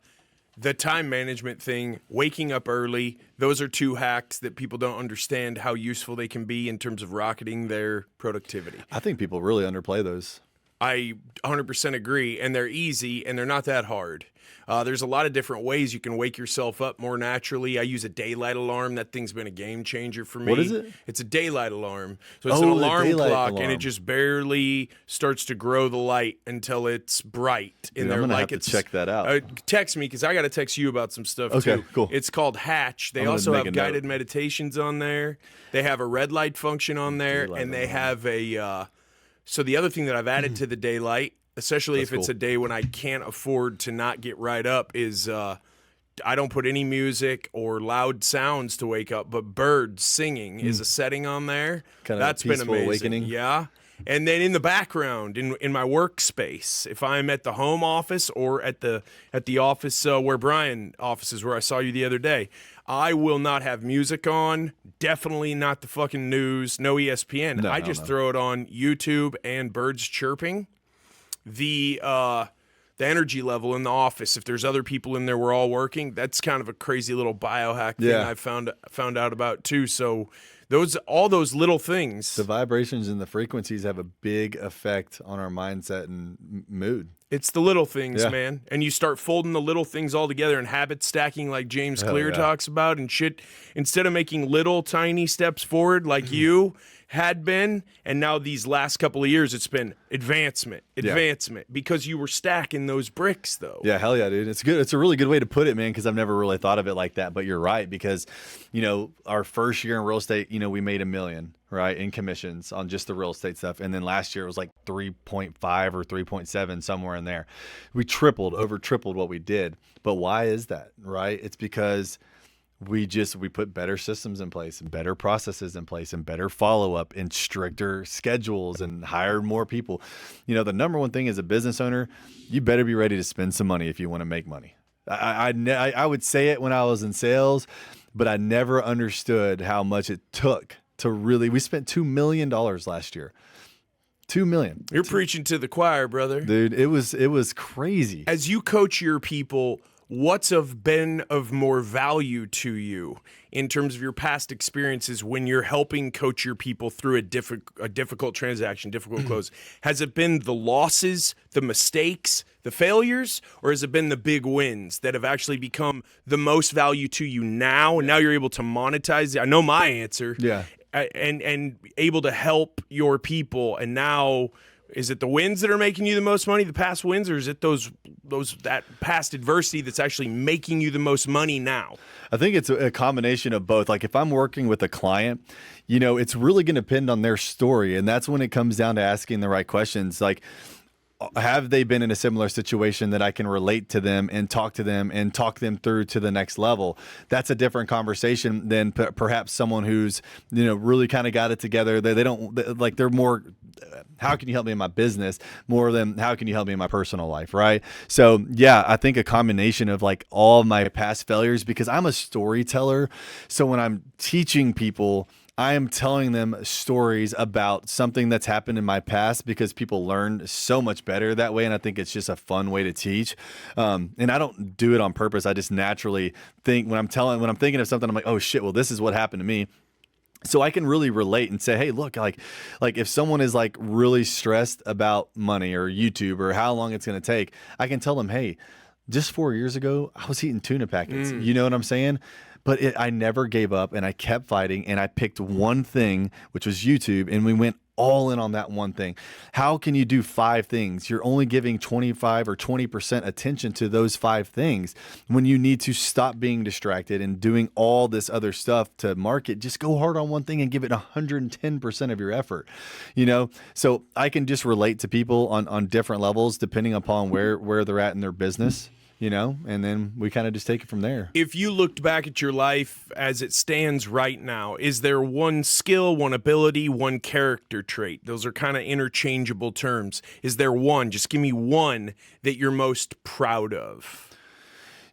time management thing, waking up early, those are two hacks that people don't understand how useful they can be in terms of rocketing their productivity. I think people really underplay those. I 100% agree, and they're easy, and they're not that hard. There's a lot of different ways you can wake yourself up more naturally. I use a daylight alarm. That thing's been a game changer for me. What is it? It's a daylight alarm. So it's an alarm clock, alarm. and it just barely starts to grow the light until it's bright. Dude, I'm gonna have to check that out. Text me, because I got to text you about some stuff, too. Okay, cool. It's called Hatch. They also have guided meditations on there. They have a red light function on there, and they have a... So the other thing that I've added to the daylight, especially if it's a day when I can't afford to not get right up, is I don't put any music or loud sounds to wake up, but birds singing is a setting on there. That's been amazing. Awakening. Yeah. And then in the background, in my workspace, if I'm at the home office or at the office where Brian offices, where I saw you the other day, I will not have music on. Definitely not the fucking news. No ESPN. I just throw it on YouTube and birds chirping. The energy level in the office, if there's other people in there, we're all working. That's kind of a crazy little biohack thing I found out about too. So all those little things. The vibrations and the frequencies have a big effect on our mindset and mood. It's the little things, man. And you start folding the little things all together and habit stacking like James Clear talks about and shit. Instead of making little tiny steps forward like you had been, and now these last couple of years it's been advancement, because you were stacking those bricks, though. Yeah, hell yeah, dude. It's good. It's a really good way to put it, man, because I've never really thought of it like that. But you're right, because, our first year in real estate, we made $1 million, right, in commissions on just the real estate stuff. And then last year it was like 3.5 or 3.7, somewhere in there. We over tripled what we did. But why is that, right? It's because we put better systems in place and better processes in place and better follow-up and stricter schedules and hired more people. The number one thing as a business owner, you better be ready to spend some money if you want to make money. I would say it when I was in sales, but I never understood how much it took to really. We spent $2 million last year. $2 million. You're preaching to the choir, brother. Dude, it was crazy. As you coach your people, what's been of more value to you in terms of your past experiences when you're helping coach your people through a difficult transaction, difficult close? Has it been the losses, the mistakes, the failures, or has it been the big wins that have actually become the most value to you now? And now you're able to monetize it. I know my answer. Yeah. And able to help your people. And now, is it the wins that are making you the most money, the past wins, or is it that past adversity that's actually making you the most money now? I think it's a combination of both. Like if I'm working with a client, it's really going to depend on their story. And that's when it comes down to asking the right questions. Like, have they been in a similar situation that I can relate to them and talk to them and talk them through to the next level? That's a different conversation than perhaps someone who's, really kind of got it together. They don't like, they're more, how can you help me in my business more than how can you help me in my personal life, right? So yeah, I think a combination of like all of my past failures, because I'm a storyteller. So when I'm teaching people, I am telling them stories about something that's happened in my past, because people learn so much better that way. And I think it's just a fun way to teach. And I don't do it on purpose. I just naturally think when I'm thinking of something, I'm like, oh shit, well, this is what happened to me. So I can really relate and say, hey, look, like if someone is like really stressed about money or YouTube or how long it's going to take, I can tell them, hey, just 4 years ago, I was eating tuna packets. You know what I'm saying? But I never gave up, and I kept fighting, and I picked one thing, which was YouTube, and we went all in on that one thing. How can you do 5 things? You're only giving 25 or 20% attention to those 5 things when you need to stop being distracted and doing all this other stuff to market. Just go hard on one thing and give it 110% of your effort, So I can just relate to people on different levels depending upon where they're at in their business. And then we kind of just take it from there. If you looked back at your life as it stands right now, is there one skill, one ability, one character trait? Those are kind of interchangeable terms. Is there one? Just give me one that you're most proud of.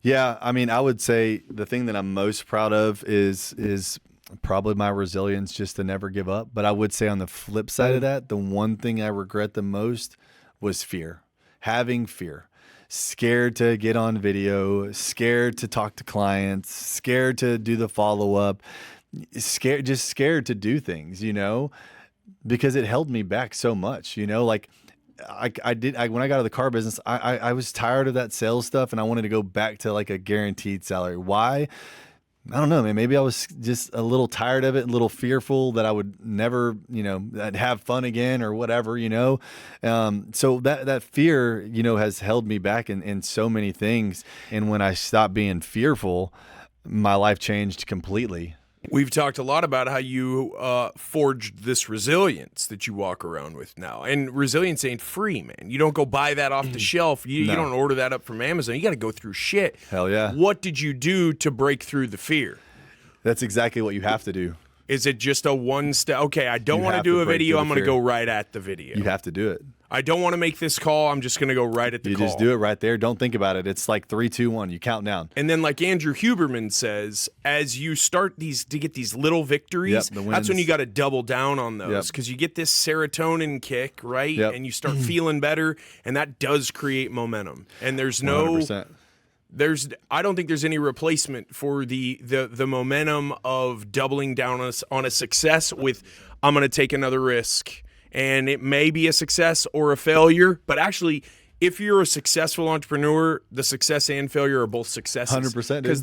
Yeah, I mean, I would say the thing that I'm most proud of is probably my resilience, just to never give up. But I would say on the flip side of that, the one thing I regret the most was fear. Having fear. Scared to get on video, scared to talk to clients, scared to do the follow-up, scared to do things, because it held me back so much, like when I got out of the car business, I was tired of that sales stuff and I wanted to go back to like a guaranteed salary. Why? I don't know, man. Maybe I was just a little tired of it, a little fearful that I would never, have fun again or whatever, So that fear, has held me back in so many things. And when I stopped being fearful, my life changed completely. We've talked a lot about how you forged this resilience that you walk around with now. And resilience ain't free, man. You don't go buy that off the shelf. You don't order that up from Amazon. You got to go through shit. Hell yeah. What did you do to break through the fear? That's exactly what you have to do. Is it just a one step? Okay, I don't want to do a video. I'm going to go right at the video. You have to do it. I don't want to make this call. I'm just going to go right at the call. You just do it right there. Don't think about it. It's like 3, 2, 1. You count down. And then like Andrew Huberman says, as you start to get these little victories, that's when you got to double down on those, because you get this serotonin kick, right? And you start feeling better, and that does create momentum. And there's 100%. I don't think there's any replacement for the momentum of doubling down on a success with, I'm going to take another risk. And it may be a success or a failure, but actually, if you're a successful entrepreneur, the success and failure are both successes. 100%. Because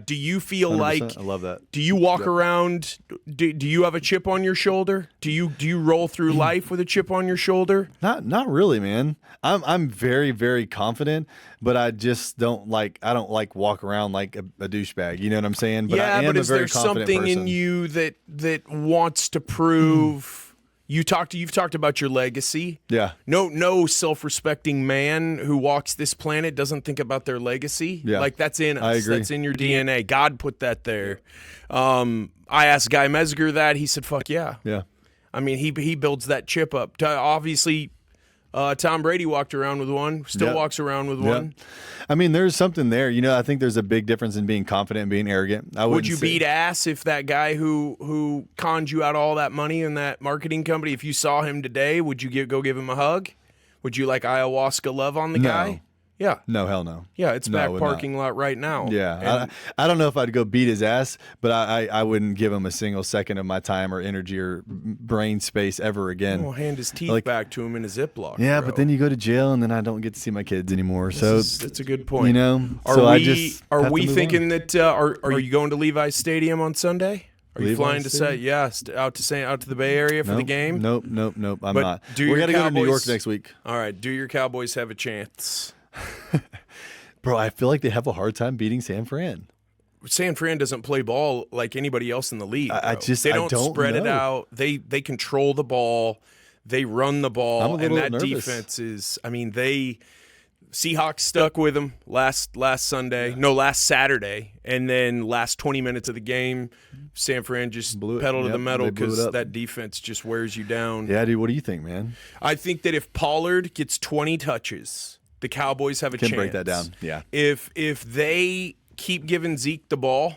do you feel like, I love that. Do you walk around? Do you have a chip on your shoulder? Do you roll through life with a chip on your shoulder? Not really, man. I'm very, very confident, but I just don't like walk around like a douchebag. You know what I'm saying? But I am but a is very there confident something person. in you that wants to prove? You've talked about your legacy. Yeah. No self-respecting man who walks this planet doesn't think about their legacy. Yeah. Like that's in us. I agree. That's in your DNA. God put that there. I asked Guy Mesger that. He said, "Fuck yeah." Yeah. I mean, he builds that chip up. Obviously, Tom Brady walked around with one. Still walks around with one. I mean, there's something there. I think there's a big difference in being confident and being arrogant. Would you beat ass if that guy who conned you out all that money in that marketing company, if you saw him today, would you go give him a hug? Would you like ayahuasca love on the guy? Yeah. No, hell no. Yeah, it's back parking lot right now. Yeah. I don't know if I'd go beat his ass, but I wouldn't give him a single second of my time or energy or brain space ever again. We'll hand his teeth back to him in a Ziploc. Yeah, but then you go to jail and then I don't get to see my kids anymore. That's a good point. Are we thinking that are you going to Levi's Stadium on Sunday? Are you flying to out to the Bay Area for the game? Nope. I'm not. We got to go to New York next week. All right. Do your Cowboys have a chance? Bro, I feel like they have a hard time beating San Fran. San Fran doesn't play ball like anybody else in the league. They don't spread it out. They control the ball. They run the I'm a ball, and little that nervous. defense is. I mean, Seahawks stuck with them last Sunday, no, last Saturday, and then last 20 minutes of the game, San Fran just pedal to the metal because that defense just wears you down. Yeah, dude, what do you think, man? I think that if Pollard gets 20 touches, the Cowboys have a chance. Can break that down, yeah. If they keep giving Zeke the ball,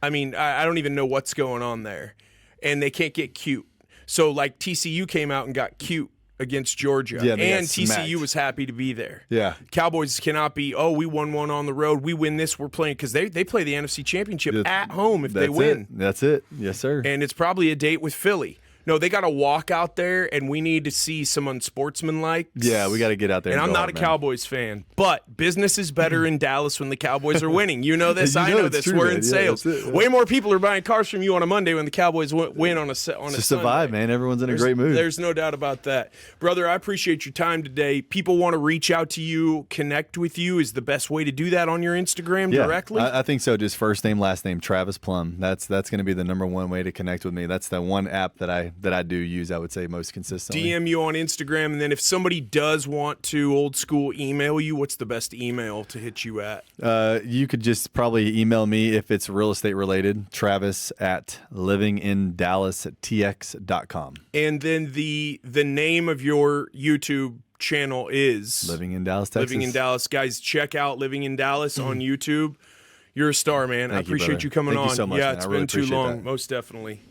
I mean, I don't even know what's going on there, and they can't get cute. So, like, TCU came out and got cute against Georgia, and TCU was happy to be there. Yeah. Cowboys cannot be, we won one on the road, we win this, we're playing, because they play the NFC Championship at home if they win. That's it. Yes, sir. And it's probably a date with Philly. No, they got to walk out there, and we need to see some unsportsmanlike. Yeah, we got to get out there. And I'm not a Cowboys fan, but business is better in Dallas when the Cowboys are winning. You know this. I know this. True, We're man. in sales. Yeah. Way more people are buying cars from you on a Monday when the Cowboys win on a Sunday. It's a vibe, man. Everyone's in a great mood. There's no doubt about that. Brother, I appreciate your time today. People want to reach out to you, connect with you. Is the best way to do that on your Instagram directly? I think so. Just first name, last name, Travis Plumb. That's going to be the number one way to connect with me. That's the one app that I do use, I would say, most consistently. DM you on Instagram, and then if somebody does want to old school email you, what's the best email to hit you at? You could just probably email me if it's real estate related, Travis at livingindallastx.com. And then the name of your YouTube channel is Living in Dallas, Texas. Living in Dallas. Guys, check out Living in Dallas on YouTube. You're a star, man. I appreciate you coming on. Thank you so much, yeah, man. it's I really been too appreciate long. that. Most definitely.